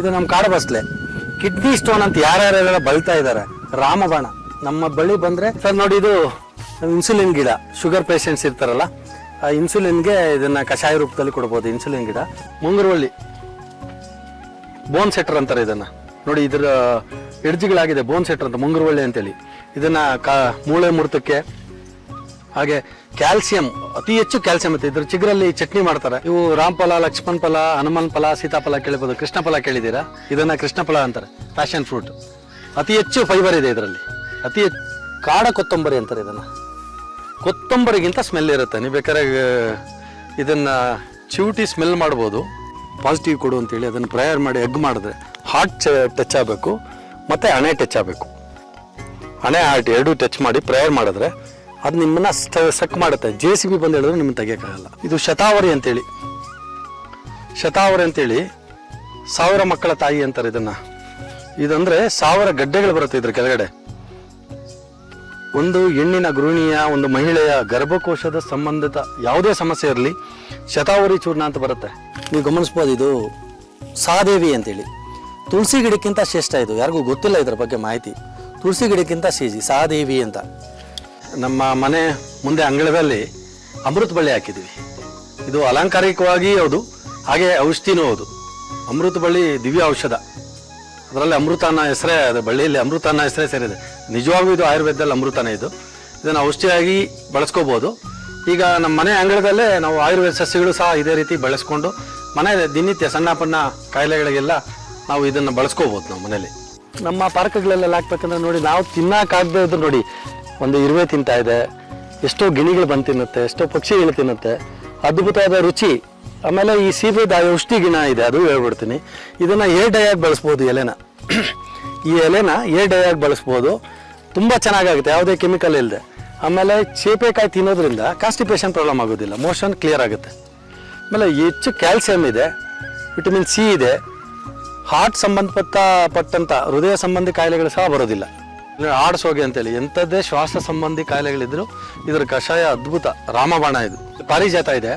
ಇದು ನಮ್ಮ ಕಾಡು ಬಸ್ಲೆ. ಕಿಡ್ನಿ ಸ್ಟೋನ್ ಅಂತ ಯಾರ್ಯಾರೆಲ್ಲ ಬಳ್ತಾ ಇದ್ದಾರೆ, ರಾಮಬಾಣ ನಮ್ಮ ಬಳಿ ಬಂದರೆ ಸರ್ ನೋಡಿ, ಇದು ಇನ್ಸುಲಿನ್ ಗಿಡ. ಶುಗರ್ ಪೇಷಂಟ್ಸ್ ಇರ್ತಾರಲ್ಲ, ಆ ಇನ್ಸುಲಿನ್ಗೆ ಇದನ್ನು ಕಷಾಯ ರೂಪದಲ್ಲಿ ಕೊಡ್ಬೋದು. ಇನ್ಸುಲಿನ್ ಗಿಡ. ಮುಂಗುರುವಳ್ಳಿ ಬೋನ್ ಸೆಟರ್ ಅಂತಾರೆ ಇದನ್ನು. ನೋಡಿ ಇದರ ಎಡ್ಜ್ಗಳಾಗಿದೆ, ಬೋನ್ ಸೆಟರ್ ಅಂತ, ಮುಂಗುರುವಳ್ಳಿ ಅಂತೇಳಿ. ಇದನ್ನು ಮೂಳೆ ಮುರಿತಕ್ಕೆ, ಹಾಗೆ ಕ್ಯಾಲ್ಸಿಯಂ, ಅತಿ ಹೆಚ್ಚು ಕ್ಯಾಲ್ಸಿಯಂ ಇರುತ್ತೆ. ಇದ್ರ ಚಿಗುರಲ್ಲಿ ಚಟ್ನಿ ಮಾಡ್ತಾರೆ. ಇವು ರಾಮಫಲ, ಲಕ್ಷ್ಮಣ ಫಲ, ಹನುಮಾನ್ ಫಲ, ಸೀತಾಫಲ ಕೇಳಿರ್ಬೋದು. ಕೃಷ್ಣ ಫಲ ಕೇಳಿದ್ದೀರಾ? ಇದನ್ನ ಕೃಷ್ಣ ಫಲ ಅಂತಾರೆ, ಪ್ಯಾಷನ್ ಫ್ರೂಟ್. ಅತಿ ಹೆಚ್ಚು ಫೈಬರ್ ಇದೆ ಇದರಲ್ಲಿ. ಅತಿ ಕಾಡ ಕೊತ್ತಂಬರಿ ಅಂತಾರೆ ಇದನ್ನ. ಕೊತ್ತಂಬರಿಗಿಂತ ಸ್ಮೆಲ್ ಇರುತ್ತೆ. ನೀವು ಬೇಕಾದ್ರೆ ಇದನ್ನ ಚಿವುಟಿ ಸ್ಮೆಲ್ ಮಾಡ್ಬೋದು. ಪಾಸಿಟಿವ್ ಕೊಡು ಅಂತೇಳಿ ಅದನ್ನು ಪ್ರೇಯರ್ ಮಾಡಿ ಎಗ್ ಮಾಡಿದ್ರೆ ಹಾರ್ಟ್ ಟಚ್ ಆಗಬೇಕು, ಮತ್ತು ಹಣೆ ಟಚ್ ಆಗಬೇಕು. ಹಣೆ ಹಾರ್ಟ್ ಎರಡೂ ಟಚ್ ಮಾಡಿ ಪ್ರೇಯರ್ ಮಾಡಿದ್ರೆ ಅದು ನಿಮ್ಮನ್ನ ಸಕ್ ಮಾಡುತ್ತೆ. JCB ಬಂದು ಹೇಳಿದ್ರೆ ನಿಮ್ಮನ್ನು ತೆಗಿಯೋಕ್ಕಾಗಲ್ಲ. ಇದು ಶತಾವರಿ ಅಂತೇಳಿ. ಶತಾವರಿ ಅಂತೇಳಿ 1000 ಮಕ್ಕಳ ತಾಯಿ ಅಂತಾರೆ ಇದನ್ನ. ಇದಂದ್ರೆ 1000 ಗಡ್ಡೆಗಳು ಬರುತ್ತೆ ಇದ್ರ ಕೆಳಗಡೆ. ಒಂದು ಹೆಣ್ಣಿನ ಗೃಹಿಣಿಯ, ಒಂದು ಮಹಿಳೆಯ ಗರ್ಭಕೋಶದ ಸಂಬಂಧಿತ ಯಾವುದೇ ಸಮಸ್ಯೆ ಇರಲಿ, ಶತಾವರಿ ಚೂರ್ಣ ಅಂತ ಬರುತ್ತೆ. ನೀವು ಗಮನಿಸ್ಬೋದು. ಇದು ಸಹದೇವಿ ಅಂತೇಳಿ. ತುಳಸಿ ಗಿಡಕ್ಕಿಂತ ಶ್ರೇಷ್ಠ ಇದು. ಯಾರಿಗೂ ಗೊತ್ತಿಲ್ಲ ಇದ್ರ ಬಗ್ಗೆ ಮಾಹಿತಿ. ತುಳಸಿ ಗಿಡಕ್ಕಿಂತ ಸಹದೇವಿ ಅಂತ. ನಮ್ಮ ಮನೆ ಮುಂದೆ ಅಂಗಳದಲ್ಲಿ ಅಮೃತ ಬಳ್ಳಿ ಹಾಕಿದ್ದೀವಿ. ಇದು ಅಲಂಕಾರಿಕವಾಗಿ ಹೌದು, ಹಾಗೆ ಔಷಧಿನೂ ಹೌದು. ಅಮೃತ ಬಳ್ಳಿ ದಿವ್ಯ ಔಷಧ. ಅದರಲ್ಲಿ ಅಮೃತ ಅನ್ನೋ ಹೆಸರೇ, ಅದು ಬಳ್ಳಿಯಲ್ಲಿ ಅಮೃತ ಅನ್ನೋ ಹೆಸರೇ ಸೇರಿದೆ. ನಿಜವಾಗೂ ಇದು ಆಯುರ್ವೇದದಲ್ಲಿ ಅಮೃತನೇ ಇದು. ಇದನ್ನು ಔಷಧಿಯಾಗಿ ಬಳಸ್ಕೋಬೋದು. ಈಗ ನಮ್ಮ ಮನೆ ಅಂಗಳದಲ್ಲೇ ನಾವು ಆಯುರ್ವೇದ ಸಸ್ಯಗಳು ಸಹ ಇದೇ ರೀತಿ ಬಳಸ್ಕೊಂಡು ಮನೆ ದಿನನಿತ್ಯ ಸಣ್ಣ ಪಣ್ಣ ಕಾಯಿಲೆಗಳಿಗೆಲ್ಲ ನಾವು ಇದನ್ನು ಬಳಸ್ಕೋಬೋದು ನಾವು ಮನೇಲಿ. ನಮ್ಮ ಪಾರ್ಕ್ಗಳಲ್ಲೆಲ್ಲ ಹಾಕ್ಬೇಕಂದ್ರೆ ನೋಡಿ, ನಾವು ತಿನ್ನೋಕ್ಕಾಗದೇ ಇದ್ರು ನೋಡಿ, ಒಂದು ಇರುವೆ ತಿಂತಾ ಇದೆ, ಎಷ್ಟೋ ಗಿಣಿಗಳು ಬಂದು ತಿನ್ನುತ್ತೆ, ಎಷ್ಟೋ ಪಕ್ಷಿಗಳು ತಿನ್ನುತ್ತೆ. ಅದ್ಭುತವಾದ ರುಚಿ. ಆಮೇಲೆ ಈ ಸೀಬೆದ ಔಷಧಿ ಗಿಣ ಇದೆ, ಅದು ಹೇಳ್ಬಿಡ್ತೀನಿ. ಇದನ್ನು ಏರ್ ಡೈ ಆಗಿ ಬಳಸ್ಬೋದು. ಎಲೆನ, ಈ ಎಲೆನ ಏರ್ ಡೈ ಆಗಿ ಬಳಸ್ಬೋದು. ತುಂಬ ಚೆನ್ನಾಗಾಗುತ್ತೆ, ಯಾವುದೇ ಕೆಮಿಕಲ್ ಇಲ್ಲದೆ. ಆಮೇಲೆ ಚೇಪೆಕಾಯಿ ತಿನ್ನೋದ್ರಿಂದ ಕಾನ್ಸ್ಟಿಪೇಷನ್ ಪ್ರಾಬ್ಲಮ್ ಆಗೋದಿಲ್ಲ, ಮೋಷನ್ ಕ್ಲಿಯರ್ ಆಗುತ್ತೆ. ಆಮೇಲೆ ಹೆಚ್ಚು ಕ್ಯಾಲ್ಸಿಯಂ ಇದೆ, ವಿಟಮಿನ್ C ಇದೆ. ಹಾರ್ಟ್ ಸಂಬಂಧಪಟ್ಟಂಥ ಹೃದಯ ಸಂಬಂಧಿ ಕಾಯಿಲೆಗಳು ಸಹ ಬರೋದಿಲ್ಲ. ಆಡ್ಸೋಗೆ ಅಂತೇಳಿ ಎಂಥದ್ದೇ ಶ್ವಾಸ ಸಂಬಂಧಿ ಕಾಯಿಲೆಗಳಿದ್ರು ಇದರ ಕಷಾಯ ಅದ್ಭುತ. ರಾಮಬಾಣ ಇದು. ಪಾರಿಜಾತ ಇದೆ.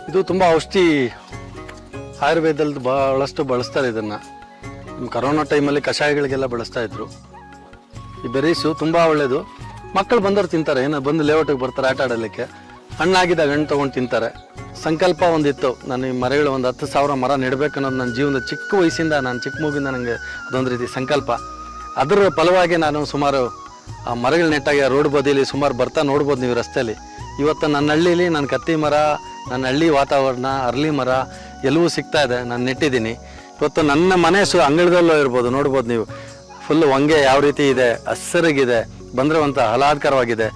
ಇದು ತುಂಬ ಔಷಧಿ, ಆಯುರ್ವೇದದಲ್ಲಿ ಬಹಳಷ್ಟು ಬಳಸ್ತಾರೆ ಇದನ್ನು. ಕರೋನಾ ಟೈಮಲ್ಲಿ ಕಷಾಯಗಳಿಗೆಲ್ಲ ಬಳಸ್ತಾ ಇದ್ರು. ಈ ಬೆರೀಸು ತುಂಬ ಒಳ್ಳೆಯದು. ಮಕ್ಕಳು ಬಂದವ್ರು ತಿಂತಾರೆ. ಏನೋ ಬಂದು ಲೇಔಟಿಗೆ ಬರ್ತಾರೆ ಆಟ ಆಡಲಿಕ್ಕೆ. ಹಣ್ಣಾಗಿದ್ದಾಗ ಹಣ್ಣು ತೊಗೊಂಡು ತಿಂತಾರೆ. ಸಂಕಲ್ಪ ಒಂದಿತ್ತು, ನಾನು ಈ ಮರಗಳು ಒಂದು 10,000 ಮರ ನೆಡಬೇಕು ಅನ್ನೋದು ನನ್ನ ಜೀವನದ ಚಿಕ್ಕ ವಯಸ್ಸಿಂದ, ನಾನು ಚಿಕ್ಕ ಮಗುವಿಂದ ನನಗೆ ಅದೊಂದು ರೀತಿ ಸಂಕಲ್ಪ. ಅದರ ಫಲವಾಗಿ ನಾನು ಸುಮಾರು ಆ ಮರಗಳು ನೆಟ್ಟಾಗಿ ರೋಡ್ ಬದಿಯಲ್ಲಿ ಸುಮಾರು ಬರ್ತಾ ನೋಡ್ಬೋದು ನೀವು ರಸ್ತೆಯಲ್ಲಿ. ಇವತ್ತು ನನ್ನ ಹಳ್ಳೀಲಿ ನಾನು ಕತ್ತಿ ಮರ, ನನ್ನ ಹಳ್ಳಿ ವಾತಾವರಣ, ಅರಳಿ ಮರ ಎಲ್ಲವೂ ಸಿಗ್ತಾ ಇದೆ. ನಾನು ನೆಟ್ಟಿದ್ದೀನಿ. ಇವತ್ತು ನನ್ನ ಮನೆ ಅಂಗಳದಲ್ಲೂ ಇರ್ಬೋದು, ನೋಡ್ಬೋದು ನೀವು. ಫುಲ್ಲು ಹೊಂಗೆ ಯಾವ ರೀತಿ ಇದೆ, ಹಸಿರಾಗಿದೆ, ಬಂದರೆ ಒಂಥ ಆಹ್ಲಾದಕರವಾಗಿದೆ.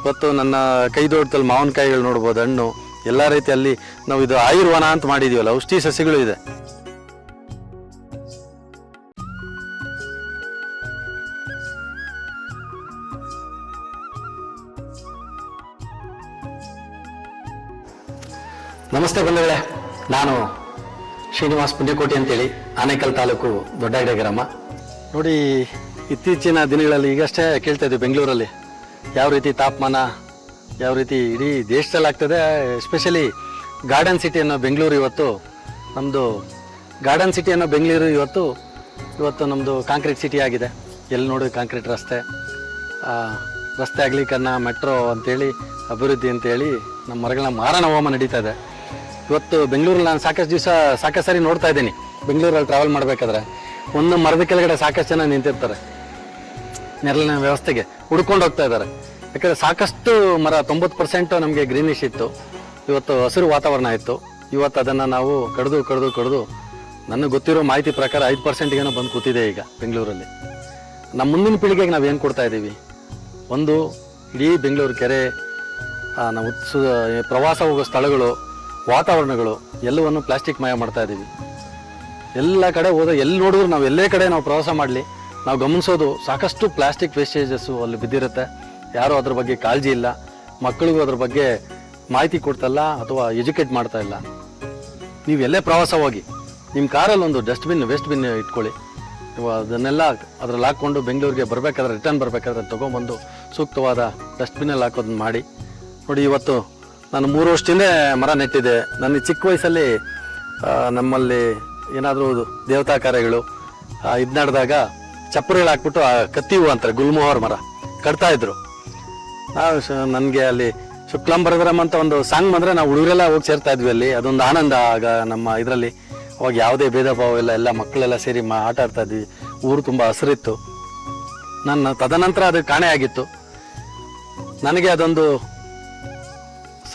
ಇವತ್ತು ನನ್ನ ಕೈದೋಟದಲ್ಲಿ ಮಾವಿನಕಾಯಿಗಳು ನೋಡ್ಬೋದು, ಹಣ್ಣು ಎಲ್ಲ ರೀತಿಯಲ್ಲಿ. ನಾವು ಇದು ಆಯುರ್ವನ ಅಂತ ಮಾಡಿದ್ದೀವಲ್ಲ, ಔಷಧಿ ಸಸ್ಯಗಳು ಇದೆ. ನಮಸ್ತೆ ಬಂಧುಗಳೇ, ನಾನು ಶ್ರೀನಿವಾಸ್ ಪುಣ್ಯಕೋಟಿ ಅಂತೇಳಿ, ಆನೇಕಲ್ ತಾಲೂಕು ದೊಡ್ಡಗಡೆ ಗ್ರಾಮ. ನೋಡಿ, ಇತ್ತೀಚಿನ ದಿನಗಳಲ್ಲಿ ಈಗಷ್ಟೇ ಕೇಳ್ತಾ ಇದ್ವಿ ಬೆಂಗಳೂರಲ್ಲಿ ಯಾವ ರೀತಿ ತಾಪಮಾನ, ಯಾವ ರೀತಿ ಇಡೀ ದೇಶದಲ್ಲಿ ಆಗ್ತದೆ. ಎಸ್ಪೆಷಲಿ ಗಾರ್ಡನ್ ಸಿಟಿ ಅನ್ನೋ ಬೆಂಗಳೂರು ಇವತ್ತು ನಮ್ಮದು, ಗಾರ್ಡನ್ ಸಿಟಿ ಅನ್ನೋ ಬೆಂಗಳೂರು ಇವತ್ತು ನಮ್ಮದು ಕಾಂಕ್ರೀಟ್ ಸಿಟಿ ಆಗಿದೆ. ಎಲ್ಲಿ ನೋಡಿ ಕಾಂಕ್ರೀಟ್ ರಸ್ತೆ ಅಗಲೀಕರಣ, ಮೆಟ್ರೋ ಅಂತೇಳಿ ಅಭಿವೃದ್ಧಿ ಅಂತೇಳಿ ನಮ್ಮ ಮರಗಳನ್ನ ಮಾರಣ ಹೋಮ ನಡೀತಾ ಇದೆ. ಇವತ್ತು ಬೆಂಗಳೂರಲ್ಲಿ ನಾನು ಸಾಕಷ್ಟು ಸಾರಿ ನೋಡ್ತಾ ಇದ್ದೀನಿ. ಬೆಂಗಳೂರಲ್ಲಿ ಟ್ರಾವೆಲ್ ಮಾಡಬೇಕಾದ್ರೆ ಒಂದು ಮರದ ಕೆಳಗಡೆ ಸಾಕಷ್ಟು ಜನ ನಿಂತಿರ್ತಾರೆ. ನೆರಳಿನ ವ್ಯವಸ್ಥೆಗೆ ಹುಡ್ಕೊಂಡು ಹೋಗ್ತಾ ಇದ್ದಾರೆ. ಯಾಕಂದರೆ ಸಾಕಷ್ಟು ಮರ, 90% ನಮಗೆ ಗ್ರೀನಿಶ್ ಇತ್ತು. ಇವತ್ತು ಹಸಿರು ವಾತಾವರಣ ಇತ್ತು. ಇವತ್ತು ಅದನ್ನು ನಾವು ಕಡಿದು ನನಗೆ ಗೊತ್ತಿರೋ ಮಾಹಿತಿ ಪ್ರಕಾರ 5%ಗೇನೋ ಬಂದು ಕೂತಿದೆ ಈಗ ಬೆಂಗಳೂರಲ್ಲಿ. ನಮ್ಮ ಮುಂದಿನ ಪೀಳಿಗೆಗೆ ನಾವು ಏನು ಕೊಡ್ತಾ ಇದ್ದೀವಿ? ಒಂದು, ಇಡೀ ಬೆಂಗಳೂರು ಕೆರೆ, ನಾವು ಪ್ರವಾಸ ಹೋಗೋ ಸ್ಥಳಗಳು, ವಾತಾವರಣಗಳು ಎಲ್ಲವನ್ನು ಪ್ಲಾಸ್ಟಿಕ್ ಮಯ ಮಾಡ್ತಾ ಇದ್ದೀವಿ. ಎಲ್ಲ ಕಡೆ ಎಲ್ಲಿ ನೋಡಿದ್ರು ನಾವು ಎಲ್ಲೇ ಕಡೆ ನಾವು ಪ್ರವಾಸ ಮಾಡಲಿ, ನಾವು ಗಮನಿಸೋದು ಸಾಕಷ್ಟು ಪ್ಲಾಸ್ಟಿಕ್ ವೇಸ್ಟೇಜಸ್ಸು ಅಲ್ಲಿ ಬಿದ್ದಿರುತ್ತೆ. ಯಾರೂ ಅದ್ರ ಬಗ್ಗೆ ಕಾಳಜಿ ಇಲ್ಲ. ಮಕ್ಕಳಿಗೂ ಅದ್ರ ಬಗ್ಗೆ ಮಾಹಿತಿ ಕೊಡ್ತಲ್ಲ ಅಥವಾ ಎಜುಕೇಟ್ ಮಾಡ್ತಾ ಇಲ್ಲ. ನೀವು ಎಲ್ಲೇ ಪ್ರವಾಸ ಹೋಗಿ ನಿಮ್ಮ ಕಾರಲ್ಲಿ ಒಂದು ವೇಸ್ಟ್ ಬಿನ್ ಇಟ್ಕೊಳ್ಳಿ. ನೀವು ಅದನ್ನೆಲ್ಲ ಅದ್ರಲ್ಲಿ ಹಾಕ್ಕೊಂಡು ಬೆಂಗಳೂರಿಗೆ ಬರಬೇಕಾದ್ರೆ, ರಿಟರ್ನ್ ಬರಬೇಕಾದ್ರೆ ತೊಗೊಂಬಂದು ಸೂಕ್ತವಾದ ಡಸ್ಟ್ಬಿನ್ನಲ್ಲಿ ಹಾಕೋದನ್ನ ಮಾಡಿ. ನೋಡಿ, ಇವತ್ತು ನಾನು 3 ವರ್ಷದಿಂದ ಮರ ನೆಟ್ಟಿದ್ದೆ. ನನ್ನ ಚಿಕ್ಕ ವಯಸ್ಸಲ್ಲಿ ನಮ್ಮಲ್ಲಿ ಏನಾದರೂ ದೇವತಾ ಕಾರ್ಯಗಳು ಇದು ನಡೆದಾಗ ಚಪ್ಪರಿಗಳು ಹಾಕ್ಬಿಟ್ಟು ಆ ಕತ್ತಿ ಹೂವು ಅಂತಾರೆ ಗುಲ್ಮೋಹರ್ ಮರ ಕಟ್ತಾ ಇದ್ರು. ನಾವು ನನಗೆ ಅಲ್ಲಿ ಶುಕ್ಲಾಂಬರದರಂ ಅಂತ ಒಂದು ಸಾಂಗ್ ಬಂದರೆ ನಾವು ಹುಡುಗರೆಲ್ಲ ಹೋಗಿ ಸೇರ್ತಾ ಇದ್ವಿ ಅಲ್ಲಿ. ಅದೊಂದು ಆನಂದ ಆಗ ನಮ್ಮ ಇದರಲ್ಲಿ. ಅವಾಗ ಯಾವುದೇ ಭೇದ ಭಾವ ಇಲ್ಲ, ಎಲ್ಲ ಮಕ್ಕಳೆಲ್ಲ ಸೇರಿ ಆಟ ಆಡ್ತಾ ಇದ್ವಿ. ಊರು ತುಂಬ ಹಸಿರಿತ್ತು. ನನ್ನ ತದನಂತರ ಅದು ಕಾಣೆ ಆಗಿತ್ತು. ನನಗೆ ಅದೊಂದು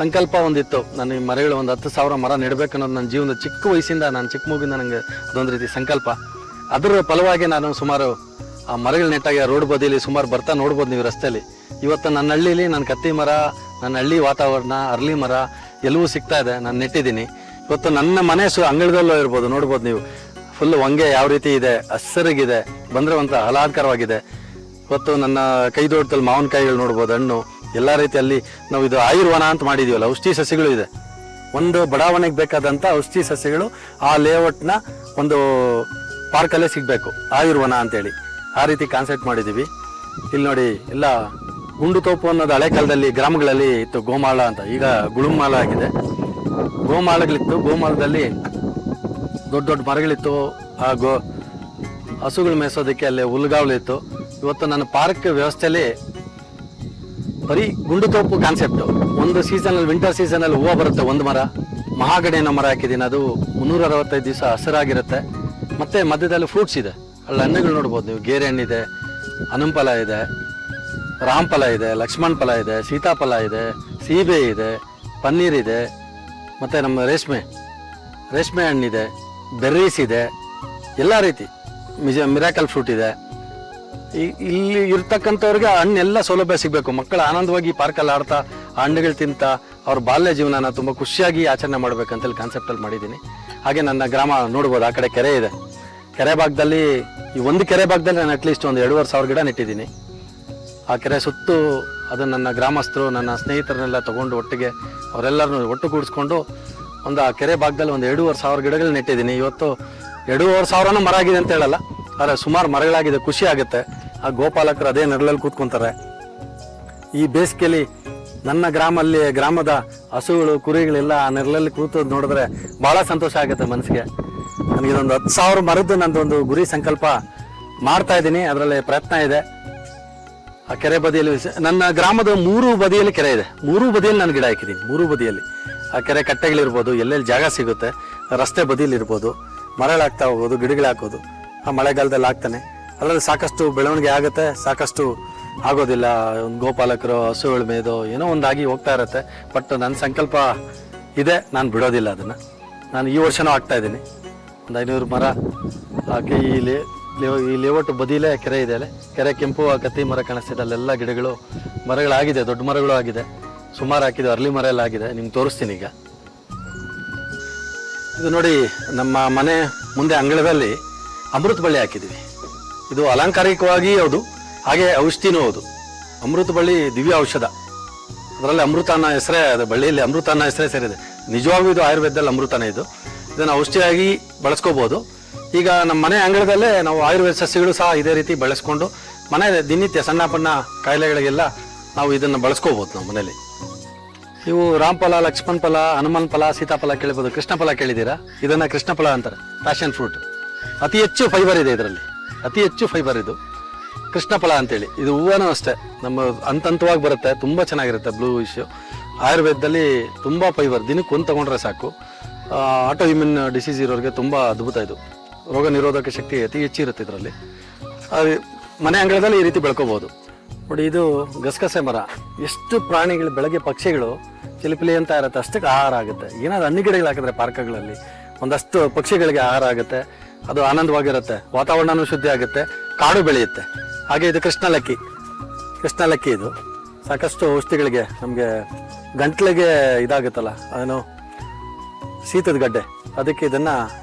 ಸಂಕಲ್ಪ ಒಂದಿತ್ತು, ನಾನು ಈ ಮರಗಳು ಒಂದು 10,000 ಮರ ನೆಡಬೇಕನ್ನೋದು ನನ್ನ ಜೀವನದ ಚಿಕ್ಕ ವಯಸ್ಸಿಂದ, ನಾನು ಚಿಕ್ಕ ಮಗುವಿಂದ ನನಗೆ ಅದೊಂದು ರೀತಿ ಸಂಕಲ್ಪ. ಅದರ ಫಲವಾಗಿ ನಾನು ಸುಮಾರು ಆ ಮರಗಳು ನೆಟ್ಟಾಗ ರೋಡ್ ಬದಿಯಲ್ಲಿ ಸುಮಾರು ಬರ್ತಾ ನೋಡ್ಬೋದು ನೀವು ರಸ್ತೆಯಲ್ಲಿ. ಇವತ್ತು ನನ್ನ ಹಳ್ಳಿಲಿ ನನ್ನ ಕತ್ತಿ ಮರ, ನನ್ನ ಹಳ್ಳಿ ವಾತಾವರಣ, ಅರ್ಲಿ ಮರ ಎಲ್ಲವೂ ಸಿಗ್ತಾ ಇದೆ. ನಾನು ನೆಟ್ಟಿದ್ದೀನಿ. ಇವತ್ತು ನನ್ನ ಮನೆ ಅಂಗಳದಲ್ಲೂ ಇರ್ಬೋದು, ನೋಡ್ಬೋದು ನೀವು. ಫುಲ್ ಹೊಂಗೆ ಯಾವ ರೀತಿ ಇದೆ, ಹಸರಿಗಿದೆ, ಬಂದರೆ ಒಂಥರ ಆಹ್ಲಾದಕರವಾಗಿದೆ. ಇವತ್ತು ನನ್ನ ಕೈ ದೊಡ್ಡದಲ್ಲಿ ಮಾವಿನಕಾಯಿಗಳು ನೋಡ್ಬೋದು, ಹಣ್ಣು ಎಲ್ಲ ರೀತಿಯಲ್ಲಿ. ನಾವು ಇದು ಆಯುರ್ವನ ಅಂತ ಮಾಡಿದೀವಲ್ಲ, ಔಷಧಿ ಸಸ್ಯಗಳು ಇದೆ. ಒಂದು ಬಡಾವಣೆಗೆ ಬೇಕಾದಂಥ ಔಷಧಿ ಸಸ್ಯಗಳು ಆ ಲೇಔಟ್ನ ಒಂದು ಪಾರ್ಕಲ್ಲೇ ಸಿಗಬೇಕು, ಆಯುರ್ವನ ಅಂತೇಳಿ ಆ ರೀತಿ ಕಾನ್ಸೆಪ್ಟ್ ಮಾಡಿದ್ದೀವಿ. ಇಲ್ಲಿ ನೋಡಿ, ಎಲ್ಲ ಗುಂಡು ತೋಪು ಅನ್ನೋದು ಹಳೆ ಕಾಲದಲ್ಲಿ ಗ್ರಾಮಗಳಲ್ಲಿ ಇತ್ತು, ಗೋಮಾಳ ಅಂತ. ಈಗ ಗುಳುಮಾಳ ಆಗಿದೆ. ಗೋಮಾಳಗಳಿತ್ತು. ಗೋಮಾಳದಲ್ಲಿ ದೊಡ್ಡ ದೊಡ್ಡ ಮರಗಳಿತ್ತು. ಆ ಹಸುಗಳು ಮೇಯಿಸೋದಕ್ಕೆ ಅಲ್ಲಿ ಹುಲ್ಗಾವಲಿತ್ತು. ಇವತ್ತು ನನ್ನ ಪಾರ್ಕ್ ವ್ಯವಸ್ಥೆಯಲ್ಲಿ ಬರೀ ಗುಂಡು ತೋಪು ಕಾನ್ಸೆಪ್ಟು. ಒಂದು ಸೀಸನಲ್ಲಿ, ವಿಂಟರ್ ಸೀಸನಲ್ಲಿ ಹೂವು ಬರುತ್ತೆ, ಒಂದು ಮರ. ಮಹಾಗಣಿ ಅನ್ನೋ ಮರ ಹಾಕಿದ್ದೀನಿ. ಅದು 365 ದಿವಸ ಹಸಿರಾಗಿರುತ್ತೆ. ಮತ್ತು ಮಧ್ಯದಲ್ಲಿ ಫ್ರೂಟ್ಸ್ ಇದೆ. ಅಲ್ಲಿ ಹಣ್ಣುಗಳು ನೋಡ್ಬೋದು ನೀವು. ಗೇರೆ ಹಣ್ಣಿದೆ, ಅನುಂಫಲ ಇದೆ, ರಾಮಫಲ ಇದೆ, ಲಕ್ಷ್ಮಣ ಫಲ ಇದೆ, ಸೀತಾಫಲ ಇದೆ, ಸೀಬೆ ಇದೆ, ಪನ್ನೀರ್ ಇದೆ, ಮತ್ತು ನಮ್ಮ ರೇಷ್ಮೆ ಹಣ್ಣಿದೆ, ಬೆರ್ರೀಸ್ ಇದೆ, ಎಲ್ಲ ರೀತಿ ಮಿರಾಕಲ್ ಫ್ರೂಟ್ ಇದೆ. ಇಲ್ಲಿ ಇರ್ತಕ್ಕಂಥವ್ರಿಗೆ ಹಣ್ಣೆಲ್ಲ ಸೌಲಭ್ಯ ಸಿಗಬೇಕು. ಮಕ್ಕಳು ಆನಂದವಾಗಿ ಪಾರ್ಕಲ್ಲಿ ಆಡ್ತಾ ಆ ಹಣ್ಣುಗಳು ತಿಂತ ಅವ್ರ ಬಾಲ್ಯ ಜೀವನನ ತುಂಬ ಖುಷಿಯಾಗಿ ಆಚರಣೆ ಮಾಡ್ಬೇಕಂತೇಳಿ ಕಾನ್ಸೆಪ್ಟಲ್ಲಿ ಮಾಡಿದ್ದೀನಿ. ಹಾಗೆ ನನ್ನ ಗ್ರಾಮ ನೋಡ್ಬೋದು, ಆ ಕಡೆ ಕೆರೆ ಇದೆ. ಕೆರೆ ಭಾಗದಲ್ಲಿ, ಈ ಒಂದು ಕೆರೆ ಭಾಗದಲ್ಲಿ ನಾನು ಅಟ್ಲೀಸ್ಟ್ ಒಂದು 2,500 ಗಿಡ ನೆಟ್ಟಿದ್ದೀನಿ. ಆ ಕೆರೆ ಸುತ್ತು ಅದು ನನ್ನ ಗ್ರಾಮಸ್ಥರು, ನನ್ನ ಸ್ನೇಹಿತರನ್ನೆಲ್ಲ ತೊಗೊಂಡು ಒಟ್ಟಿಗೆ ಅವರೆಲ್ಲರನ್ನು ಒಟ್ಟುಗೂಡಿಸ್ಕೊಂಡು ಒಂದು ಆ ಕೆರೆ ಭಾಗದಲ್ಲಿ ಒಂದು 2,500 ಗಿಡಗಳು ನೆಟ್ಟಿದ್ದೀನಿ. ಇವತ್ತು 2,500 ಮರ ಆಗಿದೆ ಅಂತ ಹೇಳಲ್ಲ, ಆದರೆ ಸುಮಾರು ಮರಗಳಾಗಿದೆ. ಖುಷಿ ಆಗುತ್ತೆ. ಆ ಗೋಪಾಲಕರು ಅದೇ ನೆರಳಲ್ಲಿ ಕೂತ್ಕೊಂತಾರೆ. ಈ ಬೇಸಿಗೆಯಲ್ಲಿ ನನ್ನ ಗ್ರಾಮದ ಹಸುಗಳು, ಕುರಿಗಳೆಲ್ಲ ಆ ನೆರಳಲ್ಲಿ ಕೂತು ನೋಡಿದ್ರೆ ಭಾಳ ಸಂತೋಷ ಆಗುತ್ತೆ ಮನಸ್ಸಿಗೆ. ನನಗಿದೊಂದು 10,000 ಮರದ್ದು ನಂದೊಂದು ಗುರಿ ಸಂಕಲ್ಪ ಮಾಡ್ತಾ ಇದ್ದೀನಿ. ಅದರಲ್ಲಿ ಪ್ರಯತ್ನ ಇದೆ. ಆ ಕೆರೆ ಬದಿಯಲ್ಲಿ ನನ್ನ ಗ್ರಾಮದ 3 ಬದಿಯಲ್ಲಿ ಕೆರೆ ಇದೆ. 3 ಬದಿಯಲ್ಲಿ ನಾನು ಗಿಡ ಹಾಕಿದ್ದೀನಿ. 3 ಬದಿಯಲ್ಲಿ ಆ ಕೆರೆ ಕಟ್ಟೆಗಳಿರ್ಬೋದು, ಎಲ್ಲೆಲ್ಲಿ ಜಾಗ ಸಿಗುತ್ತೆ, ರಸ್ತೆ ಬದಿಯಲ್ಲಿ ಇರ್ಬೋದು, ಮರಗಳಾಗ್ತಾ ಹೋಗೋದು, ಗಿಡಗಳು ಹಾಕೋದು. ಆ ಮಳೆಗಾಲದಲ್ಲಿ ಆಗ್ತಾನೆ. ಅದರಲ್ಲಿ ಸಾಕಷ್ಟು ಬೆಳವಣಿಗೆ ಆಗುತ್ತೆ, ಸಾಕಷ್ಟು ಆಗೋದಿಲ್ಲ. ಒಂದು ಗೋಪಾಲಕರು ಹಸುಗಳ ಮೇದೋ ಏನೋ ಒಂದಾಗಿ ಹೋಗ್ತಾ ಇರುತ್ತೆ. ಬಟ್ ನನ್ನ ಸಂಕಲ್ಪ ಇದೆ, ನಾನು ಬಿಡೋದಿಲ್ಲ ಅದನ್ನು. ನಾನು ಈ ವರ್ಷನೂ ಆಗ್ತಾ ಇದ್ದೀನಿ. ಒಂದು 500 ಮರ ಹಾಕಿ ಈ ಲೇಔಟ್ ಬದಿಲೇ ಕೆರೆ ಇದೆ. ಅಲ್ಲಿ ಕೆರೆ ಕೆಂಪು ಕತ್ತಿ ಮರ ಕಾಣಿಸ್ತಿದೆ. ಅಲ್ಲೆಲ್ಲ ಗಿಡಗಳು, ಮರಗಳಾಗಿದೆ, ದೊಡ್ಡ ಮರಗಳು ಆಗಿದೆ. ಸುಮಾರು ಹಾಕಿದೆ. ಅರ್ಲಿ ಮರ ಎಲ್ಲ ಆಗಿದೆ. ನಿಮ್ಗೆ ತೋರಿಸ್ತೀನಿ ಈಗ. ಇದು ನೋಡಿ, ನಮ್ಮ ಮನೆ ಮುಂದೆ ಅಂಗಳದಲ್ಲಿ ಅಮೃತ ಬಳ್ಳಿ ಹಾಕಿದ್ದೀವಿ. ಇದು ಅಲಂಕಾರಿಕವಾಗಿ ಹೌದು, ಹಾಗೆ ಔಷಧಿನೂ ಹೌದು. ಅಮೃತ ಬಳ್ಳಿ ದಿವ್ಯ ಔಷಧ. ಅದರಲ್ಲಿ ಅಮೃತ ಅನ್ನೋ ಹೆಸರೇ, ಅದು ಬಳ್ಳಿಯಲ್ಲಿ ಅಮೃತ ಅನ್ನೋ ಹೆಸರೇ ಸೇರಿದೆ. ನಿಜವಾಗೂ ಇದು ಆಯುರ್ವೇದದಲ್ಲಿ ಅಮೃತನೇ. ಇದನ್ನು ಔಷಧಿಯಾಗಿ ಬಳಸ್ಕೋಬೋದು. ಈಗ ನಮ್ಮ ಮನೆ ಅಂಗಳದಲ್ಲೇ ನಾವು ಆಯುರ್ವೇದ ಸಸ್ಯಗಳು ಸಹ ಇದೇ ರೀತಿ ಬಳಸ್ಕೊಂಡು ಮನೆ ದಿನನಿತ್ಯ ಸಣ್ಣ ಪಣ್ಣ ಕಾಯಿಲೆಗಳಿಗೆಲ್ಲ ನಾವು ಇದನ್ನು ಬಳಸ್ಕೋಬೋದು. ನಾವು ಮನೇಲಿ ನೀವು ರಾಮಫಲ, ಲಕ್ಷ್ಮಣ ಫಲ, ಹನುಮಾನ್ ಫಲ, ಸೀತಾಫಲ ಕೇಳ್ಬೋದು. ಕೃಷ್ಣ ಫಲ ಕೇಳಿದ್ದೀರಾ? ಇದನ್ನು ಕೃಷ್ಣ ಫಲ ಅಂತಾರೆ, ಪ್ಯಾಷನ್ ಫ್ರೂಟ್. ಅತಿ ಹೆಚ್ಚು ಫೈಬರ್ ಇದೆ ಇದರಲ್ಲಿ, ಅತಿ ಹೆಚ್ಚು ಫೈಬರ್ ಇದು ಕೃಷ್ಣ ಫಲ ಅಂತೇಳಿ. ಇದು ಹೂವನೂ ಅಷ್ಟೇ, ನಮ್ಮ ಹಂತವಾಗಿ ಬರುತ್ತೆ, ತುಂಬ ಚೆನ್ನಾಗಿರುತ್ತೆ. ಬ್ಲೂ ಇಶ್ಯೂ ಆಯುರ್ವೇದದಲ್ಲಿ ತುಂಬ ಫೈಬರ್. ದಿನಕ್ಕೆ ಒಂದು ತೊಗೊಂಡ್ರೆ ಸಾಕು. ಆಟೋ ಇಮ್ಯೂನ್ ಡಿಸೀಸ್ ಇರೋರಿಗೆ ತುಂಬ ಅದ್ಭುತ. ಇದು ರೋಗ ನಿರೋಧಕ ಶಕ್ತಿ ಅತಿ ಹೆಚ್ಚಿರುತ್ತೆ ಇದರಲ್ಲಿ. ಮನೆ ಅಂಗಳದಲ್ಲಿ ಈ ರೀತಿ ಬೆಳ್ಕೋಬೋದು. ನೋಡಿ, ಇದು ಗಸಗಸೆ ಮರ. ಎಷ್ಟು ಪ್ರಾಣಿಗಳು, ಬೆಳಗ್ಗೆ ಪಕ್ಷಿಗಳು ಚಿಲಿಪಿಲಿ ಅಂತ ಇರುತ್ತೆ, ಅಷ್ಟಕ್ಕೆ ಆಹಾರ ಆಗುತ್ತೆ. ಏನಾದ್ರು ಹಣ್ಣು ಗಿಡಗಳು ಹಾಕಿದ್ರೆ ಪಾರ್ಕ್ಗಳಲ್ಲಿ ಒಂದಷ್ಟು ಪಕ್ಷಿಗಳಿಗೆ ಆಹಾರ ಆಗುತ್ತೆ. ಅದು ಆನಂದವಾಗಿರುತ್ತೆ, ವಾತಾವರಣನೂ ಶುದ್ಧಿ ಆಗುತ್ತೆ, ಕಾಡು ಬೆಳೆಯುತ್ತೆ. ಹಾಗೆ ಇದು ಕೃಷ್ಣಲಕ್ಕಿ ಇದು ಸಾಕಷ್ಟು ಔಷಧಿಗಳಿಗೆ, ನಮಗೆ ಗಂಟ್ಲಿಗೆ ಇದಾಗುತ್ತಲ್ಲ, ಅದೇನು ಶೀತದ ಗಡ್ಡೆ, ಅದಕ್ಕೆ ಇದನ್ನು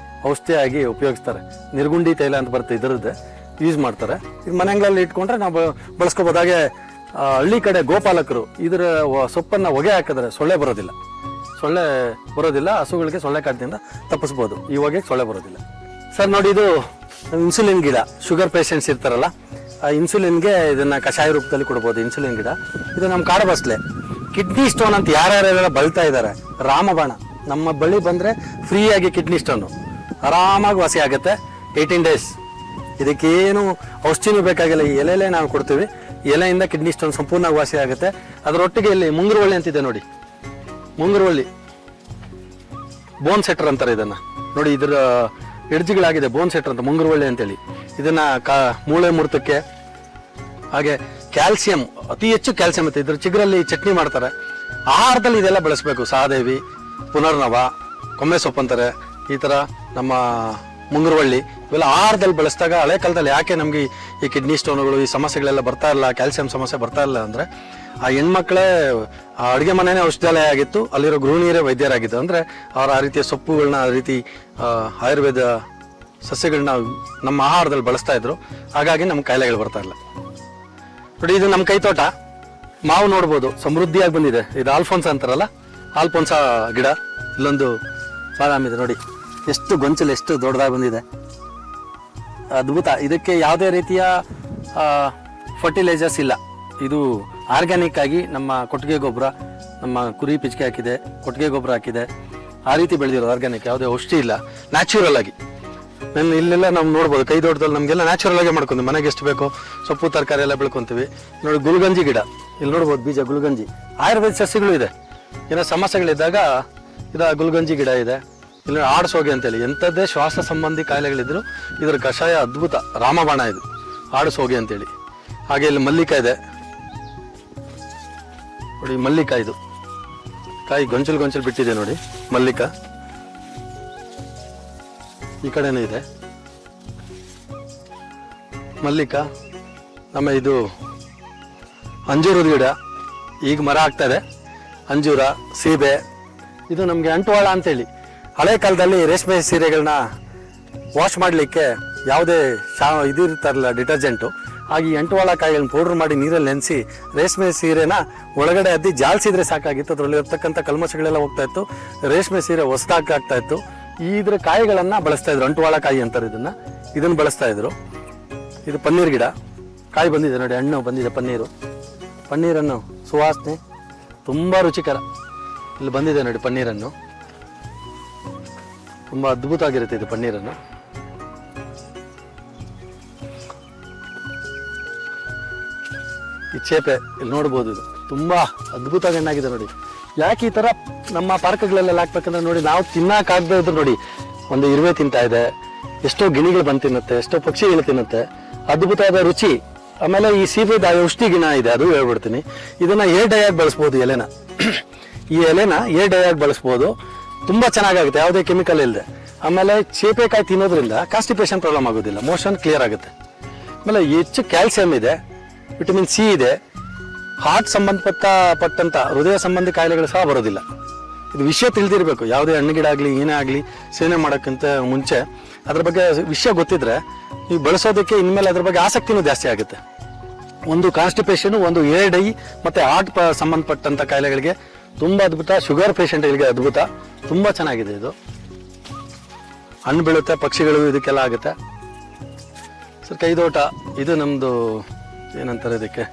ಔಷಧಿಯಾಗಿ ಉಪಯೋಗಿಸ್ತಾರೆ. ನಿರ್ಗುಂಡಿ ತೈಲ ಅಂತ ಬರುತ್ತೆ, ಇದರದ್ದೇ ಯೂಸ್ ಮಾಡ್ತಾರೆ. ಇದು ಮನೆಗಳಲ್ಲಿ ಇಟ್ಕೊಂಡ್ರೆ ನಾವು ಬಳಸ್ಕೋಬೋದು. ಹಾಗೆ ಹಳ್ಳಿ ಕಡೆ ಗೋಪಾಲಕರು ಇದರ ಸೊಪ್ಪನ್ನು ಹೊಗೆ ಹಾಕಿದ್ರೆ ಸೊಳ್ಳೆ ಬರೋದಿಲ್ಲ. ಹಸುಗಳಿಗೆ ಸೊಳ್ಳೆ ಕಾಟದಿಂದ ತಪ್ಪಿಸ್ಬೋದು. ಈ ಹೊಗೆ ಸೊಳ್ಳೆ ಬರೋದಿಲ್ಲ. ಸರ್ ನೋಡಿ, ಇದು ಇನ್ಸುಲಿನ್ ಗಿಡ. ಶುಗರ್ ಪೇಷಂಟ್ಸ್ ಇರ್ತಾರಲ್ಲ, ಆ ಇನ್ಸುಲಿನ್ಗೆ ಇದನ್ನು ಕಷಾಯ ರೂಪದಲ್ಲಿ ಕೊಡ್ಬೋದು. ಇನ್ಸುಲಿನ್ ಗಿಡ ಇದು ನಮ್ಮ ಕಾಡು ಬಸ್ಲೆ. ಕಿಡ್ನಿ ಸ್ಟೋನ್ ಅಂತ ಯಾರ್ಯಾರೆಲ್ಲ ಬಳಲ್ತಾ ಇದ್ದಾರೆ, ರಾಮಬಾಣ ನಮ್ಮ ಬಳಿ ಬಂದರೆ ಫ್ರೀಯಾಗಿ ಕಿಡ್ನಿ ಸ್ಟೋನು ಆರಾಮಾಗಿ ವಾಸಿ ಆಗುತ್ತೆ 18 ಡೇಸ್. ಇದಕ್ಕೇನು ಔಷಧಿನೂ ಬೇಕಾಗಿಲ್ಲ, ಈ ಎಲೆಲೇ ನಾವು ಕೊಡ್ತೀವಿ. ಎಲೆಯಿಂದ ಕಿಡ್ನಿ ಸ್ಟೋನ್ ಸಂಪೂರ್ಣವಾಗಿ ವಾಸಿ ಆಗುತ್ತೆ. ಅದರೊಟ್ಟಿಗೆ ಇಲ್ಲಿ ಮುಂಗುರುವಳ್ಳಿ ಅಂತಿದೆ ನೋಡಿ, ಮುಂಗುರುವಳ್ಳಿ ಬೋನ್ ಸೆಟರ್ ಅಂತಾರೆ ಇದನ್ನ ನೋಡಿ. ಇದರ ಎಡ್ಜ್ಗಳಾಗಿದೆ ಬೋನ್ ಸೆಟರ್ ಅಂತ, ಮುಂಗುರುವಳ್ಳಿ ಅಂತೇಳಿ. ಇದನ್ನ ಮೂಳೆ ಮುರಿತಕ್ಕೆ, ಹಾಗೆ ಕ್ಯಾಲ್ಸಿಯಂ, ಅತಿ ಹೆಚ್ಚು ಕ್ಯಾಲ್ಸಿಯಂ ಇರುತ್ತೆ. ಇದ್ರ ಚಿಗುರಲ್ಲಿ ಚಟ್ನಿ ಮಾಡ್ತಾರೆ. ಆಹಾರದಲ್ಲಿ ಇದೆಲ್ಲ ಬಳಸಬೇಕು. ಸಹದೇವಿ, ಪುನರ್ನವ, ಕೊಮ್ಮೆ ಸೊಪ್ಪು ಅಂತಾರೆ, ಈ ಥರ ನಮ್ಮ ಮುಂಗುರುವಳ್ಳಿ ಇವೆಲ್ಲ ಆಹಾರದಲ್ಲಿ ಬಳಸಿದಾಗ ಹಳೆ ಕಾಲದಲ್ಲಿ ಯಾಕೆ ನಮಗೆ ಈ ಕಿಡ್ನಿ ಸ್ಟೋನ್ಗಳು ಈ ಸಮಸ್ಯೆಗಳೆಲ್ಲ ಬರ್ತಾ ಇಲ್ಲ, ಕ್ಯಾಲ್ಸಿಯಂ ಸಮಸ್ಯೆ ಬರ್ತಾ ಇಲ್ಲ ಅಂದರೆ ಆ ಹೆಣ್ಮಕ್ಳೇ ಅಡುಗೆ ಮನೆಯೇ ಔಷಧಾಲಯ ಆಗಿತ್ತು, ಅಲ್ಲಿರೋ ಗೃಹಿಣಿಯರೇ ವೈದ್ಯರಾಗಿತ್ತು. ಅಂದರೆ ಅವರ ಆ ರೀತಿಯ ಸೊಪ್ಪುಗಳನ್ನ, ಆ ರೀತಿ ಆಯುರ್ವೇದ ಸಸ್ಯಗಳನ್ನ ನಮ್ಮ ಆಹಾರದಲ್ಲಿ ಬಳಸ್ತಾ ಇದ್ರು. ಹಾಗಾಗಿ ನಮ್ಮ ಕಾಯಿಲೆಗಳು ಬರ್ತಾ ಇಲ್ಲ. ನೋಡಿ, ಇದು ನಮ್ಮ ಕೈ ತೋಟ. ಮಾವು ನೋಡ್ಬೋದು, ಸಮೃದ್ಧಿಯಾಗಿ ಬಂದಿದೆ. ಇದು ಆಲ್ಫೋನ್ಸಾ ಅಂತಾರಲ್ಲ, ಆಲ್ಫೋನ್ಸಾ ಗಿಡ. ಇಲ್ಲೊಂದು ಬಾದಾಮಿ ಇದೆ ನೋಡಿ, ಎಷ್ಟು ಗೊಂಚಲು ಎಷ್ಟು ದೊಡ್ಡದಾಗಿ ಬಂದಿದೆ, ಅದ್ಭುತ. ಇದಕ್ಕೆ ಯಾವುದೇ ರೀತಿಯ ಫರ್ಟಿಲೈಸರ್ಸ್ ಇಲ್ಲ. ಇದು ಆರ್ಗ್ಯಾನಿಕ್ ಆಗಿ ನಮ್ಮ ಕೊಟ್ಟಿಗೆ ಗೊಬ್ಬರ, ನಮ್ಮ ಕುರಿ ಪಿಚ್ಕೆ ಹಾಕಿದೆ, ಕೊಟ್ಟಿಗೆ ಗೊಬ್ಬರ ಹಾಕಿದೆ, ಆ ರೀತಿ ಬೆಳೆದಿರೋದು ಆರ್ಗ್ಯಾನಿಕ್. ಯಾವುದೇ ಔಷಧಿ ಇಲ್ಲ, ನ್ಯಾಚುರಲ್ ಆಗಿ. ನಾನು ಇಲ್ಲೆಲ್ಲ ನಾವು ನೋಡ್ಬೋದು, ಕೈ ತೋಟದಲ್ಲಿ ನಮಗೆಲ್ಲ ನ್ಯಾಚುರಲ್ ಆಗಿ ಮಾಡ್ಕೊಂತೀವಿ. ಮನೆಗೆ ಎಷ್ಟು ಬೇಕೋ ಸೊಪ್ಪು ತರಕಾರಿ ಎಲ್ಲ ಬೆಳ್ಕೊತೀವಿ. ನೋಡಿ, ಗುಲ್ಗಂಜಿ ಗಿಡ ಇಲ್ಲಿ ನೋಡ್ಬೋದು, ಬೀಜ ಗುಲ್ಗಂಜಿ. ಆಯುರ್ವೇದ ಸಸ್ಯಗಳು ಇದೆ. ಏನೋ ಸಮಸ್ಯೆಗಳಿದ್ದಾಗ ಗುಲ್ಗಂಜಿ ಗಿಡ ಇದೆ. ಇಲ್ಲಿ ಆಡಿಸೋಗೆ ಅಂತೇಳಿ, ಎಂಥದ್ದೇ ಶ್ವಾಸ ಸಂಬಂಧಿ ಕಾಯಿಲೆಗಳಿದ್ರು ಇದರ ಕಷಾಯ ಅದ್ಭುತ, ರಾಮಬಾಣ ಇದು, ಆಡಿಸೋಗೆ ಅಂತೇಳಿ. ಹಾಗೆ ಇಲ್ಲಿ ಮಲ್ಲಿಕ ಇದೆ ನೋಡಿ, ಮಲ್ಲಿಕ ಇದು ಕಾಯಿ ಗೊಂಚಲು ಗೊಂಚಲು ಬಿಟ್ಟಿದೆ ನೋಡಿ ಮಲ್ಲಿಕ. ಈ ಕಡೆನೂ ಇದೆ ಮಲ್ಲಿಕ. ಆಮೇಲೆ ಇದು ಅಂಜೂರದ ಗಿಡ, ಈಗ ಮರ ಆಗ್ತಾ ಇದೆ. ಅಂಜೂರ, ಸೀಬೆ. ಇದು ನಮಗೆ ಅಂಟುವಾಳ ಅಂತೇಳಿ. ಹಳೆ ಕಾಲದಲ್ಲಿ ರೇಷ್ಮೆ ಸೀರೆಗಳನ್ನ ವಾಶ್ ಮಾಡಲಿಕ್ಕೆ ಯಾವುದೇ ಇದು ಇರ್ತಾರಲ್ಲ ಡಿಟರ್ಜೆಂಟು, ಹಾಗೆ ಅಂಟುವಾಳ ಕಾಯಿಗಳನ್ನ ಪೌಡ್ರ್ ಮಾಡಿ ನೀರಲ್ಲಿ ನೆನೆಸಿ ರೇಷ್ಮೆ ಸೀರೆನ ಒಳಗಡೆ ಅದ್ದಿ ಜಾಲಿಸಿದ್ರೆ ಸಾಕಾಗಿತ್ತು. ಅದರಲ್ಲಿ ಇರ್ತಕ್ಕಂಥ ಕಲ್ಮಶಗಳೆಲ್ಲ ಹೋಗ್ತಾ ಇತ್ತು, ರೇಷ್ಮೆ ಸೀರೆ ಹೊಸದಾಗ್ತಾ ಇತ್ತು. ಇದ್ರ ಕಾಯಿಗಳನ್ನು ಬಳಸ್ತಾ ಇದ್ರು, ಅಂಟುವಾಳ ಕಾಯಿ ಅಂತಾರೆ ಇದನ್ನು ಬಳಸ್ತಾ ಇದ್ರು. ಇದು ಪನ್ನೀರ್ ಗಿಡ, ಕಾಯಿ ಬಂದಿದೆ ನೋಡಿ, ಹಣ್ಣು ಬಂದಿದೆ. ಪನ್ನೀರನ್ನು ಸುವಾಸನೆ ತುಂಬ ರುಚಿಕರ. ಇಲ್ಲಿ ಬಂದಿದೆ ನೋಡಿ ಪನ್ನೀರನ್ನು, ತುಂಬ ಅದ್ಭುತ ಆಗಿರುತ್ತೆ ಇದು ಪನ್ನೀರನ್ನು. ಈ ಚೇಪೆ ಇಲ್ಲಿ ನೋಡ್ಬೋದು, ಇದು ತುಂಬ ಅದ್ಭುತ ಹಣ್ಣಾಗಿದೆ ನೋಡಿ. ಯಾಕೆ ಈ ಥರ ನಮ್ಮ ಪಾರ್ಕ್ಗಳೆಲ್ಲ ಹಾಕ್ಬೇಕಂದ್ರೆ ನೋಡಿ, ನಾವು ತಿನ್ನೋಕ್ಕಾಗದೇ ಇದ್ರು ನೋಡಿ, ಒಂದು ಇರುವೆ ತಿಂತಾ ಇದೆ, ಎಷ್ಟೋ ಗಿಣಿಗಳು ಬಂದು ತಿನ್ನುತ್ತೆ, ಎಷ್ಟೋ ಪಕ್ಷಿಗಳು ತಿನ್ನುತ್ತೆ, ಅದ್ಭುತವಾದ ರುಚಿ. ಆಮೇಲೆ ಈ ಸೀಬೆದ ಔಷಧಿ ಗಿಣ ಇದೆ, ಅದು ಹೇಳ್ಬಿಡ್ತೀನಿ. ಇದನ್ನ ಏರ್ ಡೈ ಆಗಿ ಬಳಸ್ಬೋದು ಎಲೆನ. ಈ ಎಲೆನ ಏರ್ ಡೈ ಆಗಿ ಬಳಸ್ಬೋದು, ತುಂಬ ಚೆನ್ನಾಗಾಗುತ್ತೆ, ಯಾವುದೇ ಕೆಮಿಕಲ್ ಇಲ್ಲದೆ. ಆಮೇಲೆ ಚೇಪೆಕಾಯಿ ತಿನ್ನೋದ್ರಿಂದ ಕಾನ್ಸ್ಟಿಪೇಷನ್ ಪ್ರಾಬ್ಲಮ್ ಆಗೋದಿಲ್ಲ, ಮೋಷನ್ ಕ್ಲಿಯರ್ ಆಗುತ್ತೆ. ಆಮೇಲೆ ಹೆಚ್ಚು ಕ್ಯಾಲ್ಸಿಯಂ ಇದೆ, ವಿಟಮಿನ್ ಸಿ ಇದೆ, ಹಾರ್ಟ್ ಸಂಬಂಧಪಟ್ಟಂಥ ಹೃದಯ ಸಂಬಂಧಿ ಕಾಯಿಲೆಗಳು ಸಹ ಬರೋದಿಲ್ಲ. ಇದು ವಿಷಯ ತಿಳಿದಿರಬೇಕು. ಯಾವುದೇ ಹಣ್ಣು ಗಿಡ ಆಗಲಿ ಏನೇ ಆಗಲಿ ಸೇವನೆ ಮಾಡೋಕ್ಕಿಂತ ಮುಂಚೆ ಅದ್ರ ಬಗ್ಗೆ ವಿಷಯ ಗೊತ್ತಿದ್ರೆ ನೀವು ಬಳಸೋದಕ್ಕೆ ಇನ್ಮೇಲೆ ಅದ್ರ ಬಗ್ಗೆ ಆಸಕ್ತಿನೂ ಜಾಸ್ತಿ ಆಗುತ್ತೆ. ಒಂದು ಕಾನ್ಸ್ಟಿಪೇಷನ್, ಒಂದು ಏರ್ ಡೈ ಮತ್ತು ಹಾರ್ಟ್ ಸಂಬಂಧಪಟ್ಟಂಥ ಕಾಯಿಲೆಗಳಿಗೆ ತುಂಬ ಅದ್ಭುತ. ಶುಗರ್ ಪೇಷಂಟ್ಗಳಿಗೆ ಅದ್ಭುತ, ತುಂಬ ಚೆನ್ನಾಗಿದೆ ಇದು. ಹಣ್ಣು ಬೀಳುತ್ತೆ, ಪಕ್ಷಿಗಳು ಇದಕ್ಕೆಲ್ಲ ಆಗುತ್ತೆ. ಸರ್ ಕೈದೋಟ ಇದು ನಮ್ಮದು ಏನಂತಾರೆ ಇದಕ್ಕೆ,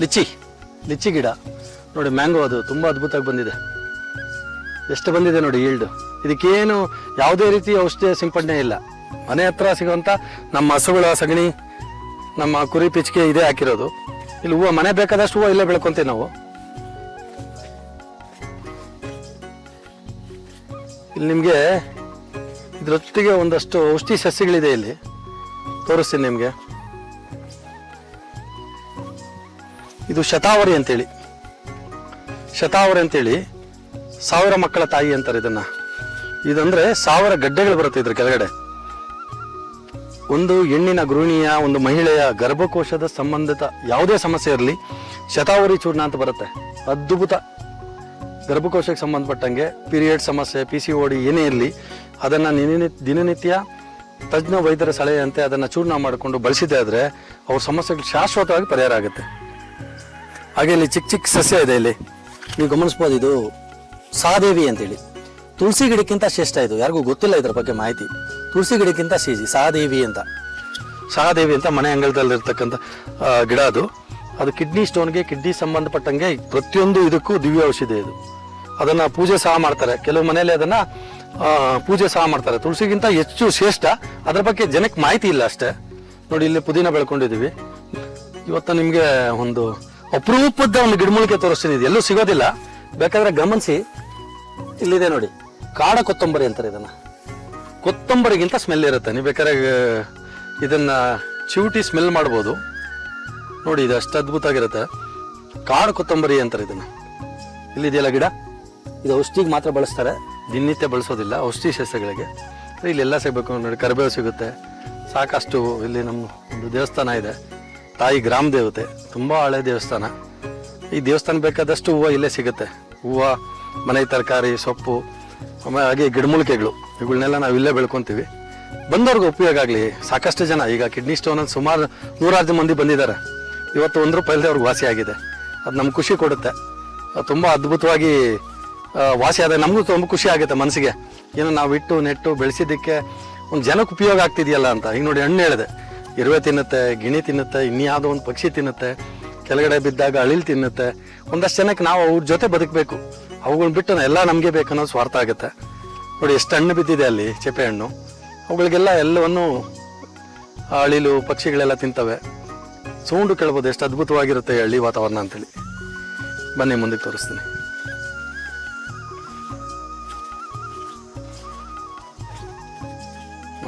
ಲಿಚ್ಚಿ ಗಿಡ ನೋಡಿ, ಮ್ಯಾಂಗೋ. ಅದು ತುಂಬ ಅದ್ಭುತವಾಗಿ ಬಂದಿದೆ, ಎಷ್ಟು ಬಂದಿದೆ ನೋಡಿ ಈಲ್ಡ್. ಇದಕ್ಕೇನು ಯಾವುದೇ ರೀತಿ ಔಷಧಿ ಸಿಂಪಡಣೆ ಇಲ್ಲ. ಮನೆ ಹತ್ರ ಸಿಗುವಂಥ ನಮ್ಮ ಹಸುಗಳ ಸಗಣಿ, ನಮ್ಮ ಕುರಿ ಪಿಚ್ಕೆ ಇದೇ ಹಾಕಿರೋದು. ಇಲ್ಲಿ ಹೂವು ಮನೆ ಬೇಕಾದಷ್ಟು ಹೂವು ಇಲ್ಲೇ ಬೆಳ್ಕೊಂತೀವಿ ನಾವು. ಇಲ್ಲಿ ನಿಮಗೆ ಇದರೊಟ್ಟಿಗೆ ಒಂದಷ್ಟು ಔಷಧಿ ಸಸ್ಯಗಳಿದೆ, ಇಲ್ಲಿ ತೋರಿಸ್ತೀನಿ ನಿಮಗೆ. ಇದು ಶತಾವರಿ ಅಂತೇಳಿ, 1000 ಮಕ್ಕಳ ತಾಯಿ ಅಂತಾರೆ ಇದನ್ನ. ಇದಂದ್ರೆ 1000 ಗಡ್ಡೆಗಳು ಬರುತ್ತೆ ಇದ್ರ ಕೆಳಗಡೆ. ಒಂದು ಹೆಣ್ಣಿನ ಗೃಹಿಣಿಯ, ಒಂದು ಮಹಿಳೆಯ ಗರ್ಭಕೋಶದ ಸಂಬಂಧಿತ ಯಾವುದೇ ಸಮಸ್ಯೆ ಇರಲಿ, ಶತಾವರಿ ಚೂರ್ಣ ಅಂತ ಬರುತ್ತೆ, ಅದ್ಭುತ. ಗರ್ಭಕೋಶಕ್ಕೆ ಸಂಬಂಧಪಟ್ಟಂಗೆ ಪೀರಿಯಡ್ ಸಮಸ್ಯೆ, PCOD ಏನೇ ಇರಲಿ, ಅದನ್ನು ದಿನನಿತ್ಯ ತಜ್ಞ ವೈದ್ಯರ ಸಲಹೆಯಂತೆ ಅದನ್ನು ಚೂರ್ಣ ಮಾಡಿಕೊಂಡು ಬಳಸಿದೆ ಆದರೆ ಅವ್ರ ಸಮಸ್ಯೆಗಳು ಶಾಶ್ವತವಾಗಿ ಪರಿಹಾರ ಆಗುತ್ತೆ. ಹಾಗೆ ಇಲ್ಲಿ ಚಿಕ್ಕ ಸಸ್ಯ ಇದೆ, ಇಲ್ಲಿ ನೀವು ಗಮನಿಸ್ಬೋದು. ಇದು ಸಹದೇವಿ ಅಂತೇಳಿ, ತುಳಸಿ ಗಿಡಕ್ಕಿಂತ ಶ್ರೇಷ್ಠ. ಇದು ಯಾರಿಗೂ ಗೊತ್ತಿಲ್ಲ ಇದ್ರ ಬಗ್ಗೆ ಮಾಹಿತಿ. ತುಳಸಿ ಗಿಡಕ್ಕಿಂತ ಸಹದೇವಿ ಅಂತ ಮನೆ ಅಂಗಳದಲ್ಲಿರ್ತಕ್ಕಂಥ ಗಿಡ. ಅದು ಕಿಡ್ನಿ ಸ್ಟೋನ್ಗೆ, ಕಿಡ್ನಿ ಸಂಬಂಧಪಟ್ಟಂಗೆ ಪ್ರತಿಯೊಂದು ಇದಕ್ಕೂ ದಿವ್ಯ ಔಷಧಿ ಇದು. ಅದನ್ನು ಪೂಜೆ ಸಹ ಮಾಡ್ತಾರೆ ಕೆಲವು ಮನೆಯಲ್ಲಿ. ಅದನ್ನು ಪೂಜೆ ಸಹ ಮಾಡ್ತಾರೆ. ತುಳಸಿಗಿಂತ ಹೆಚ್ಚು ಶ್ರೇಷ್ಠ, ಅದ್ರ ಬಗ್ಗೆ ಜನಕ್ಕೆ ಮಾಹಿತಿ ಇಲ್ಲ ಅಷ್ಟೇ. ನೋಡಿ ಇಲ್ಲಿ ಪುದೀನ ಬೆಳ್ಕೊಂಡಿದ್ದೀವಿ. ಇವತ್ತು ನಿಮಗೆ ಒಂದು ಅಪರೂಪದ ಒಂದು ಗಿಡಮೂಲಿಕೆ ತೋರಿಸ್ತೀನಿ, ಇದು ಎಲ್ಲೂ ಸಿಗೋದಿಲ್ಲ, ಬೇಕಾದ್ರೆ ಗಮನಿಸಿ. ಇಲ್ಲಿದೆ ನೋಡಿ, ಕಾಡ ಕೊತ್ತಂಬರಿ ಅಂತಾರೆ ಇದನ್ನ. ಕೊತ್ತಂಬರಿಗಿಂತ ಸ್ಮೆಲ್ ಇರುತ್ತೆ. ನೀವು ಬೇಕಾದ್ರೆ ಇದನ್ನ ಚಿವುಟಿ ಸ್ಮೆಲ್ ಮಾಡ್ಬೋದು. ನೋಡಿ ಇದು ಅಷ್ಟು ಅದ್ಭುತವಾಗಿರುತ್ತೆ. ಕಾಡು ಕೊತ್ತಂಬರಿ ಅಂತಾರೆ ಇದನ್ನ. ಇಲ್ಲಿದೆಯಲ್ಲ ಗಿಡ, ಇದು ಔಷಧಿಗೆ ಮಾತ್ರ ಬಳಸ್ತಾರೆ, ದಿನನಿತ್ಯ ಬಳಸೋದಿಲ್ಲ, ಔಷಧಿ ಸಸ್ಯಗಳಿಗೆ. ಇಲ್ಲೆಲ್ಲ ಸಿಗಬೇಕು ನೋಡಿ, ಕರಿಬೇವು ಸಿಗುತ್ತೆ ಸಾಕಷ್ಟು. ಇಲ್ಲಿ ನಮ್ಮ ಒಂದು ದೇವಸ್ಥಾನ ಇದೆ, ತಾಯಿ ಗ್ರಾಮ ದೇವತೆ, ತುಂಬ ಹಳೆ ದೇವಸ್ಥಾನ. ಈ ದೇವಸ್ಥಾನ ಬೇಕಾದಷ್ಟು ಹೂವು ಇಲ್ಲೇ ಸಿಗುತ್ತೆ. ಹೂವು, ಮನೆ ತರಕಾರಿ, ಸೊಪ್ಪು, ಆಮೇಲೆ ಹಾಗೆ ಗಿಡಮೂಲಿಕೆಗಳು, ಇವುಗಳನ್ನೆಲ್ಲ ನಾವು ಇಲ್ಲೇ ಬೆಳ್ಕೊತೀವಿ. ಬಂದವ್ರಿಗೆ ಉಪಯೋಗ ಆಗಲಿ. ಸಾಕಷ್ಟು ಜನ ಈಗ ಕಿಡ್ನಿ ಸ್ಟೋನ್ ಅಂತ ಸುಮಾರು 100 ಮಂದಿ ಬಂದಿದ್ದಾರೆ. ಇವತ್ತು ₹1 ಅವ್ರಿಗೆ ವಾಸಿ ಆಗಿದೆ. ಅದು ನಮ್ಗೆ ಖುಷಿ ಕೊಡುತ್ತೆ. ತುಂಬ ಅದ್ಭುತವಾಗಿ ವಾಸಿ ಆದಾಗ ನಮಗೂ ತುಂಬ ಖುಷಿ ಆಗುತ್ತೆ ಮನಸ್ಸಿಗೆ. ಏನೋ ನಾವು ಇಟ್ಟು ನೆಟ್ಟು ಬೆಳೆಸಿದ್ದಕ್ಕೆ ಒಂದು ಜನಕ್ಕೆ ಉಪಯೋಗ ಆಗ್ತಿದೆಯಲ್ಲ ಅಂತ. ಈಗ ನೋಡಿ, ಹಣ್ಣು ಹೇಳಿದೆ, ಇರುವೆ ತಿನ್ನುತ್ತೆ, ಗಿಣಿ ತಿನ್ನುತ್ತೆ, ಇನ್ಯಾವುದೋ ಒಂದು ಪಕ್ಷಿ ತಿನ್ನುತ್ತೆ, ಕೆಳಗಡೆ ಬಿದ್ದಾಗ ಅಳಿಲ್ ತಿನ್ನುತ್ತೆ. ಒಂದಷ್ಟು ಜನಕ್ಕೆ ನಾವು ಅವ್ರ ಜೊತೆ ಬದುಕಬೇಕು, ಅವುಗಳನ್ನ ಬಿಟ್ಟು ಎಲ್ಲ ನಮಗೆ ಬೇಕನ್ನೋದು ಸ್ವಾರ್ಥ ಆಗುತ್ತೆ. ನೋಡಿ ಎಷ್ಟು ಹಣ್ಣು ಬಿದ್ದಿದೆ ಅಲ್ಲಿ, ಚೇಪೆ ಹಣ್ಣು. ಅವುಗಳಿಗೆಲ್ಲ ಎಲ್ಲವನ್ನು ಅಳಿಲು ಪಕ್ಷಿಗಳೆಲ್ಲ ತಿಂತವೆ. ಸೌಂಡು ಕೇಳ್ಬೋದು, ಎಷ್ಟು ಅದ್ಭುತವಾಗಿರುತ್ತೆ ಹಳ್ಳಿ ವಾತಾವರಣ ಅಂತೇಳಿ. ಬನ್ನಿ ಮುಂದಕ್ಕೆ ತೋರಿಸ್ತೀನಿ.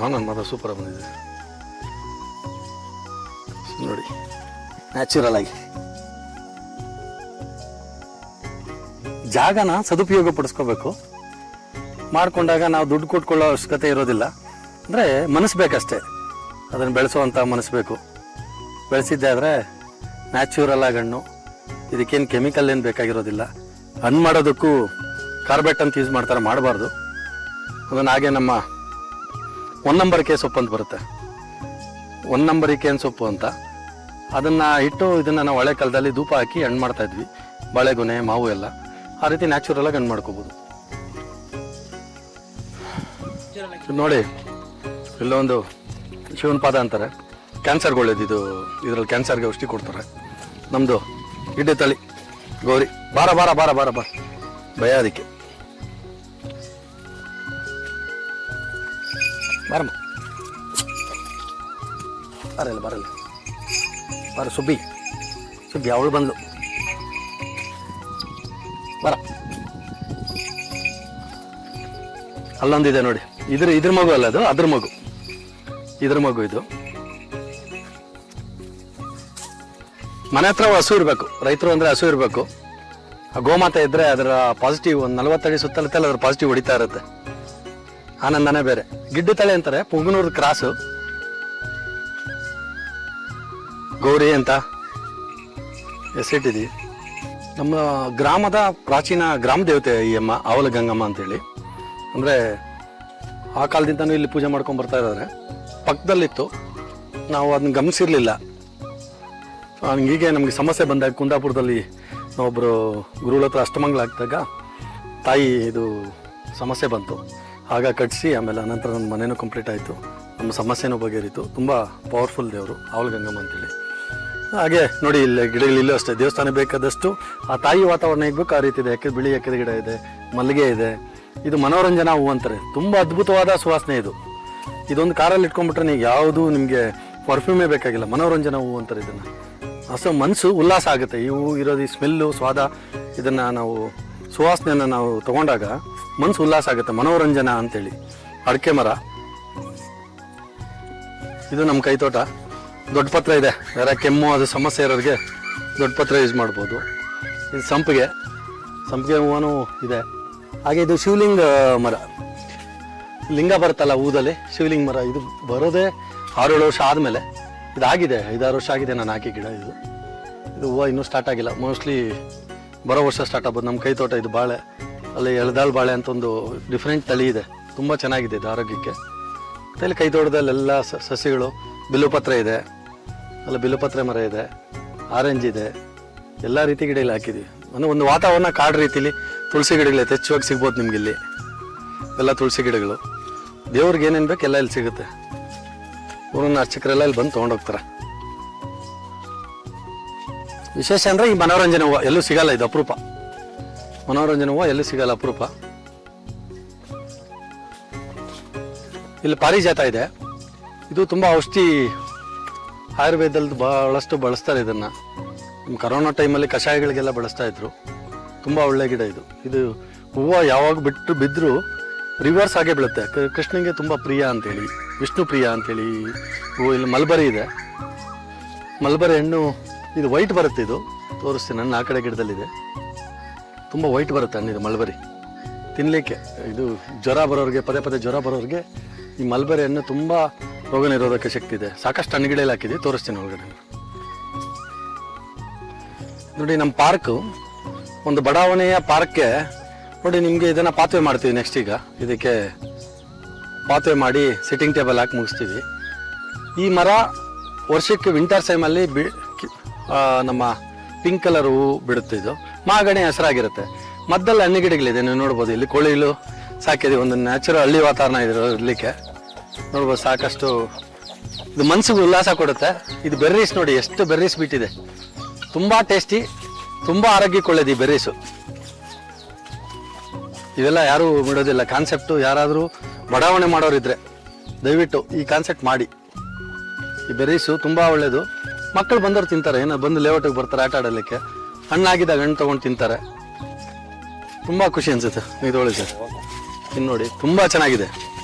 ನನ್ನ ಮಾತ್ರ ಸೂಪರ್ ಬಂದಿದೆ ನೋಡಿ, ನ್ಯಾಚುರಲ್ ಆಗಿ. ಜಾಗನ ಸದುಪಯೋಗ ಪಡಿಸ್ಕೋಬೇಕು. ಮಾಡ್ಕೊಂಡಾಗ ನಾವು ದುಡ್ಡು ಕೊಟ್ಕೊಳ್ಳೋ ಅವಶ್ಯಕತೆ ಇರೋದಿಲ್ಲ. ಅಂದರೆ ಮನಸ್ಸು ಬೇಕಷ್ಟೇ, ಅದನ್ನು ಬೆಳೆಸೋವಂಥ ಮನಸ್ಸು ಬೇಕು. ಬೆಳೆಸಿದ್ದೆ ಆದರೆ ನ್ಯಾಚುರಲ್ ಆಗಿ ಹಣ್ಣು, ಇದಕ್ಕೇನು ಕೆಮಿಕಲ್ ಏನು ಬೇಕಾಗಿರೋದಿಲ್ಲ. ಹಣ್ಣು ಮಾಡೋದಕ್ಕೂ ಕಾರ್ಬೆಟ್ ಅಂತ ಯೂಸ್ ಮಾಡ್ತಾರೆ, ಮಾಡಬಾರ್ದು ಅದನ್ನು. ಹಾಗೆ ನಮ್ಮ 1 ನಂಬರಿಕೆ ಸೊಪ್ಪು ಅಂತ ಬರುತ್ತೆ, 1 ನಂಬರಿಕೆ ಸೊಪ್ಪು ಅಂತ, ಅದನ್ನು ಇಟ್ಟು ಇದನ್ನು ನಾವು ಹಳೆ ಕಾಲದಲ್ಲಿ ಧೂಪ ಹಾಕಿ ಹಣ್ಣು ಮಾಡ್ತಾಯಿದ್ವಿ. ಬಾಳೆಗೊನೆ, ಮಾವು ಎಲ್ಲ ಆ ರೀತಿ ನ್ಯಾಚುರಲಾಗಿ ಹಣ್ಣು ಮಾಡ್ಕೋಬೋದು. ನೋಡಿ, ಇಲ್ಲೊಂದು ಶಿವನ ಪಾದ ಅಂತಾರೆ, ಕ್ಯಾನ್ಸರ್ಗೆ ಒಳ್ಳೇದಿದು. ಇದರಲ್ಲಿ ಕ್ಯಾನ್ಸರ್ಗೆ ಔಷಧಿ ಕೊಡ್ತಾರೆ. ನಮ್ಮದು ಗಿಡ್ಡೆ ತಳಿ ಗೌರಿ. ಬಾರ ಬಾರ ಬಾರ ಬಾರ ಬಾರ ಭಯ ಅದಕ್ಕೆ. ಬಾರಮ್ಮ, ಬರಲ್ಲ ಬರಲ್ಲ ಬಾರ. ಸುಬ್ಬಿ ಸುಬ್ಬಿ ಅವಳು ಬಂದ್ಲು, ಬರ. ಅಲ್ಲೊಂದಿದೆ ನೋಡಿ, ಇದ್ರ ಮಗು ಅಲ್ಲ ಅದು, ಅದ್ರ ಮಗು, ಇದ್ರ ಮಗು ಇದು. ಮನೆ ಹತ್ರ ಹಸು ಇರಬೇಕು, ರೈತರು ಅಂದರೆ ಹಸು ಇರಬೇಕು. ಆ ಗೋಮಾತೆ ಇದ್ದರೆ ಅದರ ಪಾಸಿಟಿವ್ ಒಂದು 40 ಅಡಿ ಸುತ್ತಲತ್ತಲ್ಲ ಅದ್ರ ಪಾಸಿಟಿವ್ ಹೊಡಿತಾ ಇರುತ್ತೆ. ಆನಂದನೇ ಬೇರೆ. ಗಿಡ್ಡು ತಳಿ ಅಂತಾರೆ, ಪುಂಗನೂರು ಕ್ರಾಸು ಗೌರಿ ಅಂತ ಹೆಸರಿಟ್ಟಿದ್ದೀವಿ. ನಮ್ಮ ಗ್ರಾಮದ ಪ್ರಾಚೀನ ಗ್ರಾಮ ದೇವತೆ ಈ ಅಮ್ಮ, ಆವಲ ಗಂಗಮ್ಮ ಅಂತೇಳಿ. ಅಂದರೆ ಆ ಕಾಲದಿಂದನೂ ಇಲ್ಲಿ ಪೂಜೆ ಮಾಡ್ಕೊಂಡು ಬರ್ತಾ ಇದ್ದಾರೆ. ಪಕ್ಕದಲ್ಲಿತ್ತು, ನಾವು ಅದನ್ನ ಗಮನಿಸಿರಲಿಲ್ಲ. ಹೀಗೆ ನಮಗೆ ಸಮಸ್ಯೆ ಬಂದಾಗ ಕುಂದಾಪುರದಲ್ಲಿ ನಾವೊಬ್ಬರು ಗುರುಗಳ ಹತ್ರ ಅಷ್ಟಮಂಗ್ಲ ಆಗ್ದಾಗ ತಾಯಿ ಇದು ಸಮಸ್ಯೆ ಬಂತು. ಆಗ ಕಟ್ಟಿಸಿ ಆಮೇಲೆ ಅನಂತರ ನನ್ನ ಮನೇನೂ ಕಂಪ್ಲೀಟ್ ಆಯಿತು, ನಮ್ಮ ಸಮಸ್ಯೆನೂ ಬಗೆಹರಿತು. ತುಂಬ ಪವರ್ಫುಲ್ ದೇವರು ಆವಲ ಗಂಗಮ್ಮ ಅಂತೇಳಿ. ಹಾಗೆ ನೋಡಿ, ಇಲ್ಲಿ ಗಿಡಗಳಿಲ್ಲೂ ಅಷ್ಟೇ, ದೇವಸ್ಥಾನ ಬೇಕಾದಷ್ಟು ಆ ತಾಯಿ ವಾತಾವರಣ ಇರಬೇಕು, ಆ ರೀತಿ ಇದೆ. ಬಿಳಿ ಎಕ್ಕದ ಗಿಡ ಇದೆ, ಮಲ್ಲಿಗೆ ಇದೆ. ಇದು ಮನೋರಂಜನಾ ಹೂವು ಅಂತಾರೆ, ತುಂಬ ಅದ್ಭುತವಾದ ಸುವಾಸನೆ ಇದು. ಇದೊಂದು ಕಾರಲ್ಲಿ ಇಟ್ಕೊಂಡ್ಬಿಟ್ರೆ ನೀವು ಯಾವುದು ನಿಮಗೆ ಪರ್ಫ್ಯೂಮೇ ಬೇಕಾಗಿಲ್ಲ, ಮನೋರಂಜನಾ ಹೂವು ಅಂತಾರೆ ಇದನ್ನು. ಅಷ್ಟು ಮನಸ್ಸು ಉಲ್ಲಾಸ ಆಗುತ್ತೆ. ಈ ಹೂವು ಇರೋದು, ಈ ಸ್ಮೆಲ್ಲು, ಸ್ವಾದ, ಇದನ್ನು ನಾವು ಸುವಾಸನೆಯನ್ನು ನಾವು ತೊಗೊಂಡಾಗ ಮನಸ್ಸು ಉಲ್ಲಾಸ ಆಗುತ್ತೆ, ಮನೋರಂಜನಾ ಅಂತೇಳಿ. ಅಡಿಕೆ ಮರ ಇದು ನಮ್ಮ ಕೈತೋಟ. ದೊಡ್ಡ ಪತ್ರ ಇದೆ, ಯಾರ ಕೆಮ್ಮು ಅದು ಸಮಸ್ಯೆ ಇರೋರಿಗೆ ದೊಡ್ಡ ಪತ್ರ ಯೂಸ್ ಮಾಡ್ಬೋದು. ಇದು ಸಂಪಿಗೆ ಹೂವನೂ ಇದೆ. ಹಾಗೆ ಇದು ಶಿವಲಿಂಗ ಮರ, ಲಿಂಗ ಬರುತ್ತಲ್ಲ ಹೂದಲ್ಲಿ, ಶಿವಲಿಂಗ ಮರ. ಇದು ಬರೋದೇ 6-7 ವರ್ಷ ಆದಮೇಲೆ. ಇದಾಗಿದೆ, 5-6 ವರ್ಷ ಆಗಿದೆ ನಾನು ಹಾಕಿ ಗಿಡ. ಇದು ಹೂವು ಇನ್ನೂ ಸ್ಟಾರ್ಟ್ ಆಗಿಲ್ಲ, ಮೋಸ್ಟ್ಲಿ ಬರೋ ವರ್ಷ ಸ್ಟಾರ್ಟ್ ಆಗ್ಬೋದು. ನಮ್ಮ ಕೈ ತೋಟ ಇದು ಬಾಳೆ, ಅಲ್ಲಿ ಎಳದಾಳು ಬಾಳೆ ಅಂತ ಒಂದು ಡಿಫ್ರೆಂಟ್ ತಳಿ ಇದೆ, ತುಂಬ ಚೆನ್ನಾಗಿದೆ ಇದು ಆರೋಗ್ಯಕ್ಕೆ. ಮತ್ತು ಇಲ್ಲಿ ಕೈ ತೋಟದಲ್ಲೆಲ್ಲ ಸಸಿಗಳು, ಬಿಲ್ಲುಪತ್ರೆ ಇದೆ, ಅಲ್ಲಿ ಬಿಲ್ಲುಪತ್ರೆ ಮರ ಇದೆ, ಆರೆಂಜ್ ಇದೆ, ಎಲ್ಲ ರೀತಿ ಗಿಡ ಇಲ್ಲಿ ಹಾಕಿದ್ದೀವಿ. ಅಂದರೆ ಒಂದು ವಾತಾವರಣ ಕಾಡು ರೀತಿಲಿ. ತುಳಸಿ ಗಿಡಗಳು ಯಥೇಚ್ಛವಾಗಿ ಸಿಗ್ಬೋದು ನಿಮ್ಗೆ ಇಲ್ಲಿ, ಎಲ್ಲ ತುಳಸಿ ಗಿಡಗಳು. ದೇವ್ರಿಗೆ ಏನೇನು ಬೇಕು ಎಲ್ಲ ಇಲ್ಲಿ ಸಿಗುತ್ತೆ. ಊರನ್ನ ಅರ್ಚಕರೆಲ್ಲ ಇಲ್ಲಿ ಬಂದು ತೊಗೊಂಡೋಗ್ತಾರೆ. ವಿಶೇಷ ಅಂದರೆ ಈ ಮನೋರಂಜನೆ ಹೂವು ಎಲ್ಲೂ ಸಿಗಲ್ಲ, ಇದು ಅಪರೂಪ. ಮನೋರಂಜನೆ ಹೂವು ಎಲ್ಲೂ ಸಿಗಲ್ಲ, ಅಪರೂಪ. ಇಲ್ಲಿ ಪಾರಿಜಾತ ಇದೆ. ಇದು ತುಂಬ ಔಷಧಿ, ಆಯುರ್ವೇದದಲ್ಲಿ ಬಹಳಷ್ಟು ಬಳಸ್ತಾರೆ ಇದನ್ನು. ಕರೋನಾ ಟೈಮಲ್ಲಿ ಕಷಾಯಗಳಿಗೆಲ್ಲ ಬಳಸ್ತಾ ಇದ್ರು. ತುಂಬ ಒಳ್ಳೆ ಗಿಡ ಇದು. ಇದು ಹೂವು ಯಾವಾಗ ಬಿದ್ದರೂ ರಿವರ್ಸ್ ಆಗೇ ಬೀಳುತ್ತೆ. ಕೃಷ್ಣನಿಗೆ ತುಂಬ ಪ್ರಿಯ ಅಂತೇಳಿ, ವಿಷ್ಣು ಪ್ರಿಯ ಅಂತೇಳಿ ಹೂವು. ಇಲ್ಲಿ ಮಲ್ಬರಿ ಇದೆ, ಮಲ್ಬರಿ ಹಣ್ಣು. ಇದು ವೈಟ್ ಬರುತ್ತೆ, ಇದು ತೋರಿಸ್ತೀನಿ. ನನ್ನ ಆ ಕಡೆ ಗಿಡದಲ್ಲಿದೆ, ತುಂಬ ವೈಟ್ ಬರುತ್ತೆ ಹಣ್ಣು ಇದು ಮಲ್ಬರಿ. ತಿನ್ನಲಿಕ್ಕೆ ಇದು ಜ್ವರ ಬರೋರಿಗೆ, ಪದೇ ಪದೇ ಜ್ವರ ಬರೋರಿಗೆ ಈ ಮಲ್ಬರಿ ಹಣ್ಣು ತುಂಬ ರೋಗ ನಿರೋಧಕ ಶಕ್ತಿ ಇದೆ. ಸಾಕಷ್ಟು ಹಣ್ಣುಗಳೆಲ್ಲ ಹಾಕಿದೆ, ತೋರಿಸ್ತೀನಿ ಒಳಗಡೆ. ನೋಡಿ ನಮ್ಮ ಪಾರ್ಕು, ಒಂದು ಬಡಾವಣೆಯ ಪಾರ್ಕ್ಗೆ ನೋಡಿ ನಿಮಗೆ ಇದನ್ನು ಪಾತ್ವೆ ಮಾಡ್ತೀವಿ. ನೆಕ್ಸ್ಟ್ ಈಗ ಇದಕ್ಕೆ ಪಾತ್ವೆ ಮಾಡಿ ಸಿಟ್ಟಿಂಗ್ ಟೇಬಲ್ ಹಾಕಿ ಮುಗಿಸ್ತೀವಿ. ಈ ಮರ ವರ್ಷಕ್ಕೆ ವಿಂಟರ್ ಟೈಮಲ್ಲಿ ನಮ್ಮ ಪಿಂಕ್ ಕಲರ್ ಹೂವು ಬಿಡುತ್ತೆ. ಇದು ಮಾಗಣಿ ಹೆಸರಾಗಿರುತ್ತೆ. ಮಧ್ಯದಲ್ಲಿ ಹಣ್ಣು ಗಿಡಗಳಿದೆ, ನೀವು ನೋಡ್ಬೋದು. ಇಲ್ಲಿ ಕೋಳಿಗಳು ಸಾಕಿದೆ, ಒಂದು ನ್ಯಾಚುರಲ್ ಹಳ್ಳಿ ವಾತಾವರಣ ಇರಲಿಕ್ಕೆ ನೋಡ್ಬೋದು. ಸಾಕಷ್ಟು ಇದು ಮನಸ್ಸಿಗೆ ಉಲ್ಲಾಸ ಕೊಡುತ್ತೆ. ಇದು ಬೆರ್ರೀಸ್ ನೋಡಿ, ಎಷ್ಟು ಬೆರ್ರೀಸ್ ಬಿಟ್ಟಿದೆ. ತುಂಬ ಟೇಸ್ಟಿ, ತುಂಬ ಆರೋಗ್ಯಕ್ಕೆ ಒಳ್ಳೇದು ಈ ಬೆರ್ರೀಸು. ಇವೆಲ್ಲ ಯಾರೂ ಬಿಡೋದಿಲ್ಲ ಕಾನ್ಸೆಪ್ಟು. ಯಾರಾದರೂ ಬಡಾವಣೆ ಮಾಡೋರಿದ್ರೆ ದಯವಿಟ್ಟು ಈ ಕಾನ್ಸೆಪ್ಟ್ ಮಾಡಿ. ಈ ಬೆರ್ರೀಸು ತುಂಬ ಒಳ್ಳೆಯದು. ಮಕ್ಕಳು ಬಂದವ್ರು ತಿಂತಾರೆ, ಏನೋ ಬಂದು ಲೇಔಟಿಗೆ ಬರ್ತಾರೆ ಆಟ ಆಡಲಿಕ್ಕೆ. ಹಣ್ಣಾಗಿದ್ದಾಗ ಹಣ್ಣು ತೊಗೊಂಡು ತಿಂತಾರೆ. ತುಂಬ ಖುಷಿ ಅನಿಸುತ್ತೆ. ಇದು ಒಳ್ಳೆ ಸರ್, ಇನ್ನು ನೋಡಿ ತುಂಬ ಚೆನ್ನಾಗಿದೆ.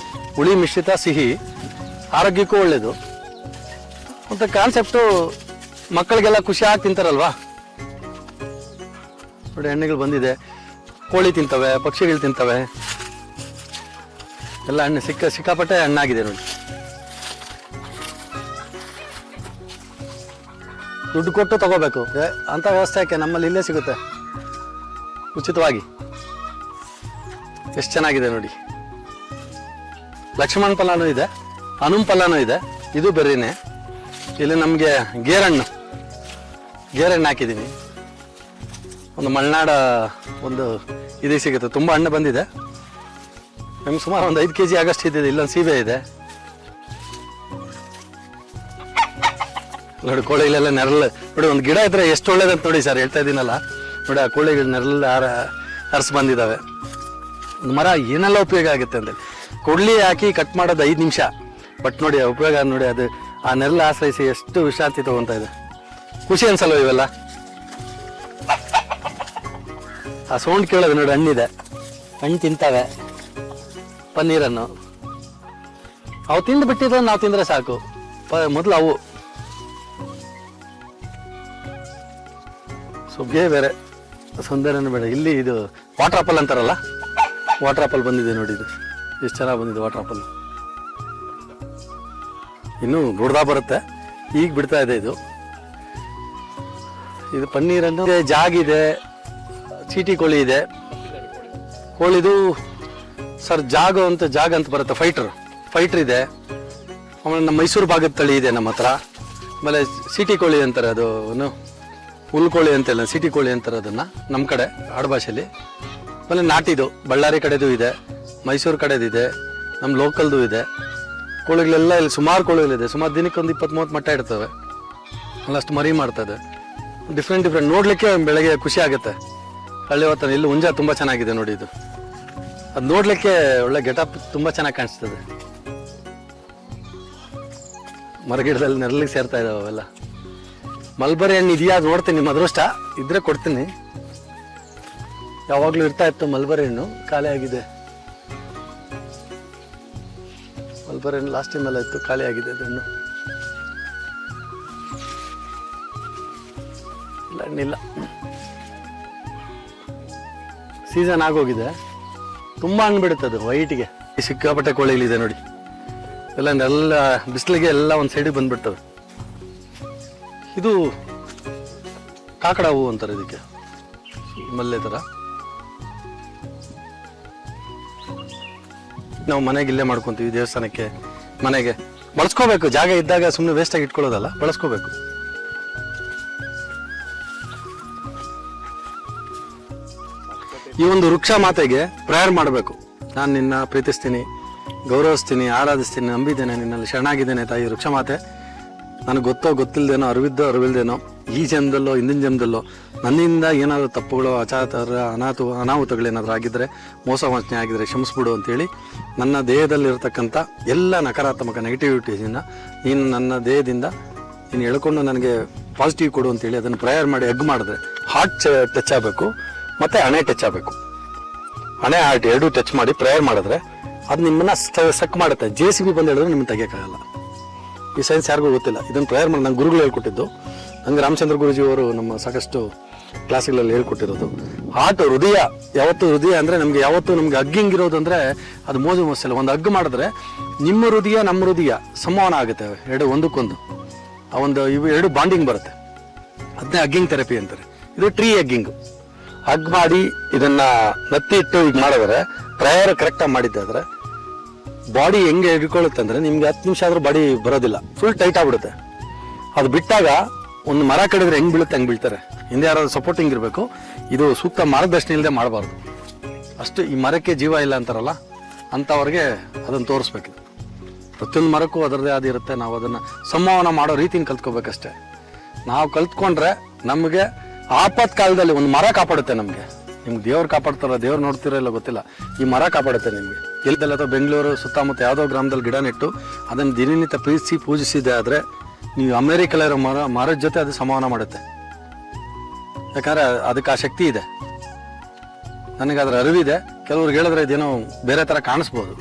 ಹುಳಿ ಮಿಶ್ರಿತ ಸಿಹಿ, ಆರೋಗ್ಯಕ್ಕೂ ಒಳ್ಳೆಯದು. ಮತ್ತು ಕಾನ್ಸೆಪ್ಟು ಮಕ್ಕಳಿಗೆಲ್ಲ ಖುಷಿಯಾಗಿ ತಿಂತಾರಲ್ವಾ. ನೋಡಿ ಹಣ್ಣುಗಳು ಬಂದಿದೆ. ಕೋಳಿ ತಿಂತವೆ, ಪಕ್ಷಿಗಳು ತಿಂತವೆ, ಎಲ್ಲ ಹಣ್ಣು ಸಿಕ್ಕಾಪಟ್ಟೆ ಹಣ್ಣಾಗಿದೆ ನೋಡಿ. ದುಡ್ಡು ಕೊಟ್ಟು ತಗೋಬೇಕು ಅಂತ ವ್ಯವಸ್ಥೆ ಯಾಕೆ, ನಮ್ಮಲ್ಲಿ ಇಲ್ಲೇ ಸಿಗುತ್ತೆ ಉಚಿತವಾಗಿ. ಎಷ್ಟು ಚೆನ್ನಾಗಿದೆ ನೋಡಿ. ಲಕ್ಷ್ಮಣ ಫಲನೂ ಇದೆ, ಹನುಮ ಫಲನೂ ಇದೆ. ಇದು ಬೆರ್ರಿನೇ. ಇಲ್ಲಿ ನಮಗೆ ಗೇರಣ್ಣು ಹಾಕಿದ್ದೀನಿ. ಒಂದು ಮಲೆನಾಡ ಒಂದು ಇದು ಸಿಗುತ್ತೆ. ತುಂಬ ಹಣ್ಣು ಬಂದಿದೆ ನಮ್ಗೆ. ಸುಮಾರು ಒಂದು 5 kg ಆಗಷ್ಟು ಇದ್ದಿದೆ. ಇಲ್ಲೊಂದು ಸೀಬೆ ಇದೆ ನೋಡಿ. ಕೋಳಿಗಳೆಲ್ಲ ನೆರಳು ನೋಡಿ. ಒಂದು ಗಿಡ ಇದ್ರೆ ಎಷ್ಟು ಒಳ್ಳೇದಂತ ನೋಡಿ ಸರ್, ಹೇಳ್ತಾ ಇದ್ದೀನಲ್ಲ ನೋಡಿ. ಆ ಕೋಳಿಗಳು ನೆರಳು ಹರಿಸಿ ಬಂದಿದ್ದಾವೆ. ಒಂದು ಮರ ಏನೆಲ್ಲ ಉಪಯೋಗ ಆಗುತ್ತೆ ಅಂತೇಳಿ. ಕೊಡ್ಲಿ ಹಾಕಿ ಕಟ್ ಮಾಡೋದು 5 ನಿಮಿಷ, ಬಟ್ ನೋಡಿ ಆ ಉಪಯೋಗ ನೋಡಿ. ಅದು ಆ ನೆರಳು ಆಶ್ರಯಿಸಿ ಎಷ್ಟು ವಿಶ್ರಾಂತಿ ತಗೊತಾ ಇದೆ. ಖುಷಿ ಅನ್ಸಲ್ವ ಇವೆಲ್ಲ? ಆ ಸೌಂಡ್ ಕೇಳೋದು ನೋಡಿ. ಹಣ್ಣಿದೆ, ಹಣ್ಣು ತಿಂತವೆ. ಪನ್ನೀರನ್ನು ಅವು ತಿಂದು ಬಿಟ್ಟಿದ್ರೆ ನಾವು ತಿಂದರೆ ಸಾಕು. ಮೊದಲು ಅವು ಸುಗ್ಗಿಯೇ ಬೇರೆ, ಸೌಂದರ್ಯನೂ ಬೇಡ. ಇಲ್ಲಿ ಇದು ವಾಟರ್ ಆಪಲ್ ಅಂತಾರಲ್ಲ, ವಾಟರ್ ಆಪಲ್ ಬಂದಿದೆ ನೋಡಿ. ಇದು ಎಷ್ಟು ಚೆನ್ನಾಗಿ ಬಂದಿದೆ ವಾಟರ್ ಆಪಲ್. ಇನ್ನೂ ದೊಡ್ಡದಾಗ ಬರುತ್ತೆ, ಈಗ ಬಿಡ್ತಾ ಇದೆ ಇದು. ಇದು ಪನ್ನೀರನ್ನು ಜಾಗಿದೆ. ಚೀಟಿ ಕೋಳಿ ಇದೆ. ಕೋಳಿದು ಸರ್ ಜಾಗ ಅಂತ ಬರುತ್ತೆ. ಫೈಟ್ರ್ ಇದೆ. ಆಮೇಲೆ ನಮ್ಮ ಮೈಸೂರು ಭಾಗದ ತಳಿ ಇದೆ ನಮ್ಮ ಹತ್ರ. ಆಮೇಲೆ ಸಿಟಿ ಕೋಳಿ ಅಂತಾರೆ, ಅದು ಹುಲ್ಕೋಳಿ ಅಂತೆಲ್ಲ ಸಿಟಿ ಕೋಳಿ ಅಂತಾರೆ ಅದನ್ನು ನಮ್ಮ ಕಡೆ ಆಡುಭಾಷೆಯಲ್ಲಿ. ಆಮೇಲೆ ನಾಟಿದು ಬಳ್ಳಾರಿ ಕಡೆದು ಇದೆ, ಮೈಸೂರು ಕಡೆದು ಇದೆ, ನಮ್ಮ ಲೋಕಲ್ದು ಇದೆ. ಕೋಳಿಗಳೆಲ್ಲ ಇಲ್ಲಿ ಸುಮಾರು ಕೋಳಿಗಳಿದೆ. ಸುಮಾರು ದಿನಕ್ಕೆ ಒಂದು 20-30 ಮೊಟ್ಟೆ ಇಡ್ತವೆ. ಅಲ್ಲಷ್ಟು ಮರಿ ಮಾಡ್ತದೆ. ಡಿಫ್ರೆಂಟ್ ನೋಡಲಿಕ್ಕೆ ಬೆಳಗ್ಗೆ ಖುಷಿ ಆಗುತ್ತೆ. ಹಳ್ಳಿ ವಾತಾವರಣ. ಇಲ್ಲಿ ಹುಂಜ ತುಂಬ ಚೆನ್ನಾಗಿದೆ ನೋಡಿ. ಇದು ಅದು ನೋಡಲಿಕ್ಕೆ ಒಳ್ಳೆ ಗೆಟಪ್, ತುಂಬ ಚೆನ್ನಾಗಿ ಕಾಣಿಸ್ತದೆ. ಮರಗಿಡದಲ್ಲಿ ನೆರಳಿಗೆ ಸೇರ್ತಾ ಇದ್ದಾವೆ ಅವೆಲ್ಲ. ಮಲ್ಬರಿ ಹಣ್ಣು ಇದೆಯಾ ನೋಡ್ತೀನಿ, ನಿಮ್ಮ ಅದೃಷ್ಟ ಇದ್ರೆ ಕೊಡ್ತೀನಿ. ಯಾವಾಗಲೂ ಇರ್ತಾ ಇತ್ತು ಮಲ್ಬರಿ ಹಣ್ಣು, ಖಾಲಿ ಆಗಿದೆ. ಮಲ್ಬರಿ ಹಣ್ಣು ಲಾಸ್ಟ್ ಟೈಮ್ ಎಲ್ಲ ಇತ್ತು, ಖಾಲಿ ಆಗಿದೆ ಹಣ್ಣು. ಇಲ್ಲ ಹಣ್ಣಿಲ್ಲ, ಸೀಸನ್ ಆಗೋಗಿದೆ. ತುಂಬ ಹಣ್ಣು ಬಿಡುತ್ತದೆ ವೈಟಿಗೆ. ಸಿಕ್ಕಾಪಟ್ಟೆ ಕೋಳಿಗಳಿದೆ ನೋಡಿ. ಎಲ್ಲ ಬಿಸಿಲಿಗೆ ಎಲ್ಲ ಒಂದು ಸೈಡಿಗೆ ಬಂದ್ಬಿಡ್ತವೆ. ಇದು ಕಾಕಡ ಹೂವು ಅಂತಾರೆ ಇದಕ್ಕೆ, ಮಲ್ಲೆ ಥರ. ನಾವು ಮನೆಗೆ ಇಲ್ಲೇ ಮಾಡ್ಕೊತೀವಿ, ದೇವಸ್ಥಾನಕ್ಕೆ, ಮನೆಗೆ ಬಳಸ್ಕೋಬೇಕು. ಜಾಗ ಇದ್ದಾಗ ಸುಮ್ಮನೆ ವೇಸ್ಟಾಗಿ ಇಟ್ಕೊಳ್ಳೋದಲ್ಲ, ಬಳಸ್ಕೋಬೇಕು. ಈ ಒಂದು ವೃಕ್ಷ ಮಾತೆಗೆ ಪ್ರೇಯರ್ ಮಾಡಬೇಕು. ನಾನು ನಿನ್ನ ಪ್ರೀತಿಸ್ತೀನಿ, ಗೌರವಿಸ್ತೀನಿ, ಆರಾಧಿಸ್ತೀನಿ, ನಂಬಿದ್ದೇನೆ, ನಿನ್ನಲ್ಲಿ ಶರಣಾಗಿದ್ದೇನೆ ತಾಯಿ ವೃಕ್ಷ ಮಾತೆ. ನನಗೆ ಗೊತ್ತಿಲ್ಲದೇನೋ, ಅರಿವಿಲ್ದೇನೋ, ಈ ಜನ್ಮದಲ್ಲೋ ಹಿಂದಿನ ಜನ್ಮದಲ್ಲೋ ನನ್ನಿಂದ ಏನಾದರೂ ತಪ್ಪುಗಳು, ಅನಾಹುತಗಳೇನಾದರೂ ಆಗಿದ್ದರೆ, ಮೋಸ ವಂಚನೆ ಆಗಿದ್ದರೆ ಕ್ಷಮಿಸ್ಬಿಡು ಅಂತೇಳಿ ನನ್ನ ದೇಹದಲ್ಲಿರ್ತಕ್ಕಂಥ ಎಲ್ಲ ನಕಾರಾತ್ಮಕ ನೆಗೆಟಿವಿಟೀಸನ್ನು ನೀನು ನನ್ನ ದೇಹದಿಂದ ನೀನು ಎಳ್ಕೊಂಡು ನನಗೆ ಪಾಸಿಟಿವ್ ಕೊಡು ಅಂತೇಳಿ ಅದನ್ನು ಪ್ರೇಯರ್ ಮಾಡಿ ಎಗ್ ಮಾಡಿದ್ರೆ ಹಾರ್ಟ್ ಟಚ್ ಆಗಬೇಕು ಮತ್ತು ಹಣೆ ಟಚ್ ಆಗಬೇಕು. ಹಣೆ ಹಾರ್ಟ್ ಎರಡೂ ಟಚ್ ಮಾಡಿ ಪ್ರೇಯರ್ ಮಾಡಿದ್ರೆ ಅದು ನಿಮ್ಮನ್ನು ಸಕ್ ಮಾಡುತ್ತೆ. JCB ಬಂದು ಹೇಳಿದ್ರೆ ನಿಮ್ಮನ್ನು ತೆಗಿಯೋಕ್ಕಾಗಲ್ಲ. ಈ ಸೈನ್ಸ್ ಯಾರಿಗೂ ಗೊತ್ತಿಲ್ಲ. ಇದನ್ನು ಪ್ರೇಯರ್ ಮಾಡಿ ನಂಗೆ ಗುರುಗಳು ಹೇಳ್ಕೊಟ್ಟಿದ್ದು. ನಂಗೆ ರಾಮಚಂದ್ರ ಗುರುಜಿಯವರು ನಮ್ಮ ಸಾಕಷ್ಟು ಕ್ಲಾಸ್ಗಳಲ್ಲಿ ಹೇಳ್ಕೊಟ್ಟಿರೋದು. ಹಾರ್ಟ್ ಹೃದಯ ಯಾವತ್ತು ಹೃದಯ ಅಂದರೆ ನಮಗೆ ಯಾವತ್ತು ನಮಗೆ ಅಗ್ಗಿಂಗಿರೋದು ಅಂದರೆ ಅದು ಮೋಜು ಮೋಸಲ್ಲ. ಒಂದು ಹಗ್ಗ ಮಾಡಿದ್ರೆ ನಿಮ್ಮ ಹೃದಯ ನಮ್ಮ ಹೃದಯ ಸಂವಹನ ಆಗುತ್ತೆ, ಎರಡು ಒಂದಕ್ಕೊಂದು ಆ ಒಂದು ಇವು ಎರಡು ಬಾಂಡಿಂಗ್ ಬರುತ್ತೆ. ಅದನ್ನೇ ಹಗ್ಗಿಂಗ್ ಥೆರಪಿ ಅಂತಾರೆ. ಇದು ಟ್ರೀ ಹಗ್ಗಿಂಗು. ಹಗ್ ಮಾಡಿ ಇದನ್ನು ನತ್ತಿ ಇಟ್ಟು ಈಗ ಮಾಡಿದ್ರೆ ಪ್ರೇಯರ್ ಕರೆಕ್ಟಾಗಿ ಮಾಡಿದ್ದಾದ್ರೆ ಬಾಡಿ ಹೆಂಗೆ ಹಿಡ್ಕೊಳ್ಳುತ್ತೆ ಅಂದರೆ ನಿಮ್ಗೆ 10 ನಿಮಿಷ ಆದರೂ ಬಾಡಿ ಬರೋದಿಲ್ಲ, ಫುಲ್ ಟೈಟ್ ಆಗಿಬಿಡುತ್ತೆ. ಅದು ಬಿಟ್ಟಾಗ ಒಂದು ಮರ ಕಡಿದ್ರೆ ಹೆಂಗೆ ಬೀಳುತ್ತೆ ಹಂಗೆ ಬೀಳ್ತಾರೆ. ಹಿಂದೆ ಯಾರಾದ್ರು ಸಪೋರ್ಟಿಂಗ್ ಇರಬೇಕು. ಇದು ಸೂಕ್ತ ಮಾರ್ಗದರ್ಶನ ಇಲ್ಲದೆ ಮಾಡಬಾರ್ದು. ಅಷ್ಟು ಈ ಮರಕ್ಕೆ ಜೀವ ಇಲ್ಲ ಅಂತಾರಲ್ಲ ಅಂಥವ್ರಿಗೆ ಅದನ್ನು ತೋರಿಸ್ಬೇಕು. ಪ್ರತಿಯೊಂದು ಮರಕ್ಕೂ ಅದರದೇ ಆದಿರುತ್ತೆ. ನಾವು ಅದನ್ನು ಸಂವಹನ ಮಾಡೋ ರೀತಿನ ಕಲ್ತ್ಕೋಬೇಕಷ್ಟೇ. ನಾವು ಕಲ್ತ್ಕೊಂಡ್ರೆ ನಮಗೆ ಆಪತ್ ಕಾಲದಲ್ಲಿ ಒಂದು ಮರ ಕಾಪಾಡುತ್ತೆ ನಮಗೆ. ನಿಮ್ಗೆ ದೇವ್ರು ಕಾಪಾಡ್ತಾರ, ದೇವ್ರು ನೋಡ್ತಿರೋ ಇಲ್ಲ ಗೊತ್ತಿಲ್ಲ, ಈ ಮರ ಕಾಪಾಡುತ್ತೆ ನಿಮಗೆ. ಎಲ್ಲದೆಲ್ಲ ಅಥವಾ ಬೆಂಗಳೂರು ಸುತ್ತಮುತ್ತ ಯಾವುದೋ ಗ್ರಾಮದಲ್ಲಿ ಗಿಡ ನೆಟ್ಟು ಅದನ್ನು ದಿನನಿತ್ಯ ಪ್ರೀತಿಸಿ ಪೂಜಿಸಿದೆ ಆದರೆ ನೀವು ಅಮೇರಿಕಲ್ಲಿರೋ ಮರದ ಜೊತೆ ಅದು ಸಂವಹನ ಮಾಡುತ್ತೆ. ಯಾಕಂದರೆ ಅದಕ್ಕೆ ಆ ಶಕ್ತಿ ಇದೆ. ನನಗೆ ಅದರ ಅರಿವಿದೆ. ಕೆಲವ್ರಿಗೆ ಹೇಳಿದ್ರೆ ಇದೇನೋ ಬೇರೆ ಥರ ಕಾಣಿಸ್ಬೋದು,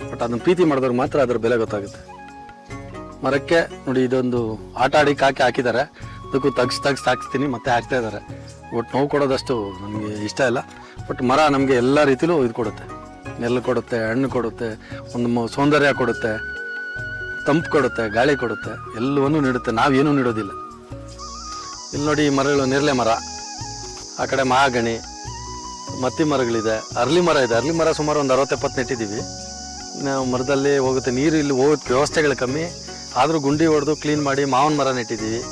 ಬಟ್ ಅದನ್ನು ಪ್ರೀತಿ ಮಾಡಿದವ್ರಿಗೆ ಮಾತ್ರ ಅದರ ಬೆಲೆ ಗೊತ್ತಾಗುತ್ತೆ. ಮರಕ್ಕೆ ನೋಡಿ ಇದೊಂದು ಆಟ ಆಡಿ ಹಾಕಿದ್ದಾರೆ. ಅದಕ್ಕೂ ತಗ್ಸಿ ಹಾಕ್ಸ್ತೀನಿ ಮತ್ತೆ ಹಾಕ್ತಾ ಇದ್ದಾರೆ. ಒಟ್ಟು ನೋವು ಕೊಡೋದಷ್ಟು ನನಗೆ ಇಷ್ಟ ಇಲ್ಲ. ಬಟ್ ಮರ ನಮಗೆ ಎಲ್ಲ ರೀತಿಲೂ ಇದು ಕೊಡುತ್ತೆ. ನೆರಳು ಕೊಡುತ್ತೆ, ಹಣ್ಣು ಕೊಡುತ್ತೆ, ಒಂದು ಸೌಂದರ್ಯ ಕೊಡುತ್ತೆ, ತಂಪು ಕೊಡುತ್ತೆ, ಗಾಳಿ ಕೊಡುತ್ತೆ, ಎಲ್ಲವನ್ನೂ ನೀಡುತ್ತೆ. ನಾವೇನೂ ನೀಡೋದಿಲ್ಲ. ಇಲ್ಲಿ ನೋಡಿ ಮರಗಳು, ನೇರಳೆ ಮರ, ಆ ಕಡೆ ಮಹಾಗಣಿ, ಮತ್ತಿ ಮರಗಳಿದೆ, ಅರ್ಲಿ ಮರ ಇದೆ. ಅರ್ಲಿ ಮರ ಸುಮಾರು ಒಂದು 60-70 ನೆಟ್ಟಿದ್ದೀವಿ. ನಾವು ಮರದಲ್ಲಿ ಹೋಗುತ್ತೆ ನೀರು. ಇಲ್ಲಿ ಹೋಗೋಕ್ಕೆ ವ್ಯವಸ್ಥೆಗಳು ಕಮ್ಮಿ, ಆದರೂ ಗುಂಡಿ ಹೊಡೆದು ಕ್ಲೀನ್ ಮಾಡಿ ಮಾವಿನ ಮರ ನೆಟ್ಟಿದ್ದೀವಿ.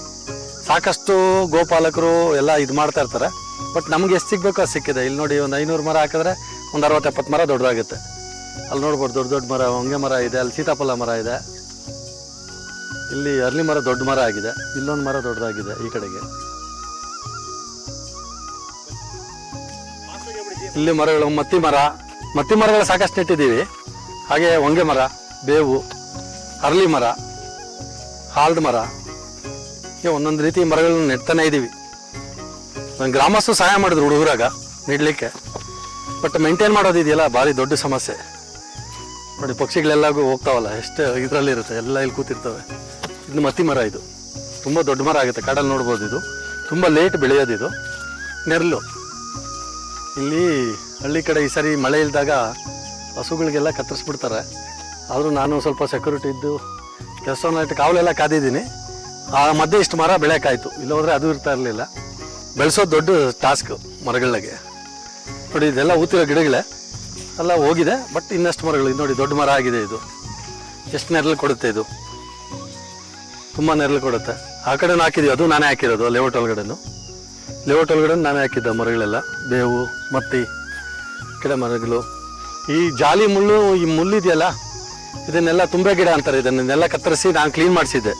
ಸಾಕಷ್ಟು ಗೋಪಾಲಕರು ಎಲ್ಲ ಇದು ಮಾಡ್ತಾ ಇರ್ತಾರೆ. ಬಟ್ ನಮ್ಗೆ ಎಷ್ಟು ಸಿಗಬೇಕು ಅದು ಸಿಕ್ಕಿದೆ. ಇಲ್ಲಿ ನೋಡಿ ಒಂದು 500 ಮರ ಹಾಕಿದ್ರೆ ಒಂದು 60-70 ಮರ ದೊಡ್ಡದಾಗುತ್ತೆ. ಅಲ್ಲಿ ನೋಡ್ಬೋದು ದೊಡ್ಡ ದೊಡ್ಡ ಮರ, ಹೊಂಗೆ ಮರ ಇದೆ, ಅಲ್ಲಿ ಸೀತಾಫಲ ಮರ ಇದೆ, ಇಲ್ಲಿ ಅರ್ಲಿ ಮರ ದೊಡ್ಡ ಮರ ಆಗಿದೆ, ಇಲ್ಲೊಂದು ಮರ ದೊಡ್ಡದಾಗಿದೆ ಈ ಕಡೆಗೆ. ಇಲ್ಲಿ ಮರಗಳು, ಮತ್ತಿ ಮರಗಳು ಸಾಕಷ್ಟು ನೆಟ್ಟಿದ್ದೀವಿ. ಹಾಗೆ ಹೊಂಗೆ ಮರ, ಬೇವು, ಅರ್ಲಿ ಮರ, ಹಾಲ್ದ ಮರ, ಒಂದೊಂದು ರೀತಿ ಮರಗಳನ್ನ ನೆಡ್ತಾನೆ ಇದ್ದೀವಿ. ನನ್ನ ಗ್ರಾಮಸ್ಥರು ಸಹಾಯ ಮಾಡಿದ್ರು ಹುಡುಗರಾಗ ನೆಡ್ಲಿಕ್ಕೆ. ಬಟ್ ಮೇಂಟೈನ್ ಮಾಡೋದಿದೆಯಲ್ಲ ಭಾರಿ ದೊಡ್ಡ ಸಮಸ್ಯೆ. ನೋಡಿ ಪಕ್ಷಿಗಳೆಲ್ಲಗೂ ಹೋಗ್ತಾವಲ್ಲ, ಎಷ್ಟು ಇದರಲ್ಲಿರುತ್ತೆ, ಎಲ್ಲ ಇಲ್ಲಿ ಕೂತಿರ್ತವೆ. ಇದು ಮತ್ತಿ ಮರ, ಇದು ತುಂಬ ದೊಡ್ಡ ಮರ ಆಗುತ್ತೆ. ಕಾಡಲ್ಲಿ ನೋಡ್ಬೋದು. ಇದು ತುಂಬ ಲೇಟ್ ಬೆಳೆಯೋದು. ಇದು ನೆರಳು. ಇಲ್ಲಿ ಹಳ್ಳಿ ಕಡೆ ಈ ಸರಿ ಮಳೆ ಇಲ್ದಾಗ ಹಸುಗಳಿಗೆಲ್ಲ ಕತ್ತರಿಸ್ಬಿಡ್ತಾರೆ. ಆದರೂ ನಾನು ಸ್ವಲ್ಪ ಸೆಕ್ಯೂರಿಟಿ ಇದ್ದು ಕೆಲಸವನ್ನು ಇಟ್ಟು ಕಾವಲೆಲ್ಲ ಕಾದಿದ್ದೀನಿ. ಆ ಮಧ್ಯೆ ಇಷ್ಟು ಮರ ಬೆಳೆಯೋಕ್ಕಾಯ್ತು. ಇಲ್ಲ ಹೋದರೆ ಅದು ಇರ್ತಾ ಇರಲಿಲ್ಲ. ಬೆಳೆಸೋದು ದೊಡ್ಡ ಟಾಸ್ಕ್ ಮರಗಳಿಗೆ. ನೋಡಿ ಇದೆಲ್ಲ ಊತಿರೋ ಗಿಡಗಳೇ ಎಲ್ಲ ಹೋಗಿದೆ. ಬಟ್ ಇನ್ನಷ್ಟು ಮರಗಳು ಇದು ನೋಡಿ ದೊಡ್ಡ ಮರ ಆಗಿದೆ. ಇದು ಎಷ್ಟು ನೆರಳು ಕೊಡುತ್ತೆ. ಇದು ತುಂಬ ನೆರಳು ಕೊಡುತ್ತೆ. ಆ ಕಡೆನೂ ಹಾಕಿದ್ದೀವಿ, ಅದು ನಾನೇ ಹಾಕಿರೋದು. ಲೇಔಟ್ ಒಳಗಡೆ ನಾನೇ ಹಾಕಿದ್ದ ಮರಗಳೆಲ್ಲ. ಬೇವು, ಮತ್ತಿ, ಗಿಡ ಮರಗಳು. ಈ ಜಾಲಿ ಮುಳ್ಳು, ಈ ಮುಳ್ಳಿದೆಯಲ್ಲ, ಇದನ್ನೆಲ್ಲ ತುಂಬೆ ಗಿಡ ಅಂತಾರೆ. ಇದನ್ನೆಲ್ಲ ಕತ್ತರಿಸಿ ನಾನು ಕ್ಲೀನ್ ಮಾಡಿಸಿದ್ದೆ.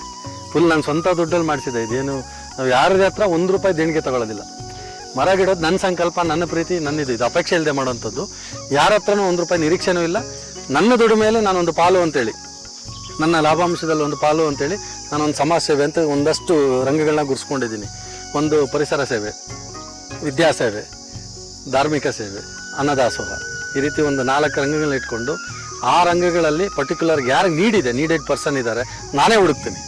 ಫುಲ್ ನಾನು ಸ್ವಂತ ದುಡ್ಡಲ್ಲಿ ಮಾಡಿಸಿದ್ದೆ. ಇದೇನು ನಾವು ಯಾರದೇ ಹತ್ರ ₹1 ದೇಣಿಗೆ ತಗೊಳ್ಳೋದಿಲ್ಲ. ಮರ ಗಿಡೋದು ನನ್ನ ಸಂಕಲ್ಪ, ನನ್ನ ಪ್ರೀತಿ, ನನ್ನಿದು. ಇದು ಅಪೇಕ್ಷೆ ಇಲ್ಲದೆ ಮಾಡೋವಂಥದ್ದು. ಯಾರ ಹತ್ರನೂ ₹1 ನಿರೀಕ್ಷೆನೂ ಇಲ್ಲ. ನನ್ನ ದುಡ್ಡು ಮೇಲೆ ನಾನೊಂದು ಪಾಲು ಅಂತೇಳಿ, ನನ್ನ ಲಾಭಾಂಶದಲ್ಲಿ ಒಂದು ಪಾಲು ಅಂತೇಳಿ ನಾನೊಂದು ಸಮಾಜ ಸೇವೆ ಅಂತ ಒಂದಷ್ಟು ರಂಗಗಳನ್ನ ಗುರ್ಸ್ಕೊಂಡಿದ್ದೀನಿ. ಒಂದು ಪರಿಸರ ಸೇವೆ, ವಿದ್ಯಾಸೇವೆ, ಧಾರ್ಮಿಕ ಸೇವೆ, ಅನ್ನದಾಸೋಹ, ಈ ರೀತಿ ಒಂದು 4 ರಂಗಗಳನ್ನ ಇಟ್ಕೊಂಡು ಆ ರಂಗಗಳಲ್ಲಿ ಪರ್ಟಿಕ್ಯುಲರ್ ಯಾರು ನೀಡೆಡ್ ಪರ್ಸನ್ ಇದ್ದಾರೆ ನಾನೇ ಹುಡುಕ್ತೀನಿ.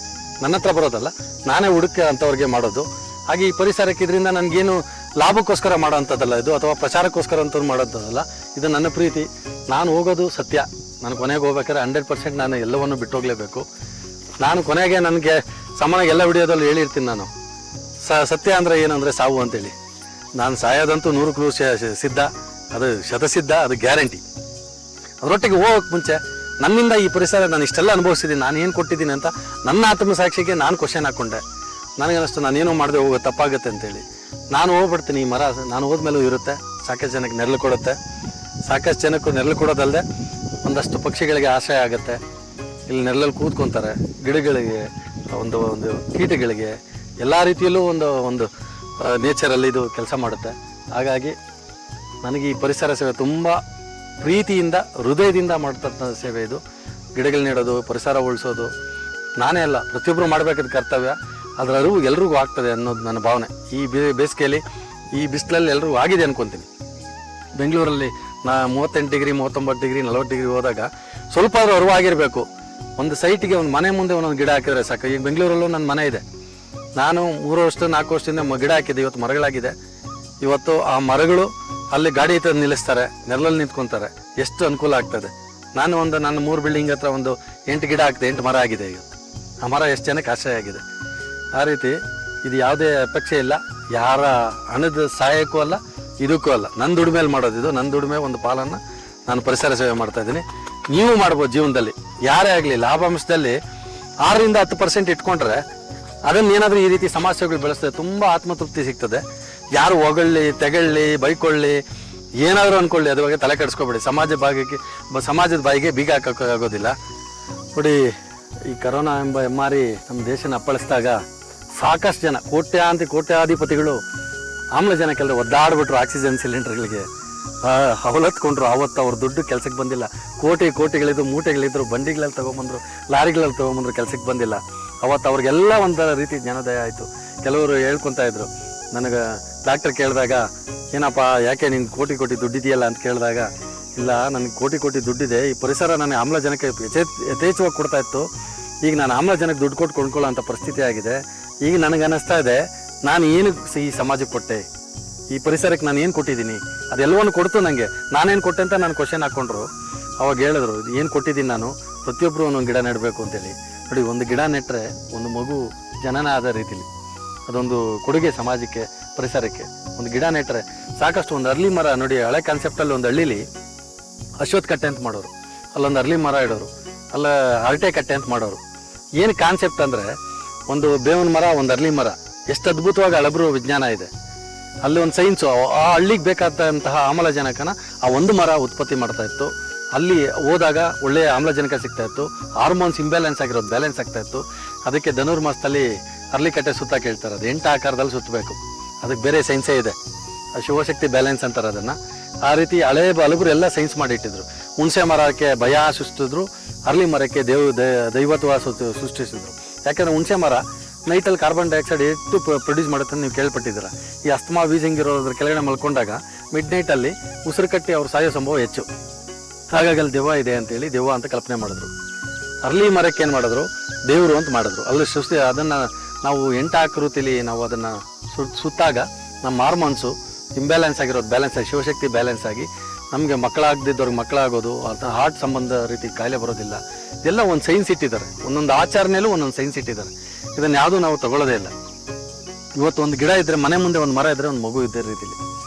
ನನ್ನ ಹತ್ರ ಬರೋದಲ್ಲ, ನಾನೇ ಹುಡುಕಿ ಅಂಥವ್ರಿಗೆ ಮಾಡೋದು. ಹಾಗೆ ಈ ಪರಿಸರಕ್ಕೆ ಇದರಿಂದ ನನಗೇನು ಲಾಭಕ್ಕೋಸ್ಕರ ಮಾಡೋ ಅಂಥದ್ದಲ್ಲ ಇದು, ಅಥವಾ ಪ್ರಚಾರಕ್ಕೋಸ್ಕರ ಅಂಥವ್ರು ಮಾಡೋಂಥದ್ದಲ್ಲ. ಇದು ನನ್ನ ಪ್ರೀತಿ. ನಾನು ಹೋಗೋದು ಸತ್ಯ. ನಾನು ಕೊನೆಗೆ ಹೋಗ್ಬೇಕಾದ್ರೆ 100% ನಾನು ಎಲ್ಲವನ್ನು ಬಿಟ್ಟು ಹೋಗಲೇಬೇಕು. ನಾನು ಕೊನೆಗೆ ನನಗೆ ಸಮಾನಾಗಿ ಎಲ್ಲ ವಿಡಿಯೋದಲ್ಲಿ ಹೇಳಿರ್ತೀನಿ. ನಾನು ಸತ್ಯ ಅಂದರೆ ಏನಂದರೆ ಸಾವು ಅಂತೇಳಿ. ನಾನು ಸಾಯೋದಂತೂ 100% ಸಿದ್ಧ, ಅದು ಶತಸಿದ್ಧ, ಅದು ಗ್ಯಾರಂಟಿ. ಅದರೊಟ್ಟಿಗೆ ಹೋಗೋಕ್ಕೆ ಮುಂಚೆ ನನ್ನಿಂದ ಈ ಪರಿಸರ ನಾನು ಇಷ್ಟೆಲ್ಲ ಅನುಭವಿಸಿದ್ದೀನಿ, ನಾನು ಏನು ಕೊಟ್ಟಿದ್ದೀನಿ ಅಂತ ನನ್ನ ಆತ್ಮಸಾಕ್ಷಿಗೆ ನಾನು ಕ್ವಶನ್ ಹಾಕ್ಕೊಂಡೆ. ನನಗನ್ನಿಸ್ತು ನಾನೇನೋ ಮಾಡದೆ ಹೋಗೋ ತಪ್ಪಾಗುತ್ತೆ ಅಂತೇಳಿ ನಾನು ಹೋಗ್ಬಿಡ್ತೀನಿ. ಈ ಮರ ನಾನು ಹೋದ್ಮೇಲೂ ಇರುತ್ತೆ, ಸಾಕಷ್ಟು ಜನಕ್ಕೆ ನೆರಳು ಕೊಡುತ್ತೆ. ಸಾಕಷ್ಟು ಜನಕ್ಕೂ ನೆರಳು ಕೊಡೋದಲ್ಲದೆ ಒಂದಷ್ಟು ಪಕ್ಷಿಗಳಿಗೆ ಆಶ್ರಯ ಆಗುತ್ತೆ. ಇಲ್ಲಿ ನೆರಳಲ್ಲಿ ಕೂತ್ಕೊತಾರೆ. ಗಿಡಗಳಿಗೆ, ಒಂದು ಕೀಟಗಳಿಗೆ, ಎಲ್ಲ ರೀತಿಯಲ್ಲೂ ಒಂದು ನೇಚರಲ್ಲಿ ಇದು ಕೆಲಸ ಮಾಡುತ್ತೆ. ಹಾಗಾಗಿ ನನಗೆ ಈ ಪರಿಸರ ಸೇವೆ ತುಂಬ ಪ್ರೀತಿಯಿಂದ ಹೃದಯದಿಂದ ಮಾಡ್ತಕ್ಕಂಥ ಸೇವೆ ಇದು. ಗಿಡಗಳು ನೆಡೋದು, ಪರಿಸರ ಉಳಿಸೋದು ನಾನೇ ಅಲ್ಲ, ಪ್ರತಿಯೊಬ್ಬರು ಮಾಡಬೇಕಾದ ಕರ್ತವ್ಯ. ಅದರ ಅರಿವು ಎಲ್ರಿಗೂ ಆಗ್ತದೆ ಅನ್ನೋದು ನನ್ನ ಭಾವನೆ. ಈ ಬೇಸಿಗೆಯಲ್ಲಿ ಈ ಬಿಸಿಲಲ್ಲಿ ಎಲ್ರಿಗೂ ಆಗಿದೆ ಅನ್ಕೊತೀನಿ. ಬೆಂಗಳೂರಲ್ಲಿ 38 ಡಿಗ್ರಿ 39 ಡಿಗ್ರಿ 40 ಡಿಗ್ರಿ ಹೋದಾಗ ಸ್ವಲ್ಪ ಆದರೂ ಅರಿವು ಆಗಿರಬೇಕು. ಒಂದು ಸೈಟಿಗೆ ಒಂದು ಮನೆ ಮುಂದೆ ಒಂದೊಂದು ಗಿಡ ಹಾಕಿದ್ರೆ ಸಾಕು. ಈಗ ಬೆಂಗಳೂರಲ್ಲೂ ನನ್ನ ಮನೆ ಇದೆ. ನಾನು 3 ವರ್ಷ 4 ವರ್ಷದಿಂದ ಗಿಡ ಹಾಕಿದ್ದೆ. ಇವತ್ತು ಮರಗಳಾಗಿದೆ. ಇವತ್ತು ಆ ಮರಗಳು ಅಲ್ಲಿ ಗಾಡಿ ತಂದು ನಿಲ್ಲಿಸ್ತಾರೆ, ನೆರಳಲ್ಲಿ ನಿಂತ್ಕೊತಾರೆ. ಎಷ್ಟು ಅನುಕೂಲ ಆಗ್ತದೆ. ನನ್ನ 3 ಬಿಲ್ಡಿಂಗ್ ಹತ್ರ ಒಂದು 8 ಗಿಡ ಹಾಕಿದೆ, 8 ಮರ ಆಗಿದೆ. ಇವತ್ತು ಆ ಮರ ಎಷ್ಟು ಜನಕ್ಕೆ ಆಶ್ರಯ ಆಗಿದೆ. ಆ ರೀತಿ ಇದು ಯಾವುದೇ ಅಪೇಕ್ಷೆ ಇಲ್ಲ, ಯಾರ ಹಣದ ಸಹಾಯಕ್ಕೂ ಅಲ್ಲ, ಇದಕ್ಕೂ ಅಲ್ಲ. ನನ್ನ ದುಡಿಮೆಯಲ್ಲಿ ಮಾಡೋದು ಇದು. ನನ್ನ ದುಡಿಮೆ ಒಂದು ಪಾಲನ್ನು ನಾನು ಪರಿಸರ ಸೇವೆ ಮಾಡ್ತಾ ಇದ್ದೀನಿ. ನೀವು ಮಾಡ್ಬೋದು ಜೀವನದಲ್ಲಿ. ಯಾರೇ ಆಗಲಿ ಲಾಭಾಂಶದಲ್ಲಿ 6ರಿಂದ 10% ಇಟ್ಕೊಂಡ್ರೆ ಅದನ್ನೇನಾದರೂ ಈ ರೀತಿ ಸಮಸ್ಯೆಗಳು ಬೆಳೆಸ್ತದೆ, ತುಂಬ ಆತ್ಮತೃಪ್ತಿ ಸಿಗ್ತದೆ. ಯಾರು ಹೊಗಳ್ಳಿ ತೆಗಳ್ಳಿ ಬೈಕೊಳ್ಳಿ ಏನಾದರೂ ಅಂದ್ಕೊಳ್ಳಿ, ಅದ್ರ ಬಗ್ಗೆ ತಲೆ ಕೆಡಿಸ್ಕೊಬೇಡಿ. ಸಮಾಜದ ಬಾಯಿಗೆ ಬೀಗ ಹಾಕೋಕ್ಕಾಗೋದಿಲ್ಲ. ನೋಡಿ, ಈ ಕರೋನಾ ಎಂಬ ಹೆಮ್ಮಾರಿ ನಮ್ಮ ದೇಶನ ಅಪ್ಪಳಿಸಿದಾಗ ಸಾಕಷ್ಟು ಜನ ಕೋಟ್ಯಾಧಿಪತಿಗಳು ಆಮ್ಲಜನಕ್ಕೆಲ್ಲರೂ ಒದ್ದಾಡ್ಬಿಟ್ರು. ಆಕ್ಸಿಜನ್ ಸಿಲಿಂಡರ್ಗಳಿಗೆ ಅವಲತ್ಕೊಂಡ್ರು. ಆವತ್ತು ಅವ್ರ ದುಡ್ಡು ಕೆಲಸಕ್ಕೆ ಬಂದಿಲ್ಲ. ಕೋಟಿಗಳಿದ್ರು, ಮೂಟೆಗಳಿದ್ರು, ಬಂಡಿಗಳಲ್ಲಿ ತೊಗೊಂಬಂದ್ರು, ಲಾರಿಗಳಲ್ಲಿ ತೊಗೊಂಬಂದ್ರು, ಕೆಲಸಕ್ಕೆ ಬಂದಿಲ್ಲ. ಅವತ್ತು ಅವ್ರಿಗೆಲ್ಲ ಒಂಥರ ರೀತಿ ಜ್ಞಾನೋದಯ ಆಯಿತು. ಕೆಲವರು ಹೇಳ್ಕೊತಾ ಇದ್ರು. ನನಗೆ ಡಾಕ್ಟರ್ ಕೇಳಿದಾಗ, ಏನಪ್ಪ ಯಾಕೆ ನಿಂಗೆ ಕೋಟಿ ದುಡ್ಡಿದೆಯಲ್ಲ ಅಂತ ಕೇಳಿದಾಗ, ಇಲ್ಲ ನನಗೆ ಕೋಟಿ ದುಡ್ಡಿದೆ, ಈ ಪರಿಸರ ನನಗೆ ಆಮ್ಲಜನಕ ಯಥೇಚ್ಛವಾಗಿ ಕೊಡ್ತಾ ಇತ್ತು. ಈಗ ನಾನು ಆಮ್ಲಜನಕ ದುಡ್ಡು ಕೊಟ್ಟು ಕೊಂಡ್ಕೊಳ್ಳೋ ಅಂಥ ಪರಿಸ್ಥಿತಿ ಆಗಿದೆ. ಈಗ ನನಗೆ ಅನ್ನಿಸ್ತಾ ಇದೆ, ನಾನು ಏನು ಈ ಸಮಾಜಕ್ಕೆ ಕೊಟ್ಟೆ, ಈ ಪರಿಸರಕ್ಕೆ ನಾನು ಏನು ಕೊಟ್ಟಿದ್ದೀನಿ, ಅದೆಲ್ಲವನ್ನು ಕೊಡ್ತು ನನಗೆ. ನಾನೇನು ಕೊಟ್ಟೆ ಅಂತ ನಾನು ಕ್ವಶನ್ ಹಾಕ್ಕೊಂಡ್ರು. ಅವಾಗ ಹೇಳಿದ್ರು, ಏನು ಕೊಟ್ಟಿದ್ದೀನಿ ನಾನು, ಪ್ರತಿಯೊಬ್ಬರು ಒಂದೊಂದು ಗಿಡ ನೆಡಬೇಕು ಅಂತೇಳಿ. ನೋಡಿ, ಒಂದು ಗಿಡ ನೆಟ್ಟರೆ ಒಂದು ಮಗು ಜನನ ಆದ ರೀತಿಲಿ ಅದೊಂದು ಕೊಡುಗೆ ಸಮಾಜಕ್ಕೆ, ಪರಿಸರಕ್ಕೆ. ಒಂದು ಗಿಡ ನೆಟ್ಟರೆ ಸಾಕಷ್ಟು. ಒಂದು ಅರ್ಲಿ ಮರ ನೋಡಿ, ಹಳೆ ಕಾನ್ಸೆಪ್ಟಲ್ಲಿ ಒಂದು ಹಳ್ಳಿಲಿ ಅಶ್ವತ್ಥ ಕಟ್ಟೆ ಅಂತ ಮಾಡೋರು, ಅಲ್ಲೊಂದು ಅರ್ಲಿ ಮರ ಇಡೋರು, ಅಲ್ಲ ಹರಟೆ ಕಟ್ಟೆ ಅಂತ ಮಾಡೋರು. ಏನು ಕಾನ್ಸೆಪ್ಟ್ ಅಂದರೆ, ಒಂದು ಬೇವಿನ ಮರ, ಒಂದು ಅರ್ಲಿ ಮರ, ಎಷ್ಟು ಅದ್ಭುತವಾಗಿ ಹಳಬರು ವಿಜ್ಞಾನ ಇದೆ. ಅಲ್ಲಿ ಒಂದು ಸೈನ್ಸು, ಆ ಹಳ್ಳಿಗೆ ಬೇಕಾದಂತಹ ಆಮ್ಲಜನಕನ ಆ ಒಂದು ಮರ ಉತ್ಪತ್ತಿ ಮಾಡ್ತಾ ಇತ್ತು. ಅಲ್ಲಿ ಹೋದಾಗ ಒಳ್ಳೆಯ ಆಮ್ಲಜನಕ ಸಿಗ್ತಾ ಇತ್ತು. ಹಾರ್ಮೋನ್ಸ್ ಇಂಬ್ಯಾಲೆನ್ಸ್ ಆಗಿರೋದು ಬ್ಯಾಲೆನ್ಸ್ ಆಗ್ತಾ ಇತ್ತು. ಅದಕ್ಕೆ ಧನುರ್ಮಾಸದಲ್ಲಿ ಅರ್ಲಿಕಟ್ಟೆ ಸುತ್ತ ಕೇಳ್ತಾರೆ. ಅದು 8 ಆಕಾರದಲ್ಲಿ ಸುತ್ತಬೇಕು. ಅದಕ್ಕೆ ಬೇರೆ ಸೈನ್ಸೇ ಇದೆ. ಶಿವಶಕ್ತಿ ಬ್ಯಾಲೆನ್ಸ್ ಅಂತಾರೆ ಅದನ್ನು. ಆ ರೀತಿ ಹಳಬರು ಎಲ್ಲ ಸೈನ್ಸ್ ಮಾಡಿಟ್ಟಿದ್ರು. ಹುಣಸೆ ಮರಕ್ಕೆ ಭಯ ಸೃಷ್ಟಿಸಿದ್ರು, ಅರ್ಲಿ ಮರಕ್ಕೆ ದೈವತ್ವ ಸೃಷ್ಟಿಸಿದ್ರು. ಯಾಕಂದರೆ ಹುಣಸೆ ಮರ ನೈಟಲ್ಲಿ ಕಾರ್ಬನ್ ಡೈಆಕ್ಸೈಡ್ ಎಷ್ಟು ಪ್ರೊಡ್ಯೂಸ್ ಮಾಡುತ್ತೆ ನೀವು ಕೇಳ್ಪಟ್ಟಿದ್ದೀರ. ಈ ಅಸ್ತಮಾ ವೀಸಿಂಗ್ ಇರೋದ್ರ ಕೆಳಗಡೆ ಮಲ್ಕೊಂಡಾಗ ಮಿಡ್ ನೈಟಲ್ಲಿ ಉಸಿರು ಕಟ್ಟಿ ಅವ್ರು ಸಾಯೋ ಸಂಭವ ಹೆಚ್ಚು. ಹಾಗಾಗಿ ಅಲ್ಲಿ ದೆವ್ವ ಇದೆ ಅಂತೇಳಿ ದೆವ್ವ ಅಂತ ಕಲ್ಪನೆ ಮಾಡಿದ್ರು. ಅರ್ಲಿ ಮರಕ್ಕೆ ಏನು ಮಾಡಿದ್ರು, ದೇವರು ಅಂತ ಮಾಡಿದ್ರು. ಅಲ್ಲಿ ಅದನ್ನು ನಾವು 8 ಆಕೃತಿಲಿ ನಾವು ಅದನ್ನು ಸುತ್ತಾಗ ನಮ್ಮ ಹಾರ್ಮೋನ್ಸು ಇಂಬ್ಯಾಲೆನ್ಸ್ ಆಗಿರೋದು ಬ್ಯಾಲೆನ್ಸ್ ಆಗಿ, ಶಿವಶಕ್ತಿ ಬ್ಯಾಲೆನ್ಸ್ ಆಗಿ ನಮಗೆ ಮಕ್ಕಳಾಗದಿದ್ದವ್ರಿಗೆ ಮಕ್ಕಳಾಗೋದು, ಹಾರ್ಟ್ ಸಂಬಂಧ ರೀತಿ ಕಾಯಿಲೆ ಬರೋದಿಲ್ಲ. ಇದೆಲ್ಲ ಒಂದು ಸೈನ್ಸ್ ಇಟ್ಟಿದ್ದಾರೆ. ಒಂದೊಂದು ಆಚರಣೆಯಲ್ಲೂ ಒಂದೊಂದು ಸೈನ್ಸ್ ಇಟ್ಟಿದ್ದಾರೆ. ಇದನ್ನು ಯಾವುದೂ ನಾವು ತಗೊಳ್ಳೋದೇ ಇಲ್ಲ. ಇವತ್ತು ಒಂದು ಗಿಡ ಇದ್ದರೆ, ಮನೆ ಮುಂದೆ ಒಂದು ಮರ ಇದ್ದರೆ ಒಂದು ಮಗು ಇದ್ದ ರೀತಿಲಿ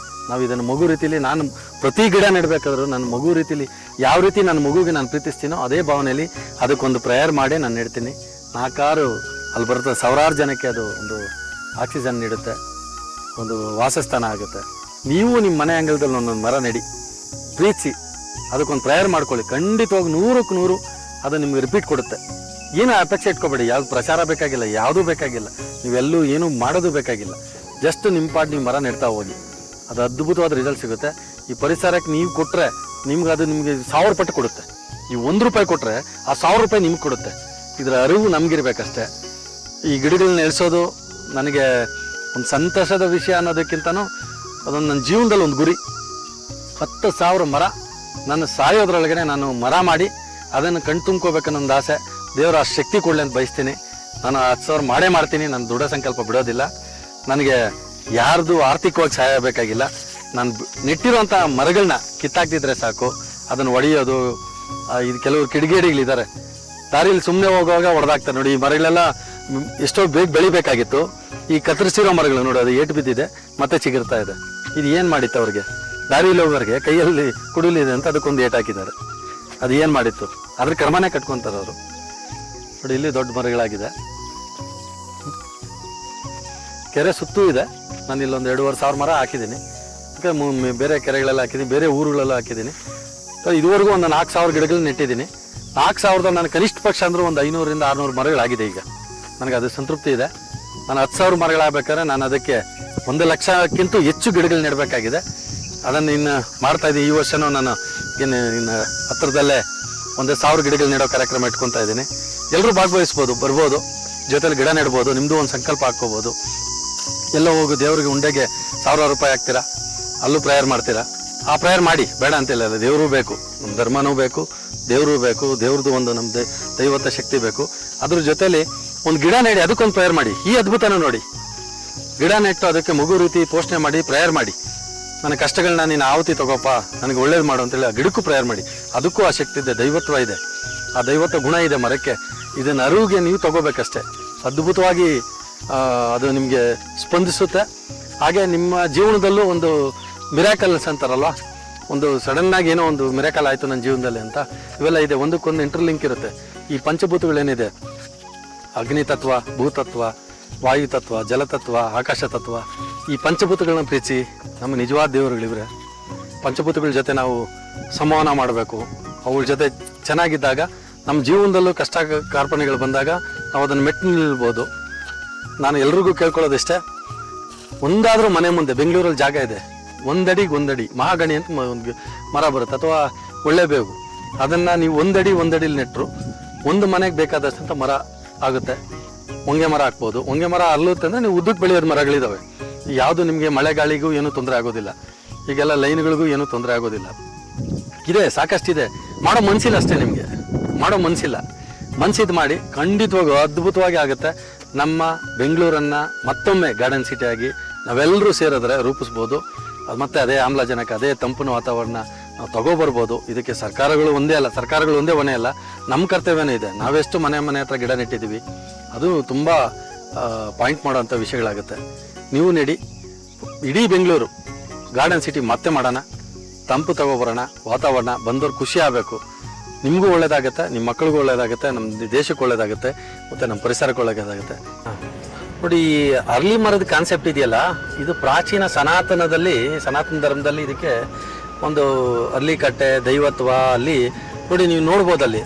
ನಾವು ಇದನ್ನು ಮಗು ರೀತಿಲಿ, ನಾನು ಪ್ರತಿ ಗಿಡ ನೆಡಬೇಕಾದ್ರೂ ನನ್ನ ಮಗು ರೀತಿಲಿ ಯಾವ ರೀತಿ ನನ್ನ ಮಗುಗೆ ನಾನು ಪ್ರೀತಿಸ್ತೀನೋ ಅದೇ ಭಾವನೆಯಲ್ಲಿ ಅದಕ್ಕೊಂದು ಪ್ರೇಯರ್ ಮಾಡಿ ನಾನು ನೆಡ್ತೀನಿ. 4 ಅಲ್ಲಿ ಬರುತ್ತೆ, ಸಾವಿರಾರು ಜನಕ್ಕೆ ಅದು ಒಂದು ಆಕ್ಸಿಜನ್ ನೀಡುತ್ತೆ, ಒಂದು ವಾಸಸ್ಥಾನ ಆಗುತ್ತೆ. ನೀವು ನಿಮ್ಮ ಮನೆ ಅಂಗಳದಲ್ಲಿ ಒಂದೊಂದು ಮರ ನೆಡಿ, ಪ್ರೀತಿಸಿ, ಅದಕ್ಕೊಂದು ಪ್ರೇಯರ್ ಮಾಡ್ಕೊಳ್ಳಿ. ಖಂಡಿತವಾಗಿ 100ಕ್ಕೆ 100 ಅದು ನಿಮ್ಗೆ ರಿಪೀಟ್ ಕೊಡುತ್ತೆ. ಏನು ಅಪೇಕ್ಷೆ ಇಟ್ಕೊಬೇಡಿ. ಯಾವ್ದು ಪ್ರಚಾರ ಬೇಕಾಗಿಲ್ಲ, ಯಾವುದೂ ಬೇಕಾಗಿಲ್ಲ, ನೀವೆಲ್ಲೂ ಏನೂ ಮಾಡೋದು ಬೇಕಾಗಿಲ್ಲ. ಜಸ್ಟ್ ನಿಮ್ಮ ಪಾಡ್ ನೀವು ಮರ ನೆಡ್ತಾ ಹೋಗಿ, ಅದು ಅದ್ಭುತವಾದ ರಿಸಲ್ಟ್ ಸಿಗುತ್ತೆ. ಈ ಪರಿಸರಕ್ಕೆ ನೀವು ಕೊಟ್ಟರೆ ನಿಮ್ಗೆ 1000 ಪಟ್ಟು ಕೊಡುತ್ತೆ. ಈ 1 ರೂಪಾಯಿ ಕೊಟ್ಟರೆ ಆ 1000 ರೂಪಾಯಿ ನಿಮ್ಗೆ ಕೊಡುತ್ತೆ. ಇದರ ಅರಿವು ನಮಗಿರ್ಬೇಕಷ್ಟೇ. ಈ ಗಿಡಗಳನ್ನ ನೆಲೆಸೋದು ನನಗೆ ಒಂದು ಸಂತೋಷದ ವಿಷಯ ಅನ್ನೋದಕ್ಕಿಂತನೂ ಅದೊಂದು ನನ್ನ ಜೀವನದಲ್ಲಿ ಒಂದು ಗುರಿ. 10,000 ಮರ ನನ್ನ ಸಾಯೋದ್ರೊಳಗಡೆ ನಾನು ಮರ ಮಾಡಿ ಅದನ್ನು ಕಣ್ತುಂಬ್ಕೋಬೇಕನ್ನೋ ಒಂದು ಆಸೆ. ದೇವರ ಆ ಶಕ್ತಿ ಕೊಡಲಿ ಅಂತ ಬಯಸ್ತೀನಿ. ನಾನು 10,000 ಮಾಡೇ ಮಾಡ್ತೀನಿ. ನನ್ನ ದೃಢ ಸಂಕಲ್ಪ ಬಿಡೋದಿಲ್ಲ. ನನಗೆ ಯಾರ್ದು ಆರ್ಥಿಕವಾಗಿ ಸಹಾಯ ಬೇಕಾಗಿಲ್ಲ. ನಾನು ನೆಟ್ಟಿರುವಂಥ ಮರಗಳನ್ನ ಕಿತ್ತಾಕ್ತಿದ್ರೆ ಸಾಕು. ಅದನ್ನು ಒಡೆಯೋದು, ಇದು ಕೆಲವರು ಕಿಡಿಗೇಡಿಗಳಿದ್ದಾರೆ, ದಾರಿಯಲ್ಲಿ ಸುಮ್ಮನೆ ಹೋಗುವಾಗ ಹೊಡೆದಾಗ್ತಾರೆ. ನೋಡಿ, ಈ ಮರಗಳೆಲ್ಲ ಎಷ್ಟೋ ಬೇಗ ಬೆಳಿಬೇಕಾಗಿತ್ತು. ಈ ಕತ್ತರಿಸಿರೋ ಮರಗಳು ನೋಡಿ, ಅದು ಏಟು ಬಿದ್ದಿದೆ, ಮತ್ತೆ ಚಿಗುರ್ತಾ ಇದೆ. ಇದು ಏನು ಮಾಡಿತ್ತು ಅವ್ರಿಗೆ? ದಾರಿಯಲ್ಲಿ ಹೋಗೋರಿಗೆ ಕೈಯಲ್ಲಿ ಕುಡಿಲಿದೆ ಅಂತ ಅದಕ್ಕೊಂದು ಏಟು ಹಾಕಿದ್ದಾರೆ. ಅದು ಏನು ಮಾಡಿತ್ತು? ಅದ್ರ ಕ್ರಮನೇ ಕಟ್ಕೊತಾರೆ ಅವರು. ನೋಡಿ, ಇಲ್ಲಿ ದೊಡ್ಡ ಮರಗಳಾಗಿದೆ. ಕೆರೆ ಸುತ್ತೂ ಇದೆ. ನಾನು ಇಲ್ಲೊಂದು 2,500 ಮರ ಹಾಕಿದ್ದೀನಿ. ಬೇರೆ ಕೆರೆಗಳೆಲ್ಲ ಹಾಕಿದ್ದೀನಿ, ಬೇರೆ ಊರುಗಳೆಲ್ಲ ಹಾಕಿದ್ದೀನಿ. ಇದುವರೆಗೂ ಒಂದು 4,000 ಗಿಡಗಳನ್ನ ನೆಟ್ಟಿದ್ದೀನಿ. 4,000 ನಾನು ಕನಿಷ್ಠ ಪಕ್ಷ ಅಂದರೂ ಒಂದು 500ರಿಂದ 600 ಮರಗಳಾಗಿದೆ. ಈಗ ನನಗೆ ಅದು ಸಂತೃಪ್ತಿ ಇದೆ. ನಾನು 10,000 ಮರಗಳಾಗಬೇಕಾದ್ರೆ ನಾನು ಅದಕ್ಕೆ 1 ಲಕ್ಷಕ್ಕಿಂತ ಹೆಚ್ಚು ಗಿಡಗಳು ನೆಡಬೇಕಾಗಿದೆ. ಅದನ್ನು ಇನ್ನು ಮಾಡ್ತಾಯಿದ್ದೀನಿ. ಈ ವರ್ಷನೂ ನಾನು ಏನು ಇನ್ನು ಹತ್ರದಲ್ಲೇ 1,000 ಗಿಡಗಳು ನೆಡೋ ಕಾರ್ಯಕ್ರಮ ಇಟ್ಕೊತಾ ಇದ್ದೀನಿ. ಎಲ್ಲರೂ ಭಾಗವಹಿಸ್ಬೋದು, ಬರ್ಬೋದು, ಜೊತೆಲಿ ಗಿಡ ನೆಡ್ಬೋದು, ನಿಮ್ಮದು ಒಂದು ಸಂಕಲ್ಪ ಹಾಕ್ಕೋಬೋದು. ಎಲ್ಲೋ ಹೋಗು ದೇವ್ರಿಗೆ ಉಂಡೆಗೆ 1,000 ರೂಪಾಯಿ ಹಾಕ್ತೀರಾ, ಅಲ್ಲೂ ಪ್ರೇಯರ್ ಮಾಡ್ತೀರಾ. ಆ ಪ್ರೇಯರ್ ಮಾಡಿ, ಬೇಡ ಅಂತಿಲ್ಲ. ದೇವರು ಬೇಕು, ನಮ್ಮ ಧರ್ಮನೂ ಬೇಕು, ದೇವರು ಬೇಕು, ದೇವ್ರದ್ದು ಒಂದು ನಮ್ಮ ದೈವತ ಶಕ್ತಿ ಬೇಕು. ಅದ್ರ ಜೊತೆಲಿ ಒಂದು ಗಿಡ ನೆಡಿ, ಅದಕ್ಕೊಂದು ಪ್ರೇಯರ್ ಮಾಡಿ. ಈ ಅದ್ಭುತನ ನೋಡಿ, ಗಿಡ ನೆಟ್ಟು ಅದಕ್ಕೆ ಮಗು ರೀತಿ ಪೋಷಣೆ ಮಾಡಿ ಪ್ರೇಯರ್ ಮಾಡಿ. ನನ್ನ ಕಷ್ಟಗಳನ್ನ ನೀನು ಆವತಿ ತಗೋಪ್ಪ, ನನಗೆ ಒಳ್ಳೇದು ಮಾಡು ಅಂತೇಳಿ ಆ ಗಿಡಕ್ಕೂ ಪ್ರೇಯರ್ ಮಾಡಿ. ಅದಕ್ಕೂ ಆ ಶಕ್ತಿ ಇದೆ, ದೈವತ್ವ ಇದೆ, ಆ ದೈವತ್ವ ಗುಣ ಇದೆ ಮರಕ್ಕೆ. ಇದನ್ನು ಅರಿವಿಗೆ ನೀವು ತಗೋಬೇಕಷ್ಟೆ. ಅದ್ಭುತವಾಗಿ ಅದು ನಿಮಗೆ ಸ್ಪಂದಿಸುತ್ತೆ. ಹಾಗೆ ನಿಮ್ಮ ಜೀವನದಲ್ಲೂ ಒಂದು ಮಿರಾಕಲ್ಸ್ ಅಂತಾರಲ್ವ, ಒಂದು ಸಡನ್ನಾಗಿ ಏನೋ ಒಂದು ಮಿರಾಕಲ್ ಆಯಿತು ನನ್ನ ಜೀವನದಲ್ಲಿ ಅಂತ, ಇವೆಲ್ಲ ಇದೆ. ಒಂದಕ್ಕೊಂದು ಇಂಟರ್ಲಿಂಕ್ ಇರುತ್ತೆ. ಈ ಪಂಚಭೂತಗಳೇನಿದೆ, ಅಗ್ನಿ ತತ್ವ, ಭೂತತ್ವ, ವಾಯುತತ್ವ, ಜಲತತ್ವ, ಆಕಾಶ ತತ್ವ, ಈ ಪಂಚಭೂತಗಳನ್ನ ಪ್ರೀತಿಸಿ. ನಮ್ಮ ನಿಜವಾದ ದೇವರುಗಳಿವ್ರೆ. ಪಂಚಭೂತಗಳ ಜೊತೆ ನಾವು ಸಂವಹನ ಮಾಡಬೇಕು. ಅವುಗಳ ಜೊತೆ ಚೆನ್ನಾಗಿದ್ದಾಗ ನಮ್ಮ ಜೀವನದಲ್ಲೂ ಕಷ್ಟ ಕಾರ್ಪಣ್ಯಗಳು ಬಂದಾಗ ನಾವು ಅದನ್ನು ಮೆಟ್ಟು ನಿಲ್ಬೋದು. ನಾನು ಎಲ್ರಿಗೂ ಕೇಳ್ಕೊಳ್ಳೋದಿಷ್ಟೇ, ಒಂದಾದರೂ ಮನೆ ಮುಂದೆ ಬೆಂಗಳೂರಲ್ಲಿ ಜಾಗ ಇದೆ, ಒಂದಡಿ ಮಹಾಗಣಿ ಅಂತ ಒಂದು ಮರ ಬರುತ್ತೆ, ಅಥವಾ ಒಳ್ಳೆ ಬೇವು, ಅದನ್ನು ನೀವು ಒಂದಡಿಲಿ ನೆಟ್ಟರು ಒಂದು ಮನೆಗೆ ಬೇಕಾದಷ್ಟಂತ ಮರ ಆಗುತ್ತೆ. ಹೊಂಗೆ ಮರ ಹಾಕ್ಬೋದು. ಹೊಂಗೆ ಮರ ಅರಳುತ್ತೆ ಅಂದರೆ ನೀವು ಉದ್ದಕ್ಕೆ ಬೆಳೆಯೋದು ಮರಗಳಿದ್ದಾವೆ. ಯಾವುದು ನಿಮಗೆ ಮಳೆಗಾಳಿಗೂ ಏನೂ ತೊಂದರೆ ಆಗೋದಿಲ್ಲ, ಈಗೆಲ್ಲ ಲೈನ್ಗಳಿಗೂ ಏನೂ ತೊಂದರೆ ಆಗೋದಿಲ್ಲ. ಇದೆ, ಸಾಕಷ್ಟಿದೆ. ಮಾಡೋ ಮನಸ್ಸಿಲ್ಲ ಅಷ್ಟೇ, ನಿಮಗೆ ಮಾಡೋ ಮನಸ್ಸಿಲ್ಲ. ಮನಸ್ಸಿದ್ದು ಮಾಡಿ, ಖಂಡಿತವಾಗೂ ಅದ್ಭುತವಾಗಿ ಆಗುತ್ತೆ. ನಮ್ಮ ಬೆಂಗಳೂರನ್ನು ಮತ್ತೊಮ್ಮೆ ಗಾರ್ಡನ್ ಸಿಟಿಯಾಗಿ ನಾವೆಲ್ಲರೂ ಸೇರಿದ್ರೆ ರೂಪಿಸ್ಬೋದು. ಅದು ಮತ್ತೆ ಅದೇ ಆಮ್ಲಜನಕ, ಅದೇ ತಂಪಿನ ವಾತಾವರಣ ನಾವು ತಗೋಬರ್ಬೋದು. ಇದಕ್ಕೆ ಸರ್ಕಾರಗಳು ಒಂದೇ ಹೊಣೆ ಅಲ್ಲ, ನಮ್ಮ ಕರ್ತವ್ಯನೇ ಇದೆ. ನಾವೆಷ್ಟು ಮನೆ ಹತ್ರ ಗಿಡ ನೆಟ್ಟಿದ್ದೀವಿ, ಅದು ತುಂಬ ಪಾಯಿಂಟ್ ಮಾಡೋವಂಥ ವಿಷಯಗಳಾಗುತ್ತೆ. ನೀವು ನೆಡಿ, ಇಡೀ ಬೆಂಗಳೂರು ಗಾರ್ಡನ್ ಸಿಟಿ ಮತ್ತೆ ಮಾಡೋಣ, ತಂಪು ತಗೋಬರೋಣ, ವಾತಾವರಣ ಬಂದವ್ರು ಖುಷಿ ಆಗಬೇಕು. ನಿಮಗೂ ಒಳ್ಳೇದಾಗುತ್ತೆ, ನಿಮ್ಮ ಮಕ್ಕಳಿಗೂ ಒಳ್ಳೇದಾಗುತ್ತೆ, ನಮ್ಮ ದೇಶಕ್ಕೆ ಒಳ್ಳೇದಾಗುತ್ತೆ, ಮತ್ತು ನಮ್ಮ ಪರಿಸರಕ್ಕೆ ಒಳ್ಳೇದಾಗುತ್ತೆ. ನೋಡಿ, ಈ ಅರ್ಲಿ ಮರದ ಕಾನ್ಸೆಪ್ಟ್ ಇದೆಯಲ್ಲ, ಇದು ಪ್ರಾಚೀನ ಸನಾತನ ಧರ್ಮದಲ್ಲಿ ಇದಕ್ಕೆ ಒಂದು ಅರ್ಲಿ ಕಟ್ಟೆ, ದೈವತ್ವ. ಅಲ್ಲಿ ನೋಡಿ, ನೀವು ನೋಡ್ಬೋದಲ್ಲಿ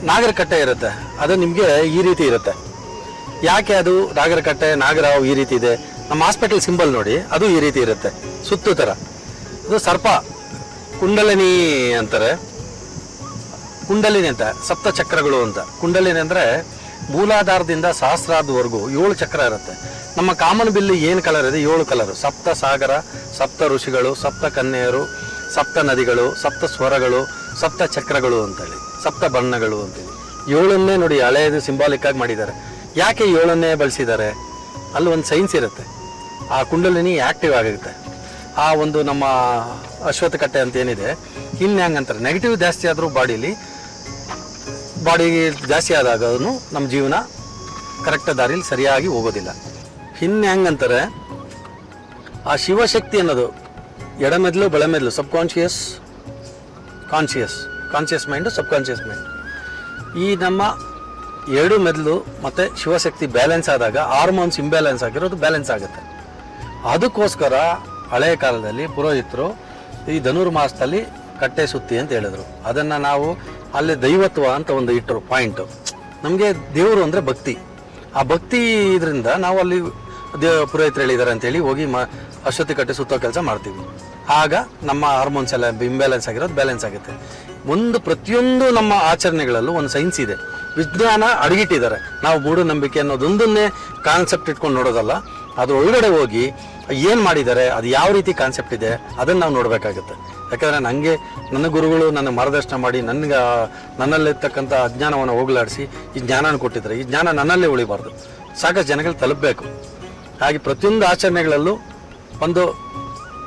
ನಾಗರ ಕಟ್ಟೆ ಇರುತ್ತೆ, ಅದು ನಿಮಗೆ ಈ ರೀತಿ ಇರುತ್ತೆ. ಯಾಕೆ ಅದು ನಾಗರ ಕಟ್ಟೆ, ನಾಗರಾವ್ ಈ ರೀತಿ ಇದೆ? ನಮ್ಮ ಹಾಸ್ಪಿಟಲ್ ಸಿಂಬಲ್ ನೋಡಿ, ಅದು ಈ ರೀತಿ ಇರುತ್ತೆ, ಸುತ್ತು ಥರ. ಅದು ಸರ್ಪ, ಕುಂಡಲಿನಿ ಅಂತಾರೆ. ಕುಂಡಲಿನಿ ಅಂತ, ಸಪ್ತ ಚಕ್ರಗಳು ಅಂತ. ಕುಂಡಲಿನಿ ಅಂದರೆ ಮೂಲಾಧಾರದಿಂದ ಸಹಸ್ರಾರ್ಧವರೆಗೂ 7 ಚಕ್ರ ಇರುತ್ತೆ. ನಮ್ಮ ಕಾಮನ್ ಬಿಲ್ ಏನು ಕಲರ್ ಇದೆ? 7 ಕಲರು. ಸಪ್ತ ಸಾಗರ, ಸಪ್ತ ಋಷಿಗಳು, ಸಪ್ತ ಕನ್ಯೆಯರು, ಸಪ್ತ ನದಿಗಳು, ಸಪ್ತ ಸ್ವರಗಳು, ಸಪ್ತ ಚಕ್ರಗಳು ಅಂತೇಳಿ, ಸಪ್ತ ಬಣ್ಣಗಳು ಅಂತೇಳಿ 7ನ್ನೇ ನೋಡಿ ಹಳೆಯದು ಸಿಂಬಾಲಿಕ್ ಆಗಿ ಮಾಡಿದ್ದಾರೆ. ಯಾಕೆ 7ನ್ನೇ ಬಳಸಿದ್ದಾರೆ? ಅಲ್ಲಿ ಒಂದು ಸೈನ್ಸ್ ಇರುತ್ತೆ. ಆ ಕುಂಡಲಿನಿ ಆ್ಯಕ್ಟಿವ್ ಆಗುತ್ತೆ. ಆ ಒಂದು ನಮ್ಮ ಅಶ್ವತ್ಥ ಕಟ್ಟೆ ಅಂತ ಏನಿದೆ, ಇನ್ಯಾಂಗ್ ಅಂತಾರೆ. ನೆಗೆಟಿವ್ ಜಾಸ್ತಿ ಆದರೂ ಬಾಡಿ ಜಾಸ್ತಿ ಆದಾಗ ನಮ್ಮ ಜೀವನ ಕರೆಕ್ಟ್ ದಾರಿಲಿ ಸರಿಯಾಗಿ ಹೋಗೋದಿಲ್ಲ. ಇನ್ಯಾಂಗ್ ಅಂತಾರೆ, ಆ ಶಿವಶಕ್ತಿ ಅನ್ನೋದು ಎಡಮೆದ್ಲು ಬಲಮೆದ್ಲು, ಕಾನ್ಷಿಯಸ್ ಮೈಂಡು, ಸಬ್ಕಾನ್ಷಿಯಸ್ ಮೈಂಡ್. ಈ ನಮ್ಮ 2 ಮೆದ್ಲು ಮತ್ತು ಶಿವಶಕ್ತಿ ಬ್ಯಾಲೆನ್ಸ್ ಆದಾಗ ಹಾರ್ಮೋನ್ಸ್ ಇಂಬ್ಯಾಲೆನ್ಸ್ ಆಗಿರೋದು ಬ್ಯಾಲೆನ್ಸ್ ಆಗುತ್ತೆ. ಅದಕ್ಕೋಸ್ಕರ ಹಳೆಯ ಕಾಲದಲ್ಲಿ ಪುರೋಹಿತರು ಈ ಧನುರ್ಮಾಸದಲ್ಲಿ ಕಟ್ಟೆ ಸುತ್ತಿ ಅಂತ ಹೇಳಿದ್ರು. ಅದನ್ನು ನಾವು ಅಲ್ಲಿ ದೈವತ್ವ ಅಂತ ಒಂದು ಇಟ್ಟರು ಪಾಯಿಂಟು. ನಮಗೆ ದೇವರು ಅಂದರೆ ಭಕ್ತಿ. ಆ ಭಕ್ತಿ ಇದರಿಂದ ನಾವು ಅಲ್ಲಿ ಪುರೋಹಿತರು ಹೇಳಿದ್ದಾರೆ ಅಂತೇಳಿ ಹೋಗಿ ಅಶ್ವತ್ಥ ಕಟ್ಟೆ ಸುತ್ತೋ ಕೆಲಸ ಮಾಡ್ತೀವಿ. ಆಗ ನಮ್ಮ ಹಾರ್ಮೋನ್ಸ್ ಎಲ್ಲ ಇಂಬ್ಯಾಲೆನ್ಸ್ ಆಗಿರೋದು ಬ್ಯಾಲೆನ್ಸ್ ಆಗುತ್ತೆ. ಪ್ರತಿಯೊಂದು ನಮ್ಮ ಆಚರಣೆಗಳಲ್ಲೂ ಒಂದು ಸೈನ್ಸ್ ಇದೆ, ವಿಜ್ಞಾನ ಅಡಗಿಟ್ಟಿದ್ದಾರೆ. ನಾವು ಮೂಢನಂಬಿಕೆ ಅನ್ನೋದೊಂದನ್ನೇ ಕಾನ್ಸೆಪ್ಟ್ ಇಟ್ಕೊಂಡು ನೋಡೋದಲ್ಲ, ಅದು ಒಳಗಡೆ ಹೋಗಿ ಏನು ಮಾಡಿದ್ದಾರೆ, ಅದು ಯಾವ ರೀತಿ ಕಾನ್ಸೆಪ್ಟ್ ಇದೆ, ಅದನ್ನು ನಾವು ನೋಡಬೇಕಾಗುತ್ತೆ. ಯಾಕಂದರೆ ನನ್ನ ಗುರುಗಳು ನನ್ನ ಮಾರ್ಗದರ್ಶನ ಮಾಡಿ ನನ್ನಲ್ಲಿರ್ತಕ್ಕಂಥ ಅಜ್ಞಾನವನ್ನು ಹೋಗಲಾಡಿಸಿ ಈ ಜ್ಞಾನನ ಕೊಟ್ಟಿದ್ದಾರೆ. ಈ ಜ್ಞಾನ ನನ್ನಲ್ಲೇ ಉಳಿಬಾರ್ದು, ಸಾಕಷ್ಟು ಜನಗಳು ತಲುಪಬೇಕು. ಹಾಗೆ ಪ್ರತಿಯೊಂದು ಆಚರಣೆಗಳಲ್ಲೂ ಒಂದು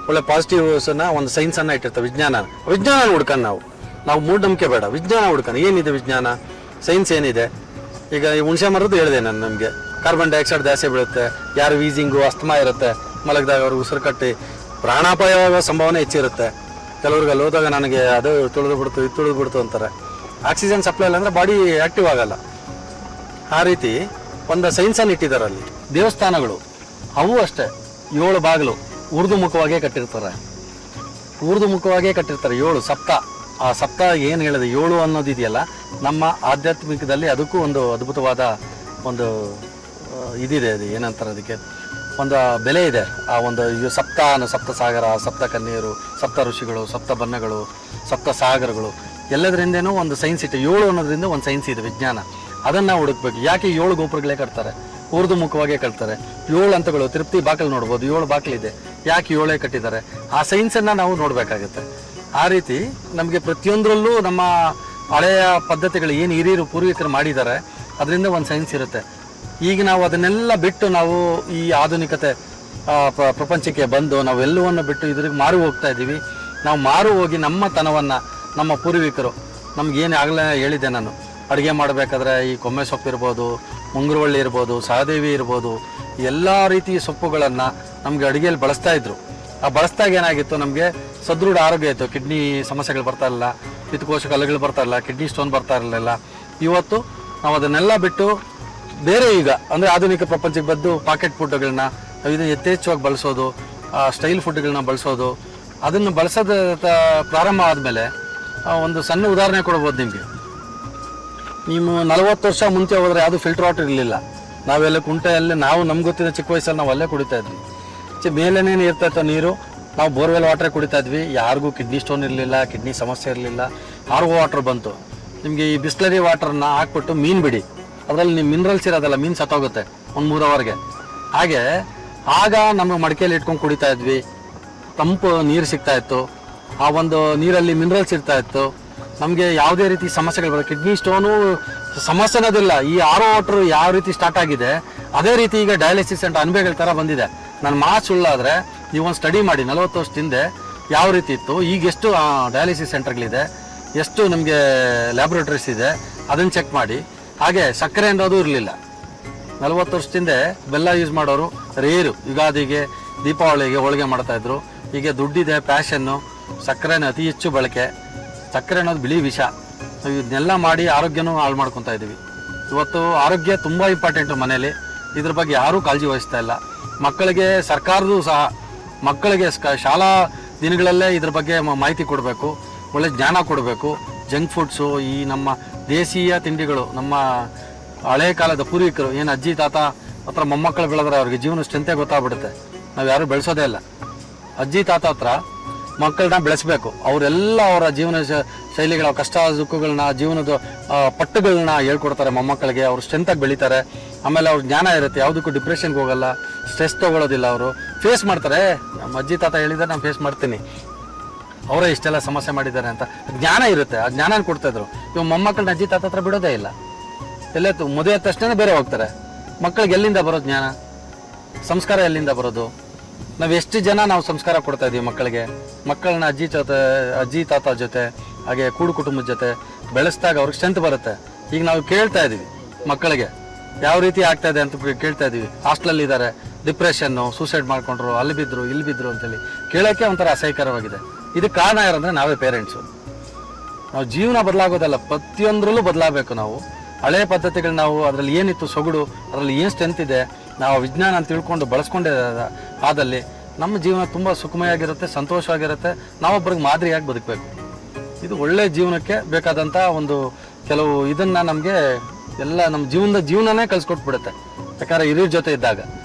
ಒಳ್ಳೆ ಪಾಸಿಟಿವ್ಸನ್ನು, ಒಂದು ಸೈನ್ಸನ್ನು ಇಟ್ಟಿರ್ತಾರೆ. ವಿಜ್ಞಾನ ಹುಡ್ಕೊಂಡು ನಾವು ಮೂಢನಂಬಿಕೆ ಬೇಡ, ವಿಜ್ಞಾನ ಹುಡ್ಕೊಂಡು ಏನಿದೆ ವಿಜ್ಞಾನ, ಸೈನ್ಸ್ ಏನಿದೆ. ಈಗ ಈ ಹುಣಸೆ ಮರದ್ದು ಹೇಳಿದೆ ನಾನು, ನಮಗೆ ಕಾರ್ಬನ್ ಡೈಆಕ್ಸೈಡ್ ಜಾಸ್ತಿ ಬೀಳುತ್ತೆ, ಯಾರು ವೀಸಿಂಗು ಅಸ್ತಮಾ ಇರುತ್ತೆ, ಮಲಗಿದಾಗ ಅವ್ರಿಗೆ ಉಸಿರು ಕಟ್ಟಿ ಪ್ರಾಣಾಪಾಯವಾಗುವ ಸಂಭಾವನೆ ಹೆಚ್ಚಿರುತ್ತೆ. ಕೆಲವ್ರಿಗೆ ಅಲ್ಲಿ ಹೋದಾಗ ನನಗೆ ಅದು ತುಳಿದು ಬಿಡ್ತು ಅಂತಾರೆ. ಆಕ್ಸಿಜನ್ ಸಪ್ಲೈ ಇಲ್ಲ ಅಂದರೆ ಬಾಡಿ ಆ್ಯಕ್ಟಿವ್ ಆಗಲ್ಲ. ಆ ರೀತಿ ಒಂದು ಸೈನ್ಸನ್ನು ಇಟ್ಟಿದ್ದಾರೆ ಅಲ್ಲಿ. ದೇವಸ್ಥಾನಗಳು ಅವು ಅಷ್ಟೇ, 7 ಬಾಗಿಲು ಊರ್ಧ್ವಮುಖವಾಗೇ ಕಟ್ಟಿರ್ತಾರೆ. 7 ಸಪ್ತ. ಆ ಸಪ್ತ ಏನು ಹೇಳಿದೆ 7 ಅನ್ನೋದಿದೆಯಲ್ಲ, ನಮ್ಮ ಆಧ್ಯಾತ್ಮಿಕದಲ್ಲಿ ಅದಕ್ಕೂ ಒಂದು ಅದ್ಭುತವಾದ ಒಂದು ಇದಿದೆ. ಅದು ಏನಂತಾರೆ ಅದಕ್ಕೆ, ಒಂದು ಬೆಲೆ ಇದೆ. ಆ ಒಂದು ಸಪ್ತ ಸಾಗರ, ಸಪ್ತ ಕನ್ಯರು, ಸಪ್ತ ಋಷಿಗಳು, ಸಪ್ತ ಬನ್ನಗಳು, ಸಪ್ತ ಸಾಗರಗಳು ಎಲ್ಲದರಿಂದೇನೂ ಒಂದು ಸೈನ್ಸ್ ಇಟ್ಟು 7 ಅನ್ನೋದ್ರಿಂದ ಒಂದು ಸೈನ್ಸ್ ಇದೆ, ವಿಜ್ಞಾನ. ಅದನ್ನು ಹುಡುಕ್ಬೇಕು. ಯಾಕೆ 7 ಗೋಪುರಗಳೇ ಕಟ್ತಾರೆ? ಊರ್ದು ಮುಖವಾಗೇ ಕಟ್ತಾರೆ. 7 ಹಂತಗಳು, ತಿರುಪತಿ ಬಾಕಲು ನೋಡ್ಬೋದು, 7 ಬಾಕಲಿದೆ. ಯಾಕೆ 7 ಕಟ್ಟಿದ್ದಾರೆ? ಆ ಸೈನ್ಸನ್ನು ನಾವು ನೋಡಬೇಕಾಗುತ್ತೆ. ಆ ರೀತಿ ನಮಗೆ ಪ್ರತಿಯೊಂದರಲ್ಲೂ ನಮ್ಮ ಹಳೆಯ ಪದ್ಧತಿಗಳು ಏನು ಹಿರಿಯರು ಪೂರ್ವಿಕರು ಮಾಡಿದ್ದಾರೆ ಅದರಿಂದ ಒಂದು ಸೈನ್ಸ್ ಇರುತ್ತೆ. ಈಗ ನಾವು ಅದನ್ನೆಲ್ಲ ಬಿಟ್ಟು ನಾವು ಈ ಆಧುನಿಕತೆ ಪ್ರಪಂಚಕ್ಕೆ ಬಂದು ನಾವೆಲ್ಲವನ್ನು ಬಿಟ್ಟು ಇದ್ರಿಗೆ ಮಾರು ಹೋಗ್ತಾ ಇದ್ದೀವಿ. ನಾವು ಮಾರು ಹೋಗಿ ನಮ್ಮ ತನವನ್ನು, ನಮ್ಮ ಪೂರ್ವಿಕರು ನಮಗೇನು ಆಗಲೇ ಹೇಳಿದ್ದೆ ನಾನು, ಅಡುಗೆ ಮಾಡಬೇಕಾದ್ರೆ ಈ ಕೊಮ್ಮೆ ಸೊಪ್ಪು ಇರ್ಬೋದು, ಮುಂಗುರುವಳ್ಳಿ ಇರ್ಬೋದು, ಸಹದೇವಿ ಇರ್ಬೋದು, ಎಲ್ಲ ರೀತಿಯ ಸೊಪ್ಪುಗಳನ್ನು ನಮಗೆ ಅಡುಗೆಯಲ್ಲಿ ಬಳಸ್ತಾ ಇದ್ರು. ಆ ಬಳಸಿದಾಗ ಏನಾಗಿತ್ತು, ನಮಗೆ ಸದೃಢ ಆರೋಗ್ಯ ಇತ್ತು. ಕಿಡ್ನಿ ಸಮಸ್ಯೆಗಳು ಬರ್ತಾ ಇರಲಿಲ್ಲ, ಪಿತ್ತಕೋಶ ಕಲ್ಲುಗಳು ಬರ್ತಾ ಇರಲಿಲ್ಲ, ಕಿಡ್ನಿ ಸ್ಟೋನ್ ಬರ್ತಾ ಇರಲಿಲ್ಲ. ಇವತ್ತು ನಾವು ಅದನ್ನೆಲ್ಲ ಬಿಟ್ಟು ಬೇರೆ ಈಗ ಅಂದರೆ ಆಧುನಿಕ ಪ್ರಪಂಚಕ್ಕೆ ಬಂದು ಪಾಕೆಟ್ ಫುಡ್ಗಳನ್ನ ಇದು ಯಥೇಚ್ಛವಾಗಿ ಬಳಸೋದು, ಸ್ಟೈಲ್ ಫುಡ್ಗಳನ್ನ ಬಳಸೋದು, ಅದನ್ನು ಬಳಸೋದ ಪ್ರಾರಂಭ ಆದಮೇಲೆ ಒಂದು ಸಣ್ಣ ಉದಾಹರಣೆ ಕೊಡ್ಬೋದು ನಿಮಗೆ. ನೀವು 40 ವರ್ಷ ಮುಂಚೆ ಹೋದರೆ ಯಾವುದು ಫಿಲ್ಟರ್ ವಾಟರ್ ಇರಲಿಲ್ಲ. ನಾವೆಲ್ಲ ಕುಂಟೆಯಲ್ಲಿ ನಾವು ನಮ್ಗೆ ಗೊತ್ತಿದ್ದ ಚಿಕ್ಕ ವಯಸ್ಸಲ್ಲಿ ನಾವು ಅಲ್ಲೇ ಕುಡಿತಾ ಇದ್ವಿ. ಮೇಲೇನೇನು ಇರ್ತಾಯಿತ್ತು ನೀರು, ನಾವು ಬೋರ್ವೆಲ್ ವಾಟ್ರೇ ಕುಡಿತಾ ಇದ್ವಿ. ಯಾರಿಗೂ ಕಿಡ್ನಿ ಸ್ಟೋನ್ ಇರಲಿಲ್ಲ, ಕಿಡ್ನಿ ಸಮಸ್ಯೆ ಇರಲಿಲ್ಲ. RO ವಾಟ್ರ್ ಬಂತು. ನಿಮಗೆ ಈ ಬಿಸ್ಲರಿ ವಾಟ್ರನ್ನ ಹಾಕ್ಬಿಟ್ಟು ಮೀನು ಬಿಡಿ, ಅದರಲ್ಲಿ ನೀವು ಮಿನರಲ್ಸ್ ಇರೋದಲ್ಲ, ಮೀನು ಸತ್ತೋಗುತ್ತೆ ಒಂದು 3 ಅವರ್ಗೆ. ಹಾಗೆ ಆಗ ನಮಗೆ ಮಡಿಕೆಯಲ್ಲಿ ಇಟ್ಕೊಂಡು ಕುಡಿತಾ ಇದ್ವಿ, ತಂಪು ನೀರು ಸಿಗ್ತಾಯಿತ್ತು. ಆ ಒಂದು ನೀರಲ್ಲಿ ಮಿನರಲ್ಸ್ ಇರ್ತಾಯಿತ್ತು. ನಮಗೆ ಯಾವುದೇ ರೀತಿ ಸಮಸ್ಯೆಗಳು ಬರೋದು, ಕಿಡ್ನಿ ಸ್ಟೋನು ಸಮಸ್ಯೆ ಅನ್ನೋದಿಲ್ಲ. ಈ RO ವಾಟ್ರು ಯಾವ ರೀತಿ ಸ್ಟಾರ್ಟ್ ಆಗಿದೆ ಅದೇ ರೀತಿ ಈಗ ಡಯಾಲಿಸಿಸ್ ಸೆಂಟರ್ ಅನ್ಬೇಗಳ ಥರ ಬಂದಿದೆ. ನನ್ನ ಮಾತು ಸುಳ್ಳಾದರೆ ನೀವೊಂದು ಸ್ಟಡಿ ಮಾಡಿ, 40 ವರ್ಷದ ಹಿಂದೆ ಯಾವ ರೀತಿ ಇತ್ತು, ಈಗ ಎಷ್ಟು ಡಯಾಲಿಸಿಸ್ ಸೆಂಟರ್ಗಳಿದೆ, ಎಷ್ಟು ನಮಗೆ ಲ್ಯಾಬ್ರೇಟರೀಸ್ ಇದೆ, ಅದನ್ನು ಚೆಕ್ ಮಾಡಿ. ಹಾಗೆ ಸಕ್ಕರೆ ಅನ್ನೋದು ಇರಲಿಲ್ಲ. 40 ವರ್ಷದಿಂದ ಬೆಲ್ಲ ಯೂಸ್ ಮಾಡೋರು ರೇರು. ಯುಗಾದಿಗೆ, ದೀಪಾವಳಿಗೆ ಹೋಳಿಗೆ ಮಾಡ್ತಾಯಿದ್ರು. ಈಗ ದುಡ್ಡಿದೆ, ಪ್ಯಾಷನ್ನು, ಸಕ್ಕರೆನ ಅತಿ ಹೆಚ್ಚು ಬಳಕೆ. ಸಕ್ಕರೆ ಅನ್ನೋದು ಬಿಳಿ ವಿಷ. ನಾವು ಇದನ್ನೆಲ್ಲ ಮಾಡಿ ಆರೋಗ್ಯನೂ ಹಾಳು ಮಾಡ್ಕೊತಾ ಇದ್ದೀವಿ. ಇವತ್ತು ಆರೋಗ್ಯ ತುಂಬ ಇಂಪಾರ್ಟೆಂಟು ಮನೇಲಿ. ಇದ್ರ ಬಗ್ಗೆ ಯಾರೂ ಕಾಳಜಿ ವಹಿಸ್ತಾ ಇಲ್ಲ. ಮಕ್ಕಳಿಗೆ ಸರ್ಕಾರದ್ದು ಸಹ ಮಕ್ಕಳಿಗೆ ಶಾಲಾ ದಿನಗಳಲ್ಲೇ ಇದ್ರ ಬಗ್ಗೆ ಮಾಹಿತಿ ಕೊಡಬೇಕು, ಒಳ್ಳೆ ಜ್ಞಾನ ಕೊಡಬೇಕು. ಜಂಕ್ ಫುಡ್ಸು, ಈ ನಮ್ಮ ದೇಶೀಯ ತಿಂಡಿಗಳು, ನಮ್ಮ ಹಳೆ ಕಾಲದ ಪೂರ್ವಿಕರು ಏನು ಅಜ್ಜಿ ತಾತ ಹತ್ರ ಮೊಮ್ಮಕ್ಕಳು ಬೆಳೆದ್ರೆ ಅವ್ರಿಗೆ ಜೀವನ ಸ್ಟ್ರೆಂತೆ ಗೊತ್ತಾಗ್ಬಿಡುತ್ತೆ. ನಾವು ಯಾರೂ ಬೆಳೆಸೋದೇ ಇಲ್ಲ. ಅಜ್ಜಿ ತಾತ ಹತ್ರ ಮಕ್ಕಳನ್ನ ಬೆಳೆಸಬೇಕು. ಅವರೆಲ್ಲ ಅವರ ಜೀವನ ಶೈಲಿಗಳ, ಕಷ್ಟ ದುಃಖಗಳನ್ನ, ಜೀವನದ ಪಟ್ಟುಗಳನ್ನ ಹೇಳ್ಕೊಡ್ತಾರೆ ಮೊಮ್ಮಕ್ಕಳಿಗೆ. ಅವರು ಸ್ಟ್ರೆಂತಾಗಿ ಬೆಳೀತಾರೆ. ಆಮೇಲೆ ಅವ್ರ ಜ್ಞಾನ ಇರುತ್ತೆ, ಯಾವುದಕ್ಕೂ ಡಿಪ್ರೆಷನ್ಗೆ ಹೋಗಲ್ಲ, ಸ್ಟ್ರೆಸ್ ತೊಗೊಳ್ಳೋದಿಲ್ಲ. ಅವರು ಫೇಸ್ ಮಾಡ್ತಾರೆ. ನಮ್ಮ ಅಜ್ಜಿ ತಾತ ಹೇಳಿದ್ದಾರೆ, ನಾನು ಫೇಸ್ ಮಾಡ್ತೀನಿ, ಅವರೇ ಇಷ್ಟೆಲ್ಲ ಸಮಸ್ಯೆ ಮಾಡಿದ್ದಾರೆ ಅಂತ ಜ್ಞಾನ ಇರುತ್ತೆ. ಆ ಜ್ಞಾನ ಕೊಡ್ತಾಯಿದ್ರು. ಇವಾಗ ಮೊಮ್ಮಕ್ಕಳನ್ನ ಅಜ್ಜಿ ತಾತ ಹತ್ರ ಬಿಡೋದೇ ಇಲ್ಲ. ಎಲ್ಲೇ ಮದುವೆ ಆದ ತಕ್ಷಣ ಬೇರೆ ಹೋಗ್ತಾರೆ. ಮಕ್ಕಳಿಗೆ ಎಲ್ಲಿಂದ ಬರೋದು ಜ್ಞಾನ, ಸಂಸ್ಕಾರ ಎಲ್ಲಿಂದ ಬರೋದು? ನಾವು ಎಷ್ಟು ಜನ ನಾವು ಸಂಸ್ಕಾರ ಕೊಡ್ತಾ ಇದ್ದೀವಿ ಮಕ್ಕಳಿಗೆ? ಮಕ್ಕಳನ್ನ ಅಜ್ಜಿ ತಾತ ಜೊತೆ, ಹಾಗೆ ಕೂಡು ಕುಟುಂಬದ ಜೊತೆ ಬೆಳೆಸಿದಾಗ ಅವ್ರಿಗೆ ಸ್ಟ್ರೆಂತ್ ಬರುತ್ತೆ. ಈಗ ನಾವು ಕೇಳ್ತಾ ಇದ್ದೀವಿ ಮಕ್ಕಳಿಗೆ ಯಾವ ರೀತಿ ಆಗ್ತಾ ಇದೆ ಅಂತ ಕೇಳ್ತಾ ಇದ್ದೀವಿ. ಹಾಸ್ಟೆಲಲ್ಲಿ ಇದ್ದಾರೆ, ಡಿಪ್ರೆಷನ್ನು, ಸೂಸೈಡ್ ಮಾಡ್ಕೊಂಡ್ರು, ಅಲ್ಲಿ ಬಿದ್ದರು, ಇಲ್ಲಿ ಬಿದ್ದರು ಅಂತೇಳಿ ಕೇಳೋಕ್ಕೆ ಒಂಥರ ಅಸಹ್ಯಕರವಾಗಿದೆ. ಇದಕ್ಕೆ ಕಾರಣ ಯಾರಂದರೆ ನಾವೇ ಪೇರೆಂಟ್ಸು. ನಾವು ಜೀವನ ಬದಲಾಗೋದಲ್ಲ, ಪ್ರತಿಯೊಂದರಲ್ಲೂ ಬದಲಾಗಬೇಕು. ನಾವು ಹಳೆಯ ಪದ್ಧತಿಗಳು, ನಾವು ಅದರಲ್ಲಿ ಏನಿತ್ತು ಸೊಗಡು, ಅದರಲ್ಲಿ ಏನು ಸ್ಟ್ರೆಂತ್ ಇದೆ, ನಾವು ವಿಜ್ಞಾನ ಅಂತ ತಿಳ್ಕೊಂಡು ಬಳಸ್ಕೊಂಡೇ ಆದಲ್ಲಿ ನಮ್ಮ ಜೀವನ ತುಂಬ ಸುಖಮಯವಾಗಿರುತ್ತೆ, ಸಂತೋಷವಾಗಿರುತ್ತೆ. ನಾವೊಬ್ಬರಿಗೆ ಮಾದರಿಯಾಗಿ ಬದುಕಬೇಕು. ಇದು ಒಳ್ಳೆಯ ಜೀವನಕ್ಕೆ ಬೇಕಾದಂಥ ಒಂದು ಕೆಲವು ಇದನ್ನು ನಮಗೆ ಎಲ್ಲ ನಮ್ಮ ಜೀವನನೇ ಕಲಿಸ್ಕೊಟ್ಬಿಡುತ್ತೆ. ಯಾಕಂದರೆ ಹಿರಿಯರ ಜೊತೆ ಇದ್ದಾಗ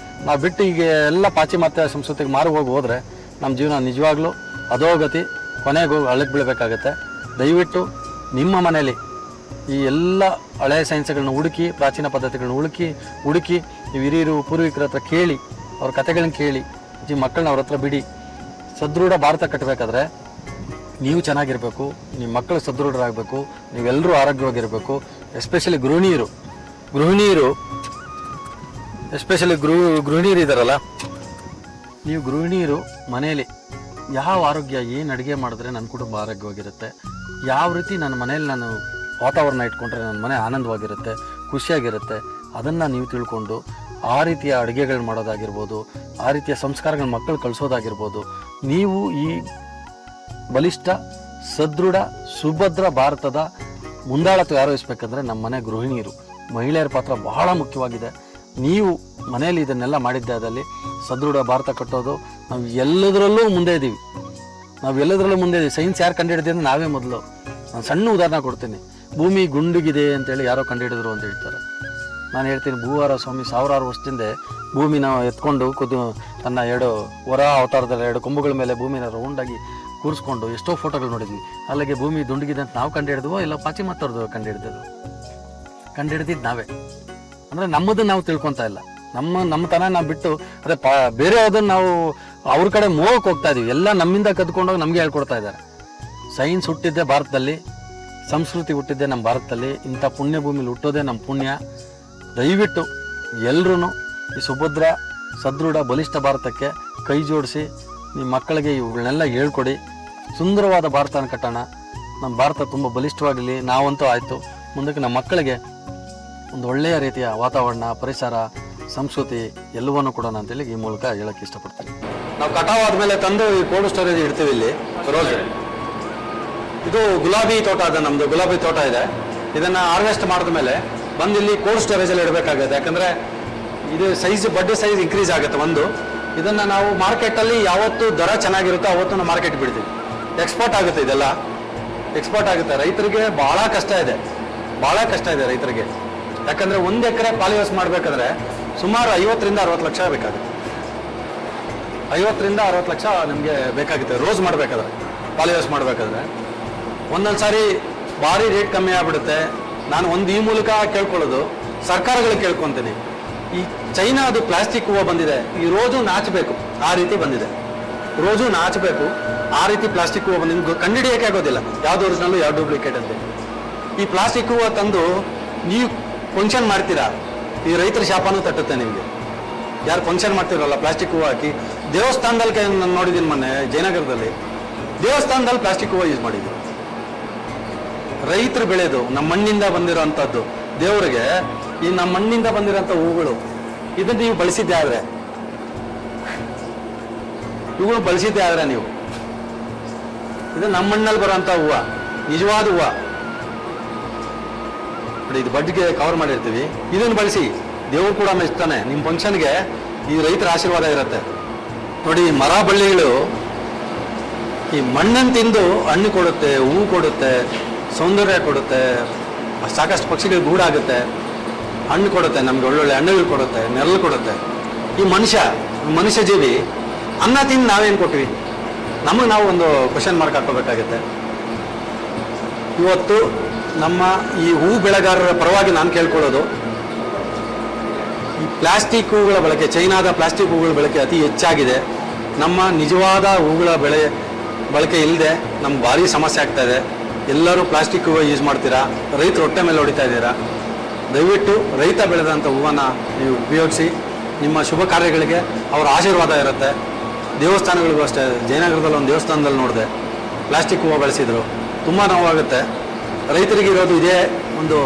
ನಾವು ಬಿಟ್ಟು ಈಗ ಎಲ್ಲ ಪಾಶ್ಚಿಮಾತ್ಯ ಸಂಸ್ಕೃತಿಗೆ ಮಾರು ಹೋದರೆ ನಮ್ಮ ಜೀವನ ನಿಜವಾಗ್ಲೂ ಅಧೋಗತಿ, ಕೊನೆಗೂ ಹಳ್ಳಕ್ಕೆ ಬೀಳಬೇಕಾಗತ್ತೆ. ದಯವಿಟ್ಟು ನಿಮ್ಮ ಮನೇಲಿ ಈ ಎಲ್ಲ ಹಳೆಯ ಸೈನ್ಸ್ಗಳನ್ನ ಹುಡುಕಿ, ಪ್ರಾಚೀನ ಪದ್ಧತಿಗಳನ್ನ ಹುಡುಕಿ ನೀವು ಹಿರಿಯರು ಪೂರ್ವಿಕರ ಹತ್ರ ಕೇಳಿ, ಅವ್ರ ಕಥೆಗಳನ್ನ ಕೇಳಿ ಮಕ್ಕಳನ್ನ ಅವ್ರ ಹತ್ರ ಬಿಡಿ. ಸದೃಢ ಭಾರತ ಕಟ್ಟಬೇಕಾದ್ರೆ ನೀವು ಚೆನ್ನಾಗಿರಬೇಕು, ನಿಮ್ಮ ಮಕ್ಕಳು ಸದೃಢರಾಗಬೇಕು, ನೀವೆಲ್ಲರೂ ಆರೋಗ್ಯವಾಗಿರಬೇಕು. ಎಸ್ಪೆಷಲಿ ಗೃಹಿಣಿಯರು ಎಸ್ಪೆಷಲಿ ಗೃಹಿಣಿಯರು ಇದ್ದಾರಲ್ಲ, ನೀವು ಗೃಹಿಣಿಯರು ಮನೆಯಲ್ಲಿ ಯಾವ ಆರೋಗ್ಯ, ಏನು ಅಡುಗೆ ಮಾಡಿದ್ರೆ ನನ್ನ ಕುಟುಂಬ ಆರೋಗ್ಯವಾಗಿರುತ್ತೆ, ಯಾವ ರೀತಿ ನನ್ನ ಮನೇಲಿ ನಾನು ವಾತಾವರಣ ಇಟ್ಕೊಂಡ್ರೆ ನನ್ನ ಮನೆ ಆನಂದವಾಗಿರುತ್ತೆ, ಖುಷಿಯಾಗಿರುತ್ತೆ, ಅದನ್ನು ನೀವು ತಿಳ್ಕೊಂಡು ಆ ರೀತಿಯ ಅಡುಗೆಗಳು ಮಾಡೋದಾಗಿರ್ಬೋದು, ಆ ರೀತಿಯ ಸಂಸ್ಕಾರಗಳ ಮಕ್ಕಳು ಕಳಿಸೋದಾಗಿರ್ಬೋದು. ನೀವು ಈ ಬಲಿಷ್ಠ, ಸದೃಢ, ಸುಭದ್ರ ಭಾರತದ ಮುಂದಾಳತ್ವ ಯಾರು ವಹಿಸ್ಬೇಕಂದ್ರೆ ನಮ್ಮ ಮನೆ ಗೃಹಿಣಿಯರು, ಮಹಿಳೆಯರ ಪಾತ್ರ ಬಹಳ ಮುಖ್ಯವಾಗಿದೆ. ನೀವು ಮನೆಯಲ್ಲಿ ಇದನ್ನೆಲ್ಲ ಮಾಡಿದ್ದಾದಲ್ಲಿ ಸದೃಢ ಭಾರತ ಕಟ್ಟೋದು, ನಾವು ಎಲ್ಲದರಲ್ಲೂ ಮುಂದೆ ಇದ್ದೀವಿ. ಸೈನ್ಸ್ ಯಾರು ಕಂಡುಹಿಡಿದೆ ಅಂದರೆ ನಾವೇ ಮೊದಲು. ನಾನು ಸಣ್ಣ ಉದಾಹರಣೆ ಕೊಡ್ತೀನಿ. ಭೂಮಿ ಗುಂಡುಗಿದೆ ಅಂತೇಳಿ ಯಾರೋ ಕಂಡುಹಿಡಿದ್ರು ಅಂತ ಹೇಳ್ತಾರೆ. ನಾನು ಹೇಳ್ತೀನಿ ಭೂವಾರ ಸ್ವಾಮಿ ಸಾವಿರಾರು ವರ್ಷದಿಂದ ಭೂಮಿನ ಎತ್ಕೊಂಡು ತನ್ನ ಎರಡು ಹೊರ ಅವತಾರದಲ್ಲಿ ಎರಡು ಕೊಂಬುಗಳ ಮೇಲೆ ಭೂಮಿನ ರೌಂಡಾಗಿ ಕೂರಿಸ್ಕೊಂಡು ಎಷ್ಟೋ ಫೋಟೋಗಳು ನೋಡಿದ್ವಿ. ಅಲ್ಲಿಗೆ ಭೂಮಿ ದುಂಡಗಿದೆ ಅಂತ ನಾವು ಕಂಡುಹಿಡಿದ್ವೋ ಇಲ್ಲ ಪಾಶ್ಚಿಮಾತ್ಯವ್ರದ್ದು ಕಂಡುಹಿಡಿದಿದ್ದು ನಾವೇ. ಅಂದರೆ ನಮ್ಮದನ್ನು ನಾವು ತಿಳ್ಕೊತಾ ಇಲ್ಲ, ನಮ್ಮ ತನ ನಾವು ಬಿಟ್ಟು ಅದೇ ಬೇರೆ ಅದನ್ನು ನಾವು ಅವ್ರ ಕಡೆ ಮೋಹಕ್ಕೆ ಹೋಗ್ತಾ ಇದೀವಿ. ಎಲ್ಲ ನಮ್ಮಿಂದ ಕದ್ಕೊಂಡೋಗಿ ನಮಗೆ ಹೇಳ್ಕೊಡ್ತಾ ಇದ್ದಾರೆ. ಸೈನ್ಸ್ ಹುಟ್ಟಿದ್ದೆ ಭಾರತದಲ್ಲಿ, ಸಂಸ್ಕೃತಿ ಹುಟ್ಟಿದ್ದೆ ನಮ್ಮ ಭಾರತದಲ್ಲಿ, ಇಂಥ ಪುಣ್ಯ ಭೂಮಿಲಿ ಹುಟ್ಟೋದೇ ನಮ್ಮ ಪುಣ್ಯ. ದಯವಿಟ್ಟು ಎಲ್ಲರೂ ಈ ಸುಭದ್ರ ಸದೃಢ ಬಲಿಷ್ಠ ಭಾರತಕ್ಕೆ ಕೈ ಜೋಡಿಸಿ ನಿಮ್ಮ ಮಕ್ಕಳಿಗೆ ಇವುಗಳನ್ನೆಲ್ಲ ಹೇಳ್ಕೊಡಿ. ಸುಂದರವಾದ ಭಾರತನ ಕಟ್ಟೋಣ. ನಮ್ಮ ಭಾರತ ತುಂಬ ಬಲಿಷ್ಠವಾಗಲಿ. ನಾವಂತೂ ಆಯಿತು, ಮುಂದಕ್ಕೆ ನಮ್ಮ ಮಕ್ಕಳಿಗೆ ಒಂದು ಒಳ್ಳೆಯ ರೀತಿಯ ವಾತಾವರಣ, ಪರಿಸರ, ಸಂಸ್ಕೃತಿ ಎಲ್ಲವನ್ನೂ ಕೊಡೋಣ ಅಂತೇಳಿ ಈ ಮೂಲಕ ಹೇಳಕ್ಕೆ ಇಷ್ಟಪಡ್ತೀನಿ. ನಾವು ಕಟಾವ್ ಆದಮೇಲೆ ತಂದು ಈ ಕೋಲ್ಡ್ ಸ್ಟೋರೇಜ್ ಇಡ್ತೀವಿ. ಇಲ್ಲಿ ರೋಸ್, ಇದು ಗುಲಾಬಿ ತೋಟ ಅದ, ನಮ್ಮದು ಗುಲಾಬಿ ತೋಟ ಇದೆ. ಇದನ್ನು ಹಾರ್ವೆಸ್ಟ್ ಮಾಡಿದ ಮೇಲೆ ಬಂದು ಇಲ್ಲಿ ಕೋಲ್ಡ್ ಸ್ಟೋರೇಜಲ್ಲಿ ಇಡಬೇಕಾಗುತ್ತೆ. ಯಾಕಂದರೆ ಇದು ಬಡ್ಡಿ ಸೈಜ್ ಇನ್ಕ್ರೀಸ್ ಆಗುತ್ತೆ. ಒಂದು ಇದನ್ನು ನಾವು ಮಾರ್ಕೆಟಲ್ಲಿ ಯಾವತ್ತು ದರ ಚೆನ್ನಾಗಿರುತ್ತೋ ಅವತ್ತು ನಾವು ಮಾರ್ಕೆಟ್ ಬಿಡ್ತೀವಿ. ಎಕ್ಸ್ಪೋರ್ಟ್ ಆಗುತ್ತೆ, ಇದೆಲ್ಲ ಎಕ್ಸ್ಪೋರ್ಟ್ ಆಗುತ್ತೆ. ರೈತರಿಗೆ ಭಾಳ ಕಷ್ಟ ಇದೆ ರೈತರಿಗೆ. ಯಾಕಂದರೆ 1 ಎಕರೆ ಪಾಲಿಹೌಸ್ ಮಾಡಬೇಕಂದ್ರೆ ಸುಮಾರು 50ರಿಂದ 60 ಲಕ್ಷ ಬೇಕಾಗುತ್ತೆ. 50ರಿಂದ 60 ಲಕ್ಷ ನಮಗೆ ಬೇಕಾಗುತ್ತೆ ರೋಸ್ ಮಾಡಬೇಕಾದ್ರೆ, ಪಾಲಿಹೌಸ್ ಮಾಡಬೇಕಾದ್ರೆ. ಒಂದೊಂದು ಸಾರಿ ಭಾರಿ ರೇಟ್ ಕಮ್ಮಿ ಆಗಿಬಿಡುತ್ತೆ. ನಾನು ಈ ಮೂಲಕ ಕೇಳ್ಕೊಳ್ಳೋದು, ಸರ್ಕಾರಗಳಿಗೆ ಕೇಳ್ಕೊತೀನಿ, ಈ ಚೈನಾದು ಪ್ಲಾಸ್ಟಿಕ್ ಹೂವು ಬಂದಿದೆ, ಈ ರೋಜು ನಾಚಬೇಕು ಆ ರೀತಿ ಬಂದಿದೆ. ರೋಜು ನಾಚಬೇಕು ಆ ರೀತಿ ಪ್ಲಾಸ್ಟಿಕ್ ಹೂವು ಬಂದು ನಿಮ್ಗೆ ಕಂಡುಹಿಡಿಯೋಕೆ ಆಗೋದಿಲ್ಲ ಯಾವ್ದು ಒರಿಜಿನಲ್ಲು ಯಾವ್ದು ಡೂಪ್ಲಿಕೇಟ್ ಅಂತ. ಈ ಪ್ಲಾಸ್ಟಿಕ್ ಹೂವು ತಂದು ನೀವು ಫಂಕ್ಷನ್ ಮಾಡ್ತೀರಾ, ಈ ರೈತರ ಶಾಪನೂ ತಟ್ಟುತ್ತೆ ನಿಮಗೆ. ಯಾರು ಫಂಕ್ಷನ್ ಮಾಡ್ತಿರಲ್ಲ ಪ್ಲಾಸ್ಟಿಕ್ ಹೂವು ಹಾಕಿ. ದೇವಸ್ಥಾನದಲ್ಲಿ ನಾನು ನೋಡಿದ್ದೀನಿ ಮೊನ್ನೆ ಜಯನಗರದಲ್ಲಿ, ದೇವಸ್ಥಾನದಲ್ಲಿ ಪ್ಲಾಸ್ಟಿಕ್ ಹೂವು ಯೂಸ್ ಮಾಡಿದ್ರು. ರೈತರು ಬೆಳೆದು ನಮ್ಮ ಮಣ್ಣಿಂದ ಬಂದಿರೋಂಥದ್ದು ದೇವರಿಗೆ, ಈ ನಮ್ಮ ಮಣ್ಣಿಂದ ಬಂದಿರೋಂಥ ಹೂವುಗಳು, ಇದನ್ನು ನೀವು ಬಳಸಿದ್ದೆ ಆದರೆ, ಇವುಗಳು ಬಳಸಿದ್ದೆ ಆದರೆ ನೀವು, ಇದು ನಮ್ಮ ಮಣ್ಣಲ್ಲಿ ಬರೋಂಥ ಹೂವು, ನಿಜವಾದ ಹೂವು. ನೋಡಿ, ಇದು ಬಡ್ಗೆ ಕವರ್ ಮಾಡಿರ್ತೀವಿ, ಇದನ್ನು ಬಳಸಿ. ದೇವರು ಕೂಡ ಮೆಚ್ತಾನೆ. ನಿಮ್ಮ ಫಂಕ್ಷನ್ಗೆ ಈ ರೈತರ ಆಶೀರ್ವಾದ ಇರುತ್ತೆ. ನೋಡಿ, ಮರ ಬಳ್ಳಿಗಳು ಈ ಮಣ್ಣನ್ನು ತಿಂದು ಹಣ್ಣು ಕೊಡುತ್ತೆ, ಹೂವು ಕೊಡುತ್ತೆ, ಸೌಂದರ್ಯ ಕೊಡುತ್ತೆ, ಸಾಕಷ್ಟು ಪಕ್ಷಿಗಳು ಗೂಡಾಗುತ್ತೆ, ಹಣ್ಣು ಕೊಡುತ್ತೆ, ನಮ್ಗೆ ಒಳ್ಳೊಳ್ಳೆ ಹಣ್ಣುಗಳು ಕೊಡುತ್ತೆ, ನೆರಳು ಕೊಡುತ್ತೆ. ಈ ಮನುಷ್ಯ ಜೀವಿ ಅನ್ನ ತಿಂದು ನಾವೇನು ಕೊಟ್ವಿ? ನಮಗೆ ನಾವು ಒಂದು ಕ್ವಶನ್ ಮಾರ್ಕ್ ಹಾಕೋಬೇಕಾಗುತ್ತೆ. ಇವತ್ತು ನಮ್ಮ ಈ ಹೂ ಬೆಳೆಗಾರರ ಪರವಾಗಿ ನಾನು ಕೇಳ್ಕೊಳ್ಳೋದು, ಈ ಪ್ಲಾಸ್ಟಿಕ್ ಹೂಗಳ ಬಳಕೆ, ಚೈನಾದ ಪ್ಲಾಸ್ಟಿಕ್ ಹೂಗಳ ಬಳಕೆ ಅತಿ ಹೆಚ್ಚಾಗಿದೆ. ನಮ್ಮ ನಿಜವಾದ ಹೂಗಳ ಬಳಕೆ ಇಲ್ಲದೆ ನಮ್ಗೆ ಭಾರಿ ಸಮಸ್ಯೆ ಆಗ್ತಾ ಇದೆ. ಎಲ್ಲರೂ ಪ್ಲಾಸ್ಟಿಕ್ ಹೂವು ಯೂಸ್ ಮಾಡ್ತೀರಾ, ರೈತರು ಹೊಟ್ಟೆ ಮೇಲೆ ಹೊಡಿತಾ ಇದ್ದೀರಾ. ದಯವಿಟ್ಟು ರೈತ ಬೆಳೆದಂಥ ಹೂವನ್ನು ನೀವು ಉಪಯೋಗಿಸಿ. ನಿಮ್ಮ ಶುಭ ಕಾರ್ಯಗಳಿಗೆ ಅವರ ಆಶೀರ್ವಾದ ಇರುತ್ತೆ. ದೇವಸ್ಥಾನಗಳಿಗೂ ಅಷ್ಟೇ, ಜಯನಗರದಲ್ಲಿ ಒಂದು ದೇವಸ್ಥಾನದಲ್ಲಿ ನೋಡಿದೆ ಪ್ಲಾಸ್ಟಿಕ್ ಹೂವು ಬಳಸಿದ್ರು, ತುಂಬ ನೋವಾಗುತ್ತೆ. ರೈತರಿಗಿರೋದು ಇದೇ ಒಂದು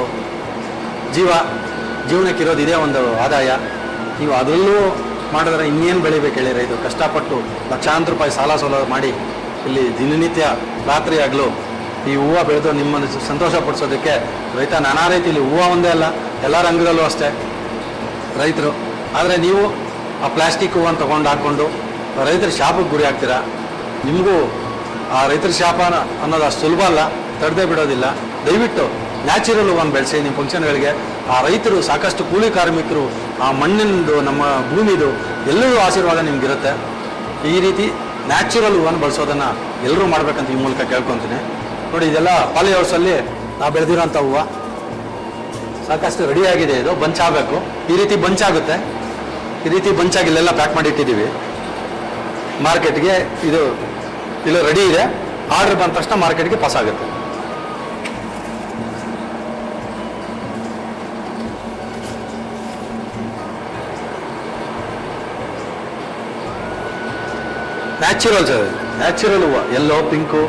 ಜೀವನಕ್ಕಿರೋದು ಇದೇ ಒಂದು ಆದಾಯ. ನೀವು ಅದರಲ್ಲೂ ಮಾಡಿದ್ರೆ ಇನ್ನೇನು ಬೆಳಿಬೇಕು ಹೇಳಿ? ರೈತರು ಕಷ್ಟಪಟ್ಟು ಲಕ್ಷಾಂತರ ರೂಪಾಯಿ ಸಾಲ ಮಾಡಿ ಇಲ್ಲಿ ದಿನನಿತ್ಯ ರಾತ್ರಿ ಆಗಲು ಈ ಹೂವು ಬೆಳೆದು ನಿಮ್ಮನ್ನು ಸಂತೋಷ ಪಡಿಸೋದಕ್ಕೆ ರೈತ ನಾನಾ ರೀತಿಯಲ್ಲಿ, ಹೂವು ಒಂದೇ ಅಲ್ಲ ಎಲ್ಲ ರಂಗದಲ್ಲೂ ಅಷ್ಟೇ ರೈತರು. ಆದರೆ ನೀವು ಆ ಪ್ಲಾಸ್ಟಿಕ್ ಹೂವನ್ನು ತೊಗೊಂಡು ಹಾಕ್ಕೊಂಡು ರೈತರ ಶಾಪಕ್ಕೆ ಗುರಿ ಆಗ್ತೀರಾ. ನಿಮಗೂ ಆ ರೈತರ ಶಾಪ ಅನ್ನೋದು ಅಷ್ಟು ಸುಲಭ ಅಲ್ಲ, ತಡೆದೇ ಬಿಡೋದಿಲ್ಲ. ದಯವಿಟ್ಟು ನ್ಯಾಚುರಲ್ ಹೂವನ್ನು ಬೆಳೆಸಿ ನಿಮ್ಮ ಫಂಕ್ಷನ್ಗಳಿಗೆ. ಆ ರೈತರು ಸಾಕಷ್ಟು ಕೂಲಿ ಕಾರ್ಮಿಕರು, ಆ ಮಣ್ಣಿಂದು, ನಮ್ಮ ಭೂಮಿದು ಎಲ್ಲರೂ ಆಶೀರ್ವಾದ ನಿಮಗಿರುತ್ತೆ. ಈ ರೀತಿ ನ್ಯಾಚುರಲ್ ಹೂವನ್ನು ಬಳಸೋದನ್ನು ಎಲ್ಲರೂ ಮಾಡ್ಬೇಕಂತ ಈ ಮೂಲಕ ಕೇಳ್ಕೊತೀನಿ. ನೋಡಿ, ಇದೆಲ್ಲ ಪಾಲಿ ಹೌಸಲ್ಲಿ ನಾವು ಬೆಳೆದಿರೋಂಥ ಹೂವು ಸಾಕಷ್ಟು ರೆಡಿಯಾಗಿದೆ. ಇದು ಬಂಚಾಗಬೇಕು, ಈ ರೀತಿ ಬಂಚಾಗುತ್ತೆ. ಈ ರೀತಿ ಬಂಚಾಗಿ ಇಲ್ಲೆಲ್ಲ ಪ್ಯಾಕ್ ಮಾಡಿ ಇಟ್ಟಿದ್ದೀವಿ ಮಾರ್ಕೆಟ್ಗೆ. ಇದು ರೆಡಿ ಇದೆ. ಆರ್ಡರ್ ಬಂದ ತಕ್ಷಣ ಮಾರ್ಕೆಟ್ಗೆ ಪಾಸ್ ಆಗುತ್ತೆ. ನ್ಯಾಚುರಲ್ ಹೂವು, ಎಲ್ಲೋ, ಪಿಂಕು,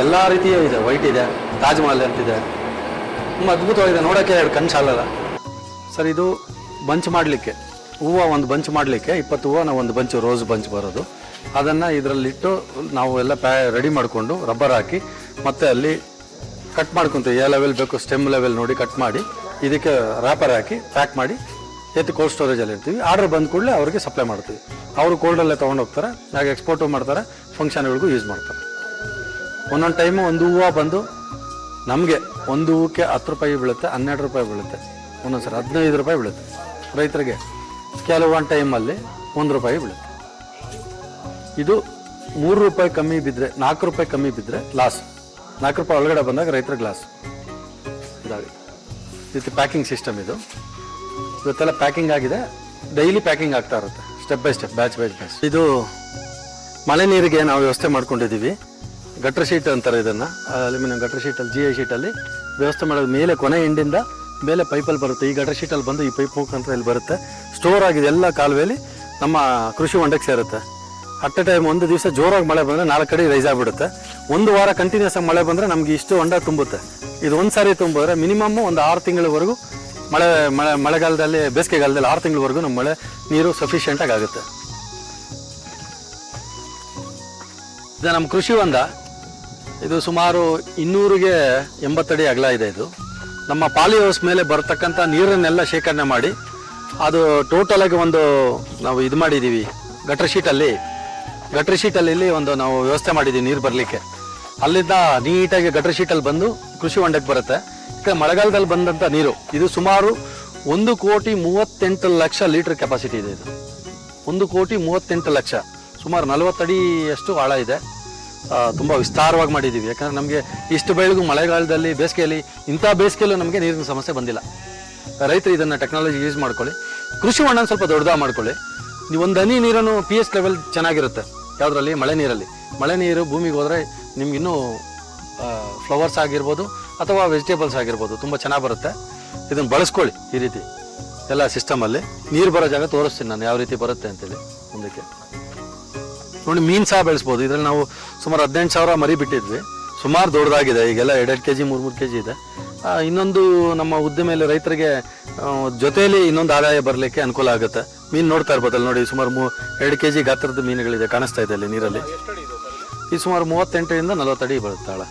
ಎಲ್ಲ ರೀತಿಯೂ ಇದೆ. ವೈಟ್ ಇದೆ, ತಾಜ್ ಮಹಲ್ ಅಂತಿದೆ, ತುಂಬ ಅದ್ಭುತವಾಗಿದೆ. ನೋಡೋಕ್ಕೆ 2 ಕಣ್ಣು ಸಾಲಲ್ಲ ಸರ್. ಇದು ಬಂಚ್ ಮಾಡಲಿಕ್ಕೆ, ಹೂವು ಒಂದು ಬಂಚ್ ಮಾಡಲಿಕ್ಕೆ 20 ಹೂವು ನಾವು ಒಂದು ಬಂಚು ರೋಸ್ ಬಂಚ್ ಬರೋದು. ಅದನ್ನು ಇದರಲ್ಲಿಟ್ಟು ನಾವು ಎಲ್ಲ ರೆಡಿ ಮಾಡಿಕೊಂಡು ರಬ್ಬರ್ ಹಾಕಿ ಮತ್ತೆ ಅಲ್ಲಿ ಕಟ್ ಮಾಡ್ಕೊತೀವಿ. ಯಾವ ಲೆವೆಲ್ ಬೇಕು ಸ್ಟೆಮ್ ಲೆವೆಲ್ ನೋಡಿ ಕಟ್ ಮಾಡಿ ಇದಕ್ಕೆ ರ್ಯಾಪರ್ ಹಾಕಿ ಪ್ಯಾಕ್ ಮಾಡಿ ಎತ್ತಿ ಕೋಲ್ಡ್ ಸ್ಟೋರೇಜಲ್ಲಿ ಇರ್ತೀವಿ. ಆರ್ಡರ್ ಬಂದ ಕೂಡಲೇ ಅವ್ರಿಗೆ ಸಪ್ಲೈ ಮಾಡ್ತೀವಿ. ಅವರು ಕೋಲ್ಡಲ್ಲೇ ತೊಗೊಂಡೋಗ್ತಾರೆ, ಹಾಗೆ ಎಕ್ಸ್ಪೋರ್ಟು ಮಾಡ್ತಾರೆ, ಫಂಕ್ಷನ್ಗಳಿಗೂ ಯೂಸ್ ಮಾಡ್ತಾರೆ. ಒಂದೊಂದು ಟೈಮು ಒಂದು ಹೂವು ಬಂದು ನಮಗೆ ಒಂದು ಹೂವಕ್ಕೆ 10 ರೂಪಾಯಿ ಬೀಳುತ್ತೆ, 12 ರೂಪಾಯಿ ಬೀಳುತ್ತೆ. ಒಂದೊಂದು ಸರಿ 15 ರೂಪಾಯಿ ಬೀಳುತ್ತೆ ರೈತರಿಗೆ. ಕೆಲವೊಂದು ಟೈಮಲ್ಲಿ 1 ರೂಪಾಯಿ ಬೀಳುತ್ತೆ. ಇದು 3 ರೂಪಾಯಿ ಕಮ್ಮಿ ಬಿದ್ದರೆ, 4 ರೂಪಾಯಿ ಕಮ್ಮಿ ಬಿದ್ದರೆ ಲಾಸ್. 4 ರೂಪಾಯಿ ಒಳಗಡೆ ಬಂದಾಗ ರೈತರಿಗೆ ಲಾಸ್ ಇದಾಗುತ್ತೆ. ಇದು ಪ್ಯಾಕಿಂಗ್ ಸಿಸ್ಟಮ್. ಇದು ಇವತ್ತೆಲ್ಲ ಪ್ಯಾಕಿಂಗ್ ಆಗಿದೆ, ಡೈಲಿ ಪ್ಯಾಕಿಂಗ್ ಆಗ್ತಾ ಇರುತ್ತೆ step by step, batch by batch. ಇದು ಮಳೆ ನೀರಿಗೆ ನಾವು ವ್ಯವಸ್ಥೆ ಮಾಡ್ಕೊಂಡಿದ್ದೀವಿ. ಗಟ್ರ ಶೀಟ್ ಅಂತಾರೆ ಇದನ್ನು, ಅಲ್ಯೂಮಿನಿಯಂ ಗಟ್ರ ಶೀಟಲ್ಲಿ, GI ಶೀಟಲ್ಲಿ ವ್ಯವಸ್ಥೆ ಮಾಡೋದು. ಮೇಲೆ ಕೊನೆ ಎಂಡಿಂದ ಮೇಲೆ ಪೈಪಲ್ಲಿ ಬರುತ್ತೆ. ಈ ಗಟ್ರ ಶೀಟಲ್ಲಿ ಬಂದು ಈ ಪೈಪ್ ಮುಖಾಂತರ ಇಲ್ಲಿ ಬರುತ್ತೆ. ಸ್ಟೋರ್ ಆಗಿದೆ ಎಲ್ಲ ಕಾಲುವೆಯಲ್ಲಿ ನಮ್ಮ ಕೃಷಿ ಹೊಂಡಕ್ಕೆ ಸೇರುತ್ತೆ. ಅಟ್ ಎ ಟೈಮ್ ಒಂದು ದಿವಸ ಜೋರಾಗಿ ಮಳೆ ಬಂದರೆ 4 ಕಡೆ ರೈಸ್ ಆಗಿಬಿಡುತ್ತೆ. 1 ವಾರ ಕಂಟಿನ್ಯೂಸ್ ಆಗಿ ಮಳೆ ಬಂದರೆ ನಮಗೆ ಇಷ್ಟು ಹೊಂಡ ತುಂಬುತ್ತೆ. ಇದು ಒಂದು ಸಾರಿ ತುಂಬಿದ್ರೆ ಮಿನಿಮಮ್ ಒಂದು 6 ತಿಂಗಳವರೆಗೂ ಮಳೆಗಾಲದಲ್ಲಿ, ಬೇಸಿಗೆಗಾಲದಲ್ಲಿ 6 ತಿಂಗಳವರೆಗೂ ನಮ್ಮ ಮಳೆ ನೀರು ಸಫಿಷಿಯೆಂಟಾಗಿ ಆಗುತ್ತೆ. ಇದು ನಮ್ಮ ಕೃಷಿ ಹೊಂಡ. ಇದು ಸುಮಾರು 200ಗೆ 80 ಅಡಿ ಅಗಲ ಇದೆ. ಇದು ನಮ್ಮ ಪಾಲಿ ಹೌಸ್ ಮೇಲೆ ಬರ್ತಕ್ಕಂಥ ನೀರನ್ನೆಲ್ಲ ಶೇಖರಣೆ ಮಾಡಿ ಅದು ಟೋಟಲಾಗಿ ಒಂದು ನಾವು ಇದು ಮಾಡಿದ್ದೀವಿ. ಗಟ್ರ ಶೀಟಲ್ಲಿ ಇಲ್ಲಿ ಒಂದು ನಾವು ವ್ಯವಸ್ಥೆ ಮಾಡಿದ್ದೀವಿ ನೀರು ಬರಲಿಕ್ಕೆ. ಅಲ್ಲಿಂದ ನೀಟಾಗಿ ಗಟ್ರ ಶೀಟಲ್ಲಿ ಬಂದು ಕೃಷಿ ಹೊಂಡಕ್ಕೆ ಬರುತ್ತೆ. ಈಗ ಮಳೆಗಾಲದಲ್ಲಿ ಬಂದಂಥ ನೀರು ಇದು ಸುಮಾರು 1,38,00,000 ಲೀಟ್ರ್ ಕೆಪಾಸಿಟಿ ಇದೆ. ಇದು 1,38,00,000, ಸುಮಾರು 40 ಅಡಿಯಷ್ಟು ಆಳ ಇದೆ. ತುಂಬ ವಿಸ್ತಾರವಾಗಿ ಮಾಡಿದ್ದೀವಿ. ಯಾಕಂದರೆ ನಮಗೆ ಇಷ್ಟು ಬೆಳೆಗೂ ಮಳೆಗಾಲದಲ್ಲಿ, ಬೇಸಿಗೆಯಲ್ಲಿ, ಇಂಥ ಬೇಸಿಗೆಯಲ್ಲೂ ನಮಗೆ ನೀರಿನ ಸಮಸ್ಯೆ ಬಂದಿಲ್ಲ. ರೈತರು ಇದನ್ನು ಟೆಕ್ನಾಲಜಿ ಯೂಸ್ ಮಾಡ್ಕೊಳ್ಳಿ. ಕೃಷಿ ಹೊಂಡನ ಸ್ವಲ್ಪ ದೊಡ್ಡದಾಗಿ ಮಾಡ್ಕೊಳ್ಳಿ. ನೀವು ಒಂದು ಹನಿ ನೀರನ್ನು pH ಲೆವೆಲ್ ಚೆನ್ನಾಗಿರುತ್ತೆ. ಯಾವುದರಲ್ಲಿ? ಮಳೆ ನೀರಲ್ಲಿ. ಮಳೆ ನೀರು ಭೂಮಿಗೆ ಹೋದರೆ ನಿಮ್ಗೆ ಇನ್ನೂ ಫ್ಲವರ್ಸ್ ಆಗಿರ್ಬೋದು ಅಥವಾ ವೆಜಿಟೇಬಲ್ಸ್ ಆಗಿರ್ಬೋದು ತುಂಬ ಚೆನ್ನಾಗಿ ಬರುತ್ತೆ. ಇದನ್ನು ಬಳಸ್ಕೊಳ್ಳಿ. ಈ ರೀತಿ ಎಲ್ಲ ಸಿಸ್ಟಮಲ್ಲಿ ನೀರು ಬರೋ ಜಾಗ ತೋರಿಸ್ತೀನಿ ನಾನು ಯಾವ ರೀತಿ ಬರುತ್ತೆ ಅಂತೇಳಿ. ಮುಂದಕ್ಕೆ ನೋಡಿ, ಮೀನು ಸಹ ಬೆಳೆಸ್ಬೋದು. ಇದರಲ್ಲಿ ನಾವು ಸುಮಾರು 18,000 ಮರಿ ಬಿಟ್ಟಿದ್ವಿ. ಸುಮಾರು ದೊಡ್ಡದಾಗಿದೆ. ಈಗೆಲ್ಲ 2 kg 3 kg ಇದೆ. ಇನ್ನೊಂದು ನಮ್ಮ ಉದ್ದಿಮೆಯಲ್ಲಿ ರೈತರಿಗೆ ಜೊತೆಯಲ್ಲಿ ಇನ್ನೊಂದು ಆದಾಯ ಬರಲಿಕ್ಕೆ ಅನುಕೂಲ ಆಗುತ್ತೆ. ಮೀನು ನೋಡ್ತಾ ಇರ್ಬೋದಲ್ಲ ನೋಡಿ, ಸುಮಾರು 2 kg ಗಾತ್ರದ ಮೀನುಗಳಿದೆ, ಕಾಣಿಸ್ತಾ ಇದೆ ಅಲ್ಲಿ ನೀರಲ್ಲಿ. ಈ ಸುಮಾರು 38ರಿಂದ 40 ಅಡಿ ಬರುತ್ತೆ ಆಳ.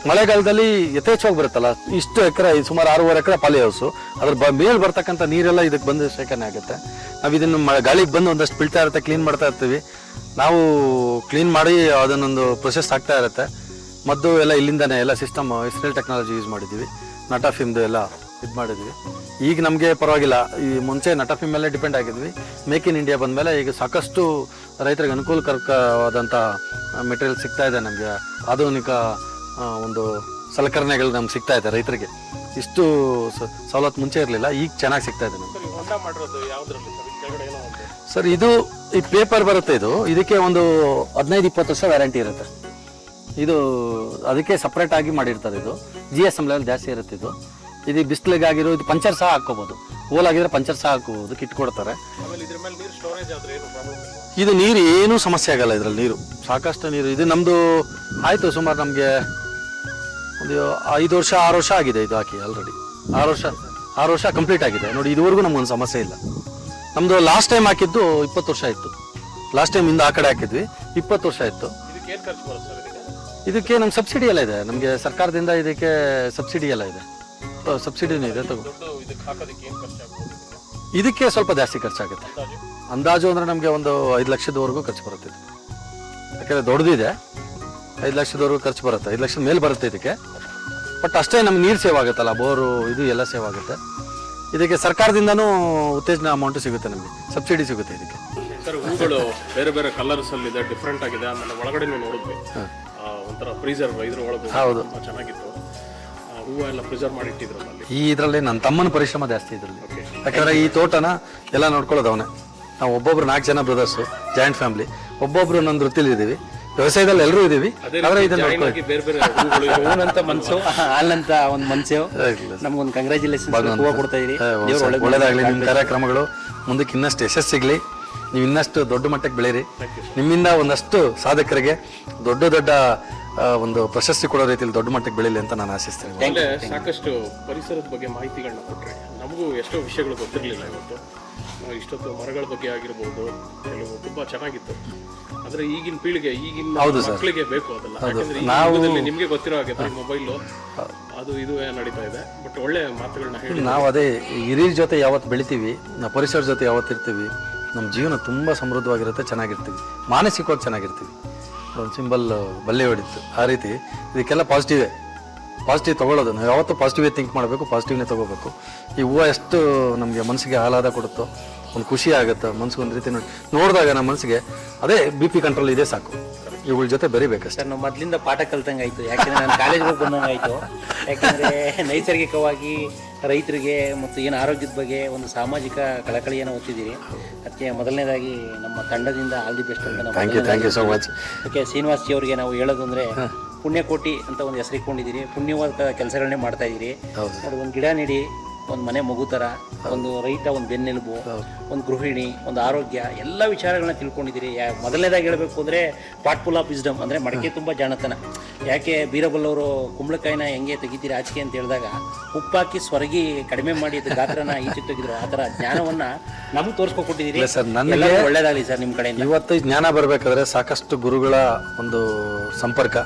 ಮಳೆಗಾಲದಲ್ಲಿ ಯಥೇಚ್ಛವಾಗಿ ಬರುತ್ತಲ್ಲ, ಇಷ್ಟು ಎಕರೆ, ಸುಮಾರು 6.5 ಎಕರೆ ಪಾಲಿ ಹೌಸು. ಅದ್ರ ಮೇಲೆ ಬರ್ತಕ್ಕಂಥ ನೀರೆಲ್ಲ ಇದಕ್ಕೆ ಬಂದು ಶೇಖರಣೆ ಆಗುತ್ತೆ. ನಾವು ಇದನ್ನು ಗಾಳಿಗೆ ಬಂದು ಒಂದಷ್ಟು ಬೀಳ್ತಾ ಇರುತ್ತೆ, ಕ್ಲೀನ್ ಮಾಡ್ತಾ ಇರ್ತೀವಿ. ನಾವು ಕ್ಲೀನ್ ಮಾಡಿ ಅದನ್ನೊಂದು ಪ್ರೊಸೆಸ್ ಆಗ್ತಾ ಇರುತ್ತೆ. ಮದ್ದು ಎಲ್ಲ ಇಲ್ಲಿಂದನೇ ಎಲ್ಲ ಸಿಸ್ಟಮ್ ಇಸ್ರೇಲ್ ಟೆಕ್ನಾಲಜಿ ಯೂಸ್ ಮಾಡಿದ್ದೀವಿ. ನಟಾಫಿಮ್ದು ಎಲ್ಲ ಇದು ಮಾಡಿದ್ವಿ. ಈಗ ನಮಗೆ ಪರವಾಗಿಲ್ಲ. ಈ ಮುಂಚೆ ನಟಾಫಿಮ್ ಮೇಲೆ ಡಿಪೆಂಡ್ ಆಗಿದ್ವಿ. ಮೇಕ್ ಇನ್ ಇಂಡಿಯಾ ಬಂದಮೇಲೆ ಈಗ ಸಾಕಷ್ಟು ರೈತರಿಗೆ ಅನುಕೂಲಕರವಾದಂಥ ಮೆಟೀರಿಯಲ್ ಸಿಗ್ತಾ ಇದೆ. ನಮಗೆ ಆಧುನಿಕ ಒಂದು ಸಲಕರಣೆಗಳು ನಮ್ಗೆ ಸಿಗ್ತಾ ಇದೆ ರೈತರಿಗೆ. ಇಷ್ಟು ಸವಲತ್ತು ಮುಂಚೆ ಇರಲಿಲ್ಲ, ಈಗ ಚೆನ್ನಾಗಿ ಸಿಗ್ತಾ ಇದೆ ನಮಗೆ. ಸರ್, ಇದು ಈ ಪೇಪರ್ ಬರುತ್ತೆ. ಇದಕ್ಕೆ ಒಂದು 15-20 ವರ್ಷ ವ್ಯಾರಂಟಿ ಇರುತ್ತೆ. ಇದು ಅದಕ್ಕೆ ಸಪ್ರೇಟ್ ಆಗಿ ಮಾಡಿರ್ತಾರೆ. ಇದು GSM ಲೆವೆಲ್ ಜಾಸ್ತಿ ಇರುತ್ತೆ. ಇದು ಬಿಸಿಲಿಗಾಗಿರೋ ಇದು ಪಂಚರ್ ಸಹ ಹಾಕೋಬಹುದು. ಹೋಲಾಗಿದ್ರೆ ಪಂಚರ್ ಸಹ ಹಾಕೋಬಹುದು, ಕಿಟ್ ಕೊಡ್ತಾರೆ. ಇದು ನೀರು ಏನೂ ಸಮಸ್ಯೆ ಆಗಲ್ಲ. ಇದರಲ್ಲಿ ನೀರು ಸಾಕಷ್ಟು ನೀರು. ಇದು ನಮ್ಮದು ಆಯಿತು ಸುಮಾರು ನಮಗೆ ಒಂದು 5 ವರ್ಷ 6 ವರ್ಷ ಆಗಿದೆ ಇದು ಹಾಕಿ. ಆಲ್ರೆಡಿ 6 ವರ್ಷ ಕಂಪ್ಲೀಟ್ ಆಗಿದೆ ನೋಡಿ. ಇದುವರೆಗೂ ನಮಗೊಂದು ಸಮಸ್ಯೆ ಇಲ್ಲ. ನಮ್ಮದು ಲಾಸ್ಟ್ ಟೈಮ್ ಹಾಕಿದ್ದು 20 ವರ್ಷ ಇತ್ತು. ಲಾಸ್ಟ್ ಟೈಮ್ ಇಂದ ಆ ಕಡೆ ಹಾಕಿದ್ವಿ, 20 ವರ್ಷ ಇತ್ತು. ಇದಕ್ಕೆ ನಮ್ಮ ಸಬ್ಸಿಡಿ ಎಲ್ಲ ಇದೆ. ನಮಗೆ ಸರ್ಕಾರದಿಂದ ಇದಕ್ಕೆ ಸಬ್ಸಿಡಿ ಎಲ್ಲ ಇದೆ. ಸಬ್ಸಿಡಿನೂ ಇದೆ. ಇದಕ್ಕೆ ಸ್ವಲ್ಪ ಜಾಸ್ತಿ ಖರ್ಚಾಗುತ್ತೆ. ಅಂದಾಜು ಅಂದರೆ ನಮಗೆ ಒಂದು 5 ಲಕ್ಷದವರೆಗೂ ಖರ್ಚು ಬರುತ್ತೆ. ಯಾಕಂದರೆ ದೊಡ್ಡದಿದೆ, 5 ಲಕ್ಷದವರೆಗೂ ಖರ್ಚು ಬರುತ್ತೆ. 5 ಲಕ್ಷದ ಮೇಲೆ ಬರುತ್ತೆ ಇದಕ್ಕೆ. ಬಟ್ ಅಷ್ಟೇ ನಮ್ಗೆ ನೀರು ಸೇವ್ ಆಗುತ್ತಲ್ಲ, ಬೋರು ಇದು ಎಲ್ಲ ಸೇವ್ ಆಗುತ್ತೆ. ಇದಕ್ಕೆ ಸರ್ಕಾರದಿಂದನೂ ಉತ್ತೇಜನ ಅಮೌಂಟು ಸಿಗುತ್ತೆ, ನಮಗೆ ಸಬ್ಸಿಡಿ ಸಿಗುತ್ತೆ ಇದಕ್ಕೆ. ಸರ್, ಹೂಗಳು ಬೇರೆ ಬೇರೆ ಕಲರ್ಸ್ ಅಲ್ಲಿ ಇದೆ, ಡಿಫ್ರೆಂಟ್ ಆಗಿದೆ. ಆಮೇಲೆ ಒಳಗಡೆ ನೋಡಿದ್ವಿ ಒಂಥರ ಪ್ರಿಸರ್ವ್ ಇದ್ರ ಒಳಗೆ. ಹೌದು, ಚೆನ್ನಾಗಿತ್ತು. ಹೂವು ಎಲ್ಲ ಪ್ರಿಸರ್ವ್ ಮಾಡಿ ಇಟ್ಟಿದ್ರು ಅಲ್ಲಿ. ಇದರಲ್ಲಿ ನನ್ನ ತಮ್ಮನ ಪರಿಶ್ರಮ ಜಾಸ್ತಿ ಇದರಲ್ಲಿ. ಯಾಕಂದ್ರೆ ಈ ತೋಟನ ಎಲ್ಲ ನೋಡ್ಕೊಳ್ಳೋದು ಅವನೇ. ನಾವು ಒಬ್ಬೊಬ್ರು 4 ಜನ ಬ್ರದರ್ಸು, ಜಾಯಿಂಟ್ ಫ್ಯಾಮಿಲಿ. ಒಬ್ಬೊಬ್ರು ಒಂದೊಂದು ವೃತ್ತಿಲಿ ಇದ್ದೀವಿ, ವ್ಯವಸಾಯದಲ್ಲಿ ಎಲ್ಲರೂ ಇದೀವಿ. ಹಾಲಂತ ಒಂದು ಮನ್ಸು ನಮ್ಗೊಂದು ಕಂಗ್ರ್ಯಾಚುಲೇಷನ್ ಕೊಡ್ತಾ ಇದೀವಿ. ಒಳ್ಳೇದಾಗ್ಲಿ. ನಿಮ್ಮ ಕಾರ್ಯಕ್ರಮಗಳು ಮುಂದಕ್ಕೆ ಇನ್ನಷ್ಟು ಯಶಸ್ಸು ಸಿಗ್ಲಿ. ನೀವು ಇನ್ನಷ್ಟು ದೊಡ್ಡ ಮಟ್ಟಕ್ಕೆ ಬೆಳೀರಿ. ನಿಮ್ಮಿಂದ ಒಂದಷ್ಟು ಸಾಧಕರಿಗೆ ದೊಡ್ಡ ಒಂದು ಪ್ರಶಸ್ತಿ ಕೊಡೋ ರೀತಿಯಲ್ಲಿ ದೊಡ್ಡ ಮಟ್ಟಕ್ಕೆ ಬೆಳೀಲಿ ಅಂತ ನಾನು ಆಶಿಸ್ತೇನೆ. ಸಾಕಷ್ಟು ಪರಿಸರದ ಬಗ್ಗೆ ಮಾಹಿತಿಗಳನ್ನ ಕೊಟ್ಟರೆ ನಮಗೂ ಎಷ್ಟೋ ವಿಷಯಗಳು ಗೊತ್ತಿರಲಿಲ್ಲ. ಇವತ್ತು ಇಷ್ಟೊತ್ತು ಮರಗಳ ಬಗ್ಗೆ ಆಗಿರ್ಬೋದು, ಕೆಲವು ತುಂಬಾ ಚೆನ್ನಾಗಿತ್ತು. ಆದ್ರೆ ಈಗಿನ ಪೀಳಿಗೆ, ಈಗಿನ ಮಕ್ಕಳಿಗೆ ಬೇಕು ಅದೆಲ್ಲ. ಯಾಕಂದ್ರೆ ನಿಮ್ಗೆ ಗೊತ್ತಿರೋ ಹಾಗೆ ಮೊಬೈಲು ಅದು ಇದು ನಡೀತಾ ಇದೆ. ಬಟ್ ಒಳ್ಳೆ ಮಾತುಗಳನ್ನ ಹೇಳಿ ನಾವು ಅದೇ ಹಿರಿಯರ ಜೊತೆ ಯಾವತ್ತು ಬೆಳಿತೀವಿ, ನಾವು ಪರಿಸರ ಜೊತೆ ಯಾವತ್ತಿರ್ತೀವಿ, ನಮ್ಮ ಜೀವನ ತುಂಬ ಸಮೃದ್ಧವಾಗಿರುತ್ತೆ, ಚೆನ್ನಾಗಿರ್ತೀವಿ, ಮಾನಸಿಕವಾಗಿ ಚೆನ್ನಾಗಿರ್ತೀವಿ. ಒಂದು ಸಿಂಬಲ್ ಬಲ್ಲೆ ಹೊಡಿತು ಆ ರೀತಿ. ಇದಕ್ಕೆಲ್ಲ ಪಾಸಿಟಿವೇ. ಪಾಸಿಟಿವ್ ತೊಗೊಳ್ಳೋದು. ನಾವು ಯಾವತ್ತೂ ಪಾಸಿಟಿವೇ ಥಿಂಕ್ ಮಾಡಬೇಕು, ಪಾಸಿಟಿವ್ನೇ ತೊಗೋಬೇಕು. ಈ ಹೂವು ಎಷ್ಟು ನಮಗೆ ಮನಸ್ಸಿಗೆ ಆಹ್ಲಾದ ಕೊಡುತ್ತೋ, ಒಂದು ಖುಷಿ ಆಗುತ್ತೆ ಮನಸ್ಸಿಗೆ. ಒಂದು ರೀತಿ ನೋಡಿದಾಗ ನಮ್ಮ ಮನಸ್ಸಿಗೆ ಅದೇ BP ಕಂಟ್ರೋಲ್ ಇದೆ ಸಾಕು. ಇವುಗಳ ಜೊತೆ ಬೆರಿಬೇಕಷ್ಟೇ. ಸರ್ ನಾವು ಮೊದಲಿಂದ ಪಾಠ ಕಲ್ತಂಗೆ ಆಯಿತು. ಯಾಕೆಂದರೆ ನಾನು ಕಾಲೇಜ್ಗೆ ಹೋಗಿ ಬಂದಂಗೆ ಆಯಿತು. ಯಾಕೆಂದರೆ ನೈಸರ್ಗಿಕವಾಗಿ ರೈತರಿಗೆ ಮತ್ತು ಏನು ಆರೋಗ್ಯದ ಬಗ್ಗೆ ಒಂದು ಸಾಮಾಜಿಕ ಕಳಕಳಿಯನ್ನು ಹೊತ್ತಿದ್ದೀರಿ. ಅದಕ್ಕೆ ಮೊದಲನೇದಾಗಿ ನಮ್ಮ ತಂಡದಿಂದ ಆಲ್ ದಿ ಬೆಸ್ಟ್ ಅಂತ ನಾವು thank you so much. Okay, Srinivas ji ಅವರಿಗೆ ನಾವು ಹೇಳೋದು ಅಂದರೆ ಪುಣ್ಯಕೋಟಿ ಅಂತ ಒಂದು ಹೆಸರಿಕೊಂಡಿದ್ದೀರಿ. ಪುಣ್ಯವಾದ ಕೆಲಸಗಳನ್ನೇ ಮಾಡ್ತಾ ಇದ್ದೀರಿ. ನೋಡಿ, ಒಂದು ಗಿಡ ನೀಡಿ, ಒಂದು ಮನೆ ಮಗು ಥರ, ಒಂದು ರೈತ, ಒಂದು ಬೆನ್ನೆಲುಬು, ಒಂದು ಗೃಹಿಣಿ, ಒಂದು ಆರೋಗ್ಯ, ಎಲ್ಲ ವಿಚಾರಗಳನ್ನ ತಿಳ್ಕೊಂಡಿದ್ದೀರಿ. ಮೊದಲನೇದಾಗಿ ಹೇಳಬೇಕು ಅಂದರೆ ಪಾಟ್ ಫುಲ್ ಆಫ್ ವಿಸ್ಡಮ್, ಅಂದರೆ ಮಡಕೆ ತುಂಬ ಜಾಣತನ. ಯಾಕೆ ಬೀರಬಲ್ ಅವರು ಕುಂಬಳಕಾಯಿನ ಹೆಂಗೆ ತೆಗಿತೀರಿ ಆಚೆಗೆ ಅಂತ ಹೇಳಿದಾಗ ಉಪ್ಪಾಕಿ ಸ್ವರ್ಗಿ ಕಡಿಮೆ ಮಾಡಿ ಅದು ಗಾತ್ರನ ಈಚೆ ತೆಗೆದ್ರು. ಆ ಥರ ಜ್ಞಾನವನ್ನು ನಮಗೆ ತೋರಿಸ್ಕೊಟ್ಟಿದ್ದೀರಿ ಸರ್. ನನಗೆ ಒಳ್ಳೇದಾಗಲಿ ಸರ್ ನಿಮ್ಮ ಕಡೆಯಿಂದ. ಇವತ್ತು ಜ್ಞಾನ ಬರಬೇಕಾದ್ರೆ ಸಾಕಷ್ಟು ಗುರುಗಳ ಒಂದು ಸಂಪರ್ಕ,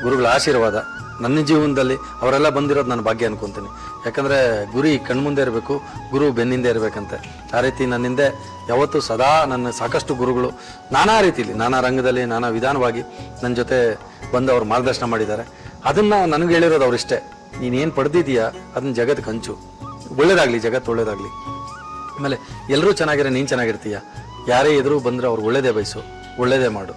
ಗುರುಗಳ ಆಶೀರ್ವಾದ ನನ್ನ ಜೀವನದಲ್ಲಿ ಅವರೆಲ್ಲ ಬಂದಿರೋದು ನನ್ನ ಭಾಗ್ಯ ಅನ್ಕೊತೀನಿ. ಯಾಕಂದರೆ ಗುರಿ ಕಣ್ಮುಂದೆ ಇರಬೇಕು, ಗುರು ಬೆನ್ನಿಂದೆ ಇರಬೇಕಂತೆ. ಆ ರೀತಿ ನನ್ನಿಂದ ಯಾವತ್ತೂ ಸದಾ ನನ್ನ ಸಾಕಷ್ಟು ಗುರುಗಳು ನಾನಾ ರೀತಿಯಲ್ಲಿ, ನಾನಾ ರಂಗದಲ್ಲಿ, ನಾನಾ ವಿಧಾನವಾಗಿ ನನ್ನ ಜೊತೆ ಬಂದು ಅವ್ರು ಮಾರ್ಗದರ್ಶನ ಮಾಡಿದ್ದಾರೆ. ಅದನ್ನು ನನಗೆ ಹೇಳಿರೋದು ಅವರಿಷ್ಟೇ, ನೀನೇನು ಪಡೆದಿದ್ದೀಯಾ ಅದನ್ನ ಜಗತ್ತಿಗೆ ಹಂಚು, ಒಳ್ಳೇದಾಗಲಿ, ಜಗತ್ತು ಒಳ್ಳೇದಾಗಲಿ. ಆಮೇಲೆ ಎಲ್ಲರೂ ಚೆನ್ನಾಗಿರೋ ನೀನು ಚೆನ್ನಾಗಿರ್ತೀಯ, ಯಾರೇ ಎದುರು ಬಂದರೆ ಅವ್ರು ಒಳ್ಳೇದೇ ಬಯಸು, ಒಳ್ಳೇದೇ ಮಾಡು,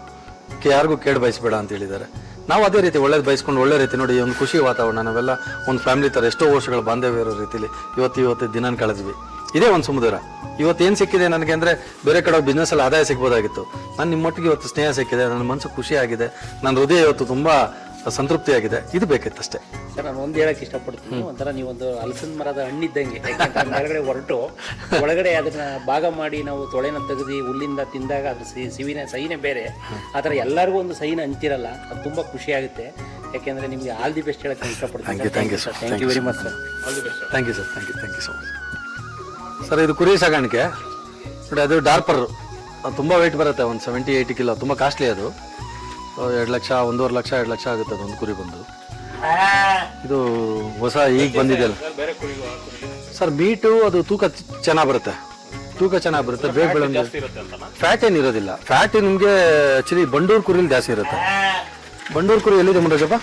ಯಾರಿಗೂ ಕೇಡು ಬಯಸಬೇಡ ಅಂತ ಹೇಳಿದ್ದಾರೆ. ನಾವು ಅದೇ ರೀತಿ ಒಳ್ಳೇದು ಬಯಸ್ಕೊಂಡು ಒಳ್ಳೆ ರೀತಿ ನೋಡಿ, ಒಂದು ಖುಷಿ ವಾತಾವರಣ, ನಾವೆಲ್ಲ ಒಂದು ಫ್ಯಾಮಿಲಿ ಥರ ಎಷ್ಟೋ ವರ್ಷಗಳ ಬಾಂಧವ್ಯ ಇರೋ ರೀತಿಲಿ ಇವತ್ತು ದಿನ ಕಳೆದ್ವಿ. ಇದೇ ಒಂದು ಸಮುದ್ರ. ಇವತ್ತೇನು ಸಿಕ್ಕಿದೆ ನನಗೆ ಅಂದರೆ, ಬೇರೆ ಕಡೆ ಬಿಸ್ನೆಸ್ಸಲ್ಲಿ ಆದಾಯ ಸಿಗ್ಬೋದಾಗಿತ್ತು. ನಾನು ನಿಮ್ಮೊಟ್ಟಿಗೆ ಇವತ್ತು ಸ್ನೇಹ ಸಿಕ್ಕಿದೆ, ನನ್ನ ಮನಸ್ಸು ಖುಷಿಯಾಗಿದೆ, ನನ್ನ ಹೃದಯ ಇವತ್ತು ತುಂಬ ಸಂತೃಪ್ತಿಯಾಗಿದೆ. ಇದು ಬೇಕಿತ್ತಷ್ಟೇ ಸರ್. ನಾನು ಒಂದು ಹೇಳಕ್ಕೆ ಇಷ್ಟಪಡ್ತೀನಿ, ಒಂಥರ ನೀವೊಂದು ಹಲಸಿನ ಮರದ ಹಣ್ಣಿದ್ದಂಗೆ. ಯಾಕೆಂದ್ರೆ ಮೇಲ್ಗಡೆ ಹೊರಟು ಒಳಗಡೆ ಅದನ್ನ ಭಾಗ ಮಾಡಿ ನಾವು ತೊಳೆನ ತೆಗೆದು ಹುಲ್ಲಿಂದ ತಿಂದಾಗ ಅದ್ರ ಸಿಹಿನೇ ಸಹಿನೇ ಬೇರೆ. ಆ ಥರ ಎಲ್ಲರಿಗೂ ಒಂದು ಸಹಿನ ಅಂತಿರಲ್ಲ, ಅದು ತುಂಬ ಖುಷಿ ಆಗುತ್ತೆ. ಯಾಕೆಂದರೆ ನಿಮಗೆ ಆಲ್ ದಿ ಬೆಸ್ಟ್ ಹೇಳಕ್ಕೆ ಇಷ್ಟಪಡ್ತೀನಿ. Thank you sir. Thank you very much sir. All the best. Thank you sir. Thank you so much sir. ಇದು ಕುರಿ ಸಾಗಾಣಿಕೆ ನೋಡಿ, ಅದು ಡಾರ್ಪರ್ ತುಂಬ ವೆಯ್ಟ್ ಬರುತ್ತೆ, ಒಂದು 70-80 ಕಿಲೋ, ತುಂಬ ಕಾಸ್ಟ್ಲಿ. ಅದು 2 ಲಕ್ಷ, 1.5 ಲಕ್ಷ, 2 ಲಕ್ಷ ಆಗುತ್ತೆ ಅದು ಒಂದು ಕುರಿ ಬಂದು. ಇದು ಹೊಸ ಈಗ ಬಂದಿದೆಯಲ್ಲ ಸರ್. ಮೀಟು ಅದು ತೂಕ ಚೆನ್ನಾಗಿ ಬರುತ್ತೆ, ಬೇಗ ಬೆಳೆದ. ಫ್ಯಾಟ್ ಏನು ಇರೋದಿಲ್ಲ. ಫ್ಯಾಟ್ ನಿಮಗೆ ಆ್ಯಕ್ಚುಲಿ ಬಂಡೂರು ಕುರಿಲಿ ಜಾಸ್ತಿ ಇರುತ್ತೆ. ಬಂಡೂರು ಕುರಿ ಎಲ್ಲಿದೆ ಮುಂಡಜಪ್ಪ?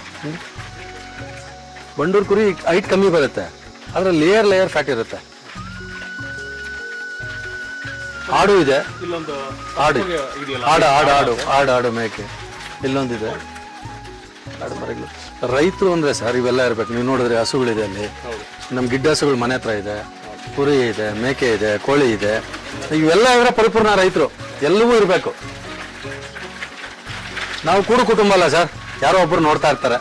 ಬಂಡೂರು ಕುರಿ ಹೈಟ್ ಕಮ್ಮಿ ಬರುತ್ತೆ, ಆದರೆ ಲೇಯರ್ ಫ್ಯಾಟ್ ಇರುತ್ತೆ. ಆಡು ಇದೆ, ಆಡು ಮೇಕೆ ಇಲ್ಲೊಂದಿದೆ. ಆಡು ಮರಿಗಳು. ರೈತರು ಅಂದರೆ ಸರ್ ಇವೆಲ್ಲ ಇರಬೇಕು. ನೀವು ನೋಡಿದ್ರೆ ಹಸುಗಳಿದೆ, ಅಲ್ಲಿ ನಮ್ಮ ಗಿಡ್ಡ ಹಸುಗಳು ಮನೆ ಹತ್ರ ಇದೆ, ಕುರಿ ಇದೆ, ಮೇಕೆ ಇದೆ, ಕೋಳಿ ಇದೆ. ಇವೆಲ್ಲ ಇವರ ಪರಿಪೂರ್ಣ ರೈತರು, ಎಲ್ಲವೂ ಇರಬೇಕು. ನಾವು ಕುಟುಂಬ ಅಲ್ಲ ಸರ್, ಯಾರೋ ಒಬ್ಬರು ನೋಡ್ತಾ ಇರ್ತಾರೆ.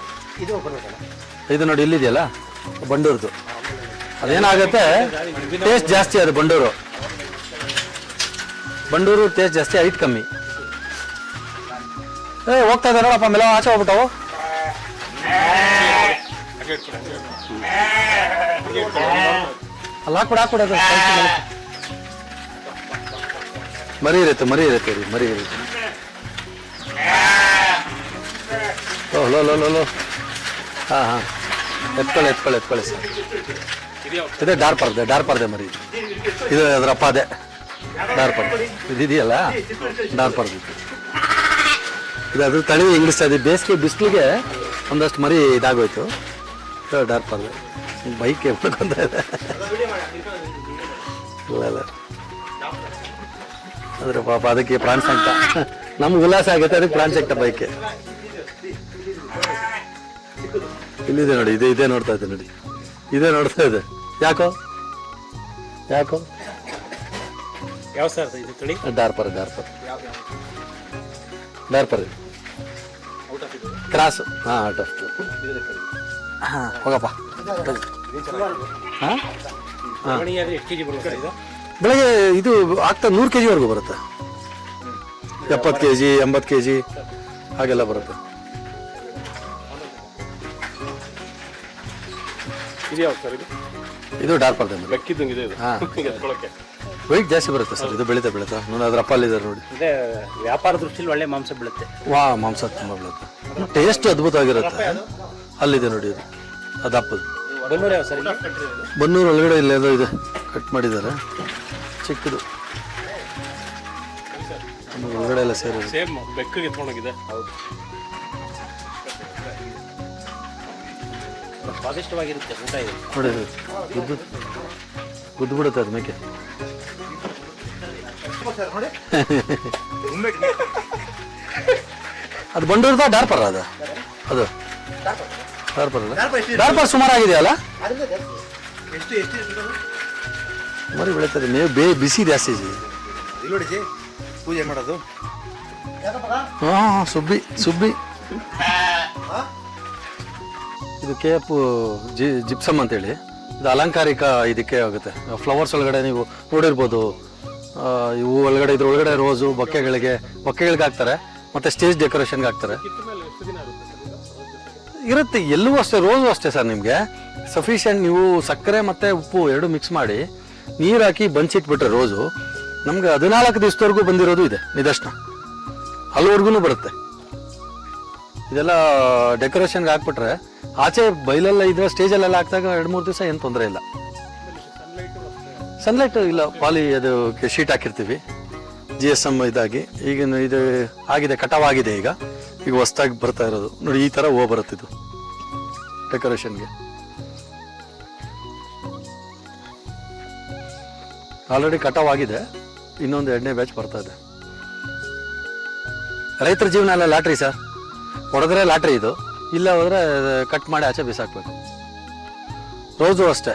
ಇದು ನೋಡಿ ಇಲ್ಲಿದೆಯಲ್ಲ ಬಂಡೂರ್ದು, ಅದೇನಾಗುತ್ತೆ ಟೇಸ್ಟ್ ಜಾಸ್ತಿ. ಅದು ಬಂಡೂರು ಟೇಸ್ಟ್ ಜಾಸ್ತಿ, ಹೈಟ್ ಕಮ್ಮಿ. ಹೋಗ್ತಾ ಇದ್ದಾರೆ ನೋಡಪ್ಪ, ಮೇಲೆ ಆಚೆ ಹೋಗ್ಬಿಟ್ಟವು. ಅಲ್ಲಿ ಹಾಕ್ಬಿಡೋದು. ಮರಿ ಇರುತ್ತೆ ಲೋ. ಹಾಂ ಎತ್ಕೊಳ್ಳಿ ಸರ್. ಇದೇ ಡಾರ್ಪರ್ದೆ ಮರಿ. ಇದು ಅದರಪ್ಪ ಅದೇ ಡಾರ್ಪರ್. ಇದೆಯಲ್ಲ ಡಾರ್ಪರ್ದು. ಇದು ಅದ್ರ ತಳಿ ಇಂಗ್ಲಿಸ್ತಾ ಇದೆ. ಬೇಸಿಗೆ ಬಿಸಿಲಿಗೆ ಒಂದಷ್ಟು ಮರಿ ಇದಾಗೋಯ್ತು. ಡಾರ್ಪರ್ದೆ ಬೈಕ್ ಹೇಳ್ಕೊಂತ ಇದೆ. ಇಲ್ಲ ಅದ್ರ ಪಾಪ ಅದಕ್ಕೆ ಪ್ರಾಣ್ ಸಂಕಟ. ನಮ್ಗೆ ಉಲ್ಲಾಸ ಆಗುತ್ತೆ, ಅದಕ್ಕೆ ಪ್ರಾಣ್ ಸಂಕಟ ಬೈಕೆ. ಇಲ್ಲಿದೆ ನೋಡಿ, ಇದೇ ನೋಡ್ತಾ ಇದೆ ನೋಡಿ, ಇದೇ ನೋಡ್ತಾ ಇದೆ. ಯಾಕೋ ಯಾವ ಸರ್ ಇದು ತಳಿ? Dorper cross. ಹಾಂ, ಔಟ್ ಆಫ್. ಹಾಂ, ಹೋಗಪ್ಪ. ಹಾಂ, ಬೆಳಗ್ಗೆ ಇದು ಆಗ್ತಾ 100 kg ವರೆಗೂ ಬರುತ್ತೆ. 70 kg, 80 kg ಹಾಗೆಲ್ಲ ಬರುತ್ತೆ. ಇದು ಡಾರ್ಪರ್. ಹಾಂ, ವೆಯ್ಟ್ ಜಾಸ್ತಿ ಬರುತ್ತೆ ಸರ್. ಇದು ಬೆಳೀತಾ ನೋಡಿ, ಅದ್ರ ಅಪ್ಪಲ್ಲಿದ್ದಾರೆ ನೋಡಿ. ವ್ಯಾಪಾರ ದೃಷ್ಟಿಯಲ್ಲಿ ಒಳ್ಳೆ ಮಾಂಸ ಬೀಳುತ್ತೆ. ಮಾಂಸ ತುಂಬ ಬೀಳುತ್ತೆ. ಟೇಸ್ಟ್ ಅದ್ಭುತವಾಗಿರುತ್ತೆ. ಅಲ್ಲಿದೆ ನೋಡಿ, ಅದು ಅಪ್ಪದು. ಬನ್ನೂರು ಯಾವ ಸರ್? ಬನ್ನೂರು ಒಳಗಡೆ ಇಲ್ಲೇದೋ ಇದೆ, ಕಟ್ ಮಾಡಿದ್ದಾರೆ ಚಿಕ್ಕದು. ಒಳಗಡೆ ಎಲ್ಲ ಸೇರಿ ಬೆಕ್ಕಿಗೆ ಎತ್ಕೊಂಡೋಗಿದೆ. ಹೌದು, ಸ್ವಾದಿಷ್ಟವಾಗಿರುತ್ತೆ ಊಟ ಇದು. ನೋಡಿ ಗುದ್ದು ಬಿಡುತ್ತೆ ಅದು ಮೇಕೆ. ಅದು ಬಂಡೂರ್ದ ಡಾರ್ಪರ್ ಅದು ಅದು ಡಾರ್ಪರ್ ಡಾರ್ಪರ್ ಸುಮಾರಾಗಿದೆಯಲ್ಲ, ಮರಿ ಬೆಳೀತದೆ. ಮೇವು ಬಿಸಿ ಜಾಸ್ತಿ ಇದೆ. ಪೂಜೆ ಮಾಡೋದು ಹಾಂ ಸುಬ್ಬಿ ಇದು KF ಜಿಪ್ಸಮ್ ಅಂತೇಳಿ, ಇದು ಅಲಂಕಾರಿಕ ಇದಕ್ಕೆ ಆಗುತ್ತೆ. ಫ್ಲವರ್ಸ್ ಒಳಗಡೆ ನೀವು ನೋಡಿರ್ಬೋದು, ಇವು ಒಳಗಡೆ ಇದ್ರ ಒಳಗಡೆ ರೋಸು ಬೊಕ್ಕೆಗಳಿಗೆ ಹಾಕ್ತಾರೆ, ಮತ್ತೆ ಸ್ಟೇಜ್ ಡೆಕೋರೇಷನ್ಗೆ ಹಾಕ್ತಾರೆ. ಇರುತ್ತೆ ಎಲ್ಲವೂ ಅಷ್ಟೇ, ರೋಸು ಅಷ್ಟೇ ಸರ್. ನಿಮಗೆ ಸಫಿಷಿಯೆಂಟ್ ನೀವು ಸಕ್ಕರೆ ಮತ್ತು ಉಪ್ಪು ಎರಡು ಮಿಕ್ಸ್ ಮಾಡಿ ನೀರು ಹಾಕಿ ಬಂಚಿಟ್ಬಿಟ್ರೆ ರೋಸು ನಮ್ಗೆ 14 ದಿವಸದವರೆಗೂ ಬಂದಿರೋದು ಇದೆ ನಿದರ್ಶನ. ಅಲ್ಲಿವರೆಗೂ ಬರುತ್ತೆ. ಇದೆಲ್ಲ ಡೆಕೋರೇಷನ್ಗೆ ಹಾಕ್ಬಿಟ್ರೆ ಆಚೆ ಬೈಲೆಲ್ಲ ಇದ್ರೆ ಸ್ಟೇಜಲ್ಲೆಲ್ಲ ಹಾಕಿದಾಗ 2-3 ದಿವಸ ಏನು ತೊಂದರೆ ಇಲ್ಲ. ಸನ್ಲೈಟ್ ಇಲ್ಲ, ಪಾಲಿ ಅದು ಶೀಟ್ ಹಾಕಿರ್ತೀವಿ GSM ಇದಾಗಿ. ಈಗ ಇದು ಆಗಿದೆ, ಕಟಾವ್ ಆಗಿದೆ. ಈಗ ಹೊಸ್ದಾಗಿ ಬರ್ತಾ ಇರೋದು ನೋಡಿ, ಈ ಥರ ಹೂವು ಬರುತ್ತೆ ಇದು ಡೆಕೋರೇಷನ್ಗೆ. ಆಲ್ರೆಡಿ ಕಟಾವ್ ಆಗಿದೆ, ಇನ್ನೊಂದು 2ನೇ ಬ್ಯಾಚ್ ಬರ್ತಾ ಇದೆ. ರೈತರ ಜೀವನ ಎಲ್ಲ ಲಾಟ್ರಿ ಸರ್. ಹೊಡೆದ್ರೆ ಲಾಟ್ರಿ ಇದು, ಇಲ್ಲ ಹೋದ್ರೆ ಕಟ್ ಮಾಡಿ ಆಚೆ ಬಿಸಾಕ್ಬೇಕು. ರೋಸು ಅಷ್ಟೇ,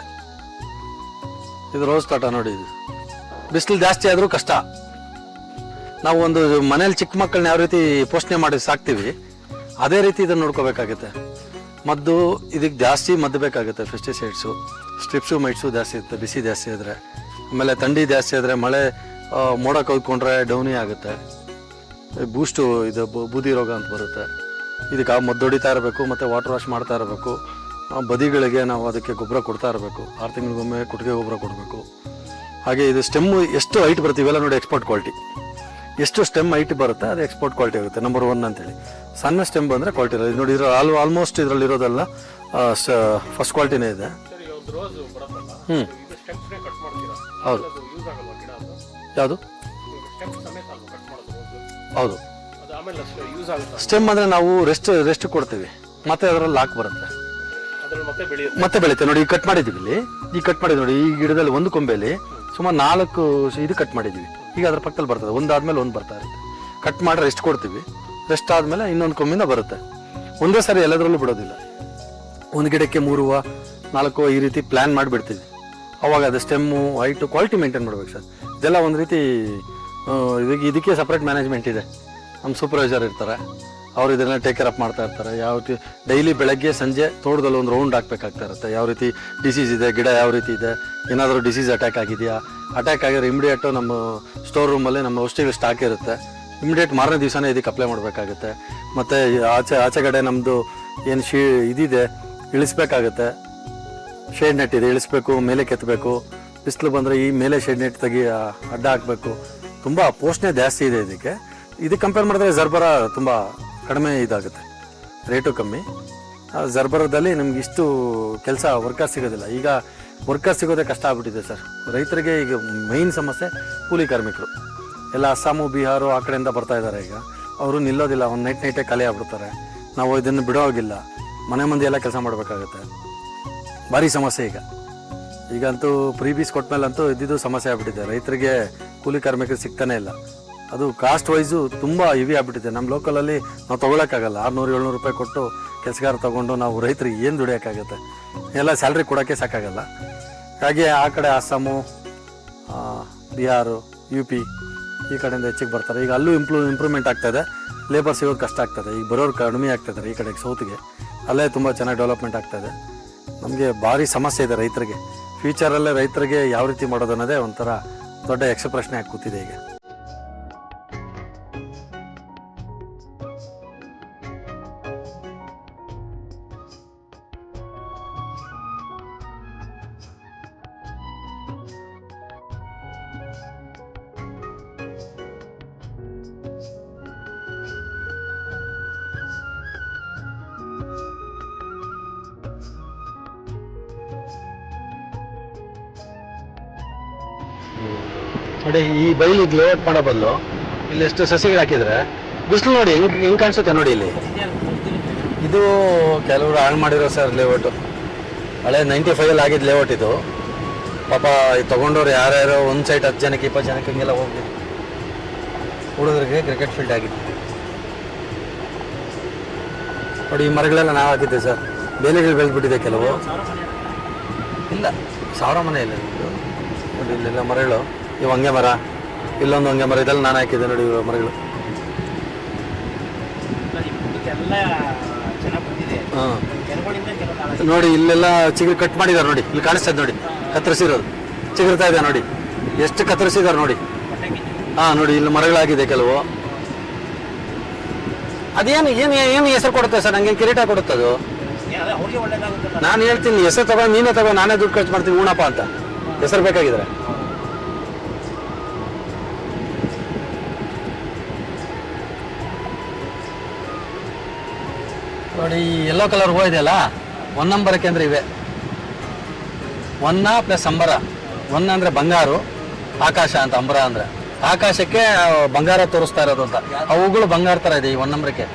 ಇದು ರೋಸ್ ತೋಟ ನೋಡಿ. ಇದು ಬಿಸಿಲು ಜಾಸ್ತಿ ಆದರೂ ಕಷ್ಟ. ನಾವು ಒಂದು ಮನೇಲಿ ಚಿಕ್ಕ ಮಕ್ಕಳನ್ನ ಯಾವ ರೀತಿ ಪೋಷಣೆ ಮಾಡಿ ಸಾಕ್ತೀವಿ, ಅದೇ ರೀತಿ ಇದನ್ನು ನೋಡ್ಕೋಬೇಕಾಗುತ್ತೆ. ಮದ್ದು ಇದಕ್ಕೆ ಜಾಸ್ತಿ ಮದ್ದು ಬೇಕಾಗುತ್ತೆ. ಪೆಸ್ಟಿಸೈಡ್ಸು, ಸ್ಟ್ರಿಪ್ಸು, ಮೈಟ್ಸು ಜಾಸ್ತಿ ಇರುತ್ತೆ ಬಿಸಿ ಜಾಸ್ತಿ ಇದ್ದರೆ. ಆಮೇಲೆ ಥಂಡಿ ಜಾಸ್ತಿ ಆದರೆ, ಮಳೆ ಮೋಡ ಕೌದ್ಕೊಂಡ್ರೆ ಡೌನಿ ಆಗುತ್ತೆ. ಬೂಸ್ಟು ಇದು ಬೂದಿ ರೋಗ ಅಂತ ಬರುತ್ತೆ. ಇದಕ್ಕೆ ಮದ್ದು ಹೊಡಿತಾ ಇರಬೇಕು, ಮತ್ತು ವಾಟರ್ ವಾಶ್ ಮಾಡ್ತಾ ಇರಬೇಕು. ಬದಿಗಳಿಗೆ ನಾವು ಅದಕ್ಕೆ ಗೊಬ್ಬರ ಕೊಡ್ತಾ ಇರಬೇಕು. 6 ತಿಂಗಳಿಗೊಮ್ಮೆ ಕೊಟ್ಟಿಗೆ ಗೊಬ್ಬರ ಕೊಡಬೇಕು. ಹಾಗೆ ಇದು ಸ್ಟೆಮ್ಮು ಎಷ್ಟು ಹೈಟ್ ಬರುತ್ತೆ ಇವೆಲ್ಲ ನೋಡಿ, ಎಕ್ಸ್ಪೋರ್ಟ್ ಕ್ವಾಲಿಟಿ. ಎಷ್ಟು ಸ್ಟೆಮ್ ಹೈಟ್ ಬರುತ್ತೆ ಅದು ಎಕ್ಸ್ಪೋರ್ಟ್ ಕ್ವಾಲಿಟಿ ಆಗುತ್ತೆ. ನಂಬರ್ 1 ಅಂತೇಳಿ. ಸಣ್ಣ ಸ್ಟೆಮ್ ಬಂದರೆ ಕ್ವಾಲಿಟಿ ಇರೋದು ನೋಡಿ. ಆಲ್ಮೋಸ್ಟ್ ಇದರಲ್ಲಿರೋದೆಲ್ಲ ಫಸ್ಟ್ ಕ್ವಾಲಿಟಿನೇ ಇದೆ. ಹೌದು. ಯಾವುದು? ಹೌದು. ಸ್ಟೆಮ್ ಅಂದರೆ ನಾವು ರೆಸ್ಟ್ ಕೊಡ್ತೀವಿ, ಮತ್ತೆ ಅದರಲ್ಲಿ ಲಾಕ್ ಬರುತ್ತೆ, ಮತ್ತೆ ಬೆಳೆಯುತ್ತೆ. ನೋಡಿ, ಈಗ ಕಟ್ ಮಾಡಿದ್ದೀವಿ ಇಲ್ಲಿ, ಈಗ ಕಟ್ ಮಾಡಿದ್ವಿ ನೋಡಿ. ಈ ಗಿಡದಲ್ಲಿ ಒಂದು ಕೊಂಬೆಯಲ್ಲಿ ಸುಮಾರು 4 ಇದು ಕಟ್ ಮಾಡಿದ್ದೀವಿ. ಈಗ ಅದ್ರ ಪಕ್ಕದಲ್ಲಿ ಬರ್ತದೆ, ಒಂದಾದ್ಮೇಲೆ ಒಂದು ಬರ್ತಾ ಇರುತ್ತೆ. ಕಟ್ ಮಾಡಿ ರೆಸ್ಟ್ ಕೊಡ್ತೀವಿ, ರೆಸ್ಟ್ ಆದಮೇಲೆ ಇನ್ನೊಂದು ಕೊಂಬಿಂದ ಬರುತ್ತೆ. ಒಂದೇ ಸಾರಿ ಎಲ್ಲದರಲ್ಲೂ ಬಿಡೋದಿಲ್ಲ. ಒಂದು ಗಿಡಕ್ಕೆ 3 ಹೂವು 4 ಹೂವು ಈ ರೀತಿ ಪ್ಲ್ಯಾನ್ ಮಾಡಿಬಿಡ್ತೀವಿ. ಅವಾಗ ಅದು ಸ್ಟೆಮ್ಮು ಹೈಟು ಕ್ವಾಲಿಟಿ ಮೇಂಟೈನ್ ಮಾಡ್ಬೇಕು ಸರ್. ಇದೆಲ್ಲ ಒಂದು ರೀತಿ ಇದಕ್ಕೆ ಸಪ್ರೇಟ್ ಮ್ಯಾನೇಜ್ಮೆಂಟ್ ಇದೆ. ನಮ್ಮ ಸೂಪರ್ವೈಸರ್ ಇರ್ತಾರೆ, ಅವ್ರು ಇದನ್ನ ಟೇಕ್ ಕೇರ್ ಅಪ್ ಮಾಡ್ತಾ ಇರ್ತಾರೆ. ಯಾವ ರೀತಿ ಡೈಲಿ ಬೆಳಗ್ಗೆ ಸಂಜೆ ತೋಟದಲ್ಲಿ ಒಂದು ರೌಂಡ್ ಹಾಕ್ಬೇಕಾಗ್ತಾ ಇರುತ್ತೆ. ಯಾವ ರೀತಿ ಡಿಸೀಸ್ ಇದೆ, ಗಿಡ ಯಾವ ರೀತಿ ಇದೆ, ಏನಾದರೂ ಡಿಸೀಸ್ ಅಟ್ಯಾಕ್ ಆಗಿದೆಯಾ, ಅಟ್ಯಾಕ್ ಆಗಿದ್ರೆ ಇಮಿಡಿಯೇಟು ನಮ್ಮ ಸ್ಟೋರ್ ರೂಮಲ್ಲಿ ನಮ್ಮ ಔಷಧಿಗಳು ಸ್ಟಾಕ್ ಇರುತ್ತೆ. ಇಮಿಡಿಯೇಟ್ ಮಾರನೇ ದಿವಸನೇ ಇದಕ್ಕೆ ಅಪ್ಲೈ ಮಾಡಬೇಕಾಗುತ್ತೆ. ಮತ್ತು ಆಚೆಗಡೆ ನಮ್ಮದು ಏನು ಇದಿದೆ ಇಳಿಸ್ಬೇಕಾಗುತ್ತೆ. ಶೇಡ್ ನೆಟ್ ಇದೆ, ಇಳಿಸ್ಬೇಕು, ಮೇಲೆ ಕೆತ್ತಬೇಕು. ಬಿಸಿಲು ಬಂದರೆ ಈ ಮೇಲೆ ಶೇಡ್ ನೆಟ್ ತೆಗಿ ಅಡ್ಡ ಹಾಕಬೇಕು. ತುಂಬ ಪೋಷಣೆ ಜಾಸ್ತಿ ಇದೆ ಇದಕ್ಕೆ ಕಂಪೇರ್ ಮಾಡಿದ್ರೆ ಜರ್ಬರ ತುಂಬ ಕಡಿಮೆ ಇದಾಗುತ್ತೆ, ರೇಟು ಕಮ್ಮಿ. ಜರ್ಬರದಲ್ಲಿ ನಮ್ಗೆ ಇಷ್ಟು ಕೆಲಸ ವರ್ಕರ್ ಸಿಗೋದಿಲ್ಲ. ಈಗ ವರ್ಕರ್ ಸಿಗೋದೇ ಕಷ್ಟ ಆಗ್ಬಿಟ್ಟಿದೆ ಸರ್. ರೈತರಿಗೆ ಈಗ ಮೈನ್ ಸಮಸ್ಯೆ ಕೂಲಿ ಕಾರ್ಮಿಕರು. ಎಲ್ಲ ಅಸ್ಸಾಮು, ಬಿಹಾರು ಆ ಕಡೆಯಿಂದ ಬರ್ತಾ ಇದ್ದಾರೆ. ಈಗ ಅವರು ನಿಲ್ಲೋದಿಲ್ಲ, ಒಂದು ನೈಟೇ ಖಾಲಿ ಆಗ್ಬಿಡ್ತಾರೆ. ನಾವು ಇದನ್ನು ಬಿಡೋ ಹೋಗಿಲ್ಲ, ಮನೆ ಮಂದಿ ಎಲ್ಲ ಕೆಲಸ ಮಾಡಬೇಕಾಗತ್ತೆ. ಭಾರಿ ಸಮಸ್ಯೆ ಈಗಂತೂ ಪ್ರೀಬೀಸ್ ಕೊಟ್ಮೇಲಂತೂ ಇದ್ದಿದ್ದು ಸಮಸ್ಯೆ ಆಗ್ಬಿಟ್ಟಿದೆ. ರೈತರಿಗೆ ಕೂಲಿ ಕಾರ್ಮಿಕರು ಸಿಗ್ತಾನೆ ಇಲ್ಲ. ಅದು ಕಾಸ್ಟ್ ವೈಸು ತುಂಬ ಹೆವಿ ಆಗ್ಬಿಟ್ಟಿದೆ. ನಮ್ಮ ಲೋಕಲಲ್ಲಿ ನಾವು ತೊಗೊಳಕ್ಕಾಗಲ್ಲ. 600-700 ರೂಪಾಯಿ ಕೊಟ್ಟು ಕೆಲಸಗಾರ ತೊಗೊಂಡು ನಾವು ರೈತರಿಗೆ ಏನು ದುಡಿಯೋಕ್ಕಾಗುತ್ತೆ? ಎಲ್ಲ ಸ್ಯಾಲ್ರಿ ಕೊಡೋಕ್ಕೆ ಸಾಕಾಗಲ್ಲ. ಹಾಗೆ ಆ ಕಡೆ ಅಸ್ಸಾಮು, ಬಿಹಾರು, UP ಈ ಕಡೆಯಿಂದ ಹೆಚ್ಚಿಗೆ ಬರ್ತಾರೆ. ಈಗ ಅಲ್ಲೂ ಇಂಪ್ರೂವ್ಮೆಂಟ್ ಆಗ್ತಾಯಿದೆ. ಲೇಬರ್ ಸಿಗೋದು ಕಷ್ಟ ಆಗ್ತದೆ. ಈಗ ಬರೋರು ಕಡಿಮೆ ಆಗ್ತಾಯಿದ್ದಾರೆ ಈ ಕಡೆಗೆ ಸೌತ್ಗೆ. ಅಲ್ಲೇ ತುಂಬ ಚೆನ್ನಾಗಿ ಡೆವಲಪ್ಮೆಂಟ್ ಆಗ್ತಾಯಿದೆ. ನಮಗೆ ಭಾರಿ ಸಮಸ್ಯೆ ಇದೆ ರೈತರಿಗೆ. ಫ್ಯೂಚರಲ್ಲೇ ರೈತರಿಗೆ ಯಾವ ರೀತಿ ಮಾಡೋದು ಅನ್ನೋದೇ ಒಂಥರ ದೊಡ್ಡ ಯಕ್ಷ ಪ್ರಶ್ನೆ ಆಗಿ ಕೂತಿದೆ ಈಗ. ನೋಡಿ, ಈ ಬೈಲಿ ಲೇಔಟ್ ಮಾಡೋ ಬದಲು ಇಲ್ಲಿ ಎಷ್ಟು ಸಸಿಗಳು ಹಾಕಿದ್ರೆ ಬಿಸಿಲು ನೋಡಿ ಹೆಂಗ್ ಕಾಣಿಸುತ್ತೆ ನೋಡಿ. ಇಲ್ಲಿ ಇದು ಕೆಲವರು ಹಾಳು ಮಾಡಿರೋ ಸರ್ ಲೇಔಟು. ಹಳೆ 95 ಆಗಿದ್ದು ಲೇಔಟ್ ಇದು. ಪಾಪ ಇದು ತೊಗೊಂಡವ್ರು ಯಾರ್ಯಾರೋ ಒಂದು ಸೈಟ್ 10 ಜನಕ್ಕೆ 20 ಜನಕ್ಕೆ ಹಿಂಗೆಲ್ಲ ಹೋಗ್ಬಿಟ್ಟು ಹುಡುಗರಿಗೆ ಕ್ರಿಕೆಟ್ ಫೀಲ್ಡ್ ಆಗಿತ್ತು. ನೋಡಿ ಈ ಮರಗಳೆಲ್ಲ ನಾವು ಹಾಕಿದ್ದೆ ಸರ್. ಬೇಲಿಗಳು ಬೆಳೆದ್ಬಿಟ್ಟಿದೆ ಕೆಲವು. ಇಲ್ಲ 1000 ಮನೆ ಇಲ್ಲ ನಿಮ್ಮದು. ನೋಡಿ ಇಲ್ಲೆಲ್ಲ ಮರಗಳು. ಇವು ಹೊಂಗೆ ಮರ, ಇಲ್ಲೊಂದು ಹೊಂಗೆ ಮರ, ಇದೆಲ್ಲ ನಾನು ಹಾಕಿದ್ದೆ ನೋಡಿ ಇವು ಮರಗಳು. ಹಾಂ ನೋಡಿ ಇಲ್ಲೆಲ್ಲ ಚಿಗುರು ಕಟ್ ಮಾಡಿದ್ದಾರೆ ನೋಡಿ. ಇಲ್ಲಿ ಕಾಣಿಸ್ತದೆ ನೋಡಿ, ಕತ್ತರಿಸಿರೋದು ಚಿಗುರ್ತಾ ಇದೆ ನೋಡಿ, ಎಷ್ಟು ಕತ್ತರಿಸಿದ್ದಾರೆ ನೋಡಿ. ಹಾಂ ನೋಡಿ ಇಲ್ಲಿ ಮರಗಳಾಗಿದೆ ಕೆಲವು. ಅದೇನು ಏನು ಏನು ಹೆಸರು ಕೊಡುತ್ತೆ ಸರ್? ನನಗೆ ಕಿರೀಟ ಕೊಡುತ್ತೆ ಅದು. ನಾನು ಹೇಳ್ತೀನಿ ಹೆಸರು ತಗೋ, ನೀನೇ ತಗೋ, ನಾನೇ ದುಡ್ಡು ಖರ್ಚು ಮಾಡ್ತೀನಿ ಉಣಪ್ಪ ಅಂತ. ಹೆಸರು ಬೇಕಾಗಿದ್ರೆ ನೋಡಿ ಈ ಯೆಲ್ಲೋ ಕಲರ್ ಹೂವು ಇದೆಯಲ್ಲ, 1 ನಂಬರಕ್ಕೆ ಅಂದರೆ ಇವೆ. 1 ಪ್ಲಸ್ ಅಂಬರ. 1 ಅಂದರೆ ಬಂಗಾರು, ಆಕಾಶ ಅಂತ. ಅಂಬರ ಅಂದರೆ ಆಕಾಶಕ್ಕೆ ಬಂಗಾರ ತೋರಿಸ್ತಾ ಇರೋದು ಅಂತ. ಆ ಹೂಗಳು ಬಂಗಾರ ಥರ ಇದೆ ಈ 1 ನಂಬರಕ್ಕೆ.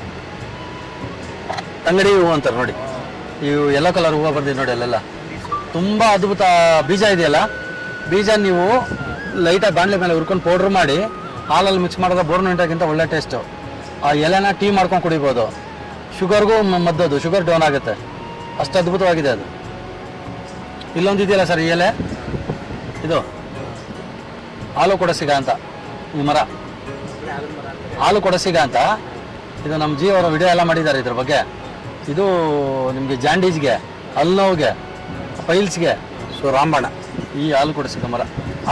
ತಂಗಡಿ ಹೂವು ಅಂತಾರೆ ನೋಡಿ. ಇವು ಯೆಲ್ಲೋ ಕಲರ್ ಹೂವು ಬಂದಿದೆ ನೋಡಿ ಅಲ್ಲೆಲ್ಲ. ತುಂಬ ಅದ್ಭುತ. ಬೀಜ ಇದೆಯಲ್ಲ, ಬೀಜ ನೀವು ಲೈಟಾಗಿ ಬಾಣಲೆ ಮೇಲೆ ಹುರ್ಕೊಂಡು ಪೌಡ್ರ್ ಮಾಡಿ ಹಾಲಲ್ಲಿ ಮಿಕ್ಸ್ ಮಾಡಿದ್ರೆ ಬೋರ್ನ್ವಿಟಾಗಿಂತ ಒಳ್ಳೆ ಟೇಸ್ಟು. ಆ ಎಲೆನ ಟೀ ಮಾಡ್ಕೊಂಡು ಕುಡಿಬೋದು. ಶುಗರ್ಗೂ ಮದ್ದದು, ಶುಗರ್ ಡೌನ್ ಆಗುತ್ತೆ. ಅಷ್ಟು ಅದ್ಭುತವಾಗಿದೆ ಅದು. ಇಲ್ಲೊಂದು ಇದೆಯಲ್ಲ ಸರ್ ಈ ಎಲೆ, ಇದು ಹಾಲು ಕೊಡಸಿಗ ಅಂತ ಈ ಮರ. ಹಾಲು ಕೊಡಸಿಗ ಅಂತ ಇದು ನಮ್ಮ ಜಿ ಅವರು ವಿಡಿಯೋ ಎಲ್ಲ ಮಾಡಿದ್ದಾರೆ ಇದ್ರ ಬಗ್ಗೆ. ಇದು ನಿಮಗೆ ಜಾಂಡೀಸ್ಗೆ, ಹಲ್ಲುನೋವಿಗೆ, ಪೈಲ್ಸ್ಗೆ ಸೊ ರಾಮಬಾಣ. ಈ ಹಾಲು ಕೊಡಸಿಗ ಮರ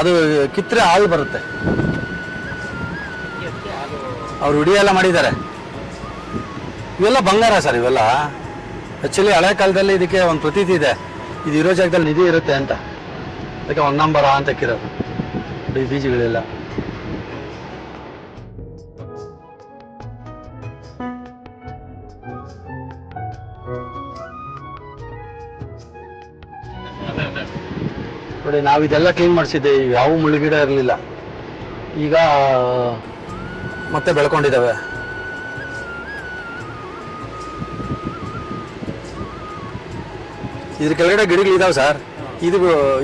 ಅದು ಕಿತ್ತರೆ ಹಾಲು ಬರುತ್ತೆ. ಅವ್ರು ವಿಡಿಯೋ ಎಲ್ಲ ಮಾಡಿದ್ದಾರೆ. ಇವೆಲ್ಲ ಬಂಗಾರ ಸರ್ ಇವೆಲ್ಲ. ಆ್ಯಕ್ಚುಲಿ ಹಳೆ ಕಾಲದಲ್ಲಿ ಇದಕ್ಕೆ ಒಂದು ಪ್ರತೀತಿ ಇದೆ, ಇದು ಇರೋ ಜಾಗದಲ್ಲಿ ನಿಧಿ ಇರುತ್ತೆ ಅಂತ. ಅದಕ್ಕೆ 1 ನಂಬರ ಅಂತ ಕಿರೋದು ಈ ಬೀಜಗಳೆಲ್ಲ. ನೋಡಿ ನಾವು ಇದೆಲ್ಲ ಕ್ಲೀನ್ ಮಾಡಿಸಿದ್ದೆ. ಯಾವ ಮುಳ್ಳುಗಿಡ ಇರಲಿಲ್ಲ, ಈಗ ಮತ್ತೆ ಬೆಳ್ಕೊಂಡಿದ್ದಾವೆ. ಇದ್ರ ಕೆಳಗಡೆ ಗಿಡಗಳಿದಾವೆ ಸರ್.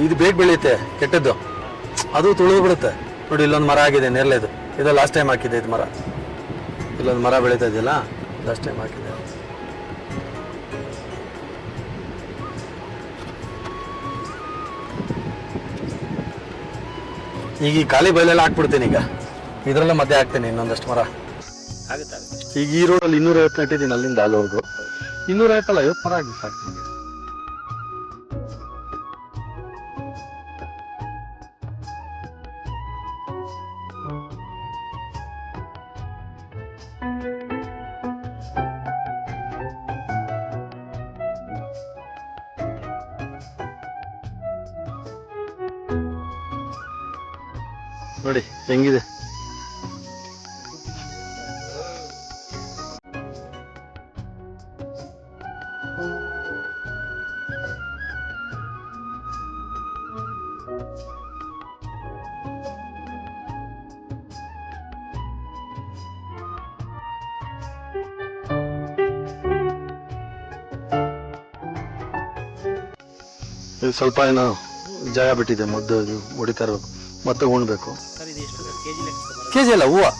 ಇದು ಬೇಗ ಬೆಳೆಯುತ್ತೆ, ಕೆಟ್ಟದ್ದು ಅದು ತುಳಿದು ಬಿಡುತ್ತೆ. ನೋಡಿ ಇಲ್ಲೊಂದು ಮರ ಆಗಿದೆ ನೇರಳೆದು. ಇದು ಲಾಸ್ಟ್ ಟೈಮ್ ಹಾಕಿದೆ. ಇದು ಮರ, ಇಲ್ಲೊಂದು ಮರ ಬೆಳೀತಾ ಇದೆಯಲ್ಲ, ಲಾಸ್ಟ್ ಟೈಮ್ ಹಾಕಿದೆ. ಈಗ ಈ ಖಾಲಿ ಬಯಲೆಲ್ಲ ಹಾಕ್ಬಿಡ್ತೀನಿ. ಈಗ ಇದರಲ್ಲೇ ಮಧ್ಯೆ ಹಾಕ್ತೀನಿ ಇನ್ನೊಂದಷ್ಟು ಮರ. ಈಗ ಈ ರೋಡಲ್ಲಿ 250 ನೆಟ್ಟಿದ್ದೀನಿ, ಅಲ್ಲಿಂದ ಅಲ್ಲಿವರೆಗೂ 250 ಅಲ್ಲ 50 ಮರ ಆಗಿದೆ ಸಾಕು. ನೋಡಿ ಹೆಂಗಿದೆ. ಇದು ಸ್ವಲ್ಪ ಏನೋ ಜಾಗ ಬಿಟ್ಟಿದೆ, ಮದ್ದು ಹೊಡಿತಾ ಇರೋದು. ಮತ್ತೆ ಉಣ್ಬೇಕು. ಕೆಜಿ ಅಲ್ಲ ಹೂವು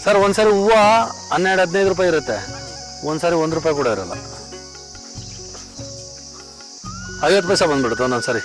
ಸರ್. ಒಂದ್ಸರಿ ಹೂವು 12-15 ರೂಪಾಯಿ ಇರುತ್ತೆ, ಒಂದ್ಸರಿ 1 ರೂಪಾಯಿ ಕೂಡ ಇರಲ್ಲ. 50 ಪೈಸೆ ಬಂದ್ಬಿಡುತ್ತೆ ಒಂದೊಂದ್ಸರಿ.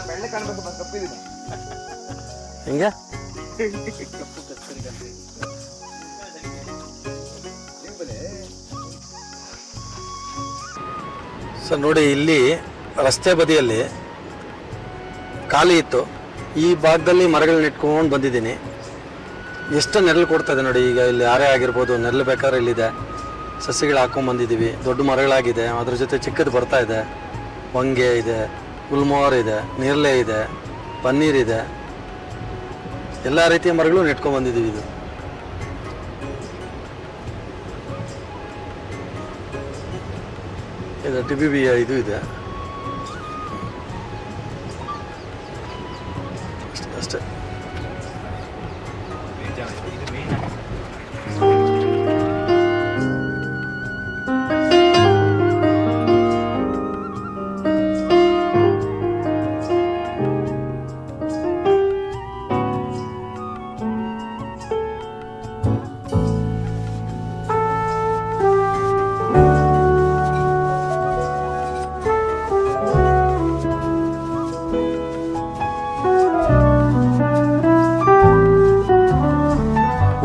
ಬೆಳ್ಳೆ ಕಾಣ್ಬೇಕು ನಾನು ಕಪ್ಪಿದ್ದೀನಿ. ಹಿಂಗೆ ಸರ್ ನೋಡಿ, ಇಲ್ಲಿ ರಸ್ತೆ ಬದಿಯಲ್ಲಿ ಖಾಲಿ ಇತ್ತು. ಈ ಭಾಗದಲ್ಲಿ ಮರಗಳನ್ನ ಇಟ್ಕೊಂಡು ಬಂದಿದ್ದೀನಿ. ಎಷ್ಟು ನೆರಳು ಕೊಡ್ತಾ ಇದೆ ನೋಡಿ. ಈಗ ಇಲ್ಲಿ ಆರೆ ಆಗಿರ್ಬೋದು, ನೆರಳು ಬೇಕಾದ್ರೆ ಇಲ್ಲಿದೆ. ಸಸಿಗಳು ಹಾಕೊಂಡು ಬಂದಿದ್ದೀವಿ. ದೊಡ್ಡ ಮರಗಳಾಗಿದೆ. ಅದ್ರ ಜೊತೆ ಚಿಕ್ಕದು ಬರ್ತಾ ಇದೆ. ಹೊಂಗೆ ಇದೆ, ಗುಲ್ಮೋಹರ್ ಇದೆ, ನೇರಳೆ ಇದೆ, ಪನ್ನೀರ್ ಇದೆ. ಎಲ್ಲ ರೀತಿಯ ಮರಗಳು ನೆಟ್ಕೊಂಡು ಬಂದಿದ್ದೀವಿ. ಇದು TBB ಇದು ಇದೆ ಅಷ್ಟೇ.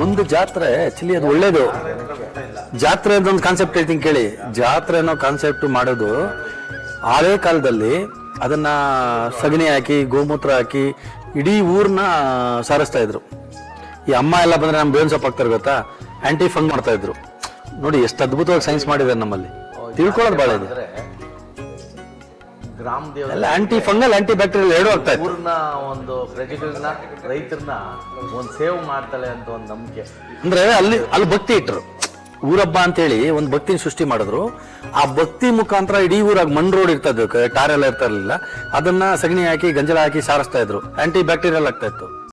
ಒಂದು ಜಾತ್ರೆ ಆಕ್ಚುಲಿ ಅದು ಒಳ್ಳೇದು. ಜಾತ್ರೆ ಅದೊಂದು ಕಾನ್ಸೆಪ್ಟ್ ಹೇಳ್ತೀನಿ ಕೇಳಿ. ಜಾತ್ರೆ ಅನ್ನೋ ಕಾನ್ಸೆಪ್ಟ್ ಮಾಡೋದು ಹಳೆ ಕಾಲದಲ್ಲಿ ಅದನ್ನ ಸಗಣಿ ಹಾಕಿ ಗೋಮೂತ್ರ ಹಾಕಿ ಇಡೀ ಊರ್ನ ಸಾರಿಸ್ತಾ ಇದ್ರು. ಈ ಅಮ್ಮ ಎಲ್ಲ ಬಂದ್ರೆ ನಮ್ ಬೇವಿನ ಸೊಪ್ಪು ಹಾಕ್ತಾರೆ ಗೊತ್ತಾ, ಆಂಟಿ ಫಂಗ್ ಮಾಡ್ತಾ ಇದ್ರು. ನೋಡಿ ಎಷ್ಟು ಅದ್ಭುತವಾಗಿ ಸೈನ್ಸ್ ಮಾಡಿದ್ದಾರೆ ನಮ್ಮಲ್ಲಿ. ತಿಳ್ಕೊಳ್ಳೋದು ಭಾಳ ಇದೆ. ಗ್ರಾಮ ದೇವ ಎಲ್ಲ ಆಂಟಿ ಫಂಗಲ್ ಆಂಟಿ ಬ್ಯಾಕ್ಟೀರಿಯಲ್ ಎರಡು ಆಗ್ತಾ ಇತ್ತು. ಊರ್ನ ಒಂದು ಪ್ರಜೆಗಳನ್ನ ರೈತರನ್ನ ಒಂದು ಸೇವ್ ಮಾಡ್ತಾಳೆ ಅಂತ ಒಂದು ನಂಬಿಕೆ. ಅಂದ್ರೆ ಅಲ್ಲಿ ಭಕ್ತಿ ಇಟ್ರು. ಊರಬ್ಬ ಅಂತೇಳಿ ಒಂದು ಭಕ್ತಿನ ಸೃಷ್ಟಿ ಮಾಡಿದ್ರು. ಆ ಭಕ್ತಿ ಮುಖಾಂತರ ಇಡೀ ಊರಾಗ ಮಣ್ ರೋಡ್ ಇರ್ತಾ ಇದ್ದು, ಟಾರ್ ಎಲ್ಲ ಇರ್ತಾ ಇರ್ಲಿಲ್ಲ. ಅದನ್ನ ಸಗಣಿ ಹಾಕಿ ಗಂಜಲ ಹಾಕಿ ಸಾರಿಸ್ತಾ ಇದ್ರು. ಆಂಟಿ ಬ್ಯಾಕ್ಟೀರಿಯಲ್ ಆಗ್ತಾ ಇತ್ತು.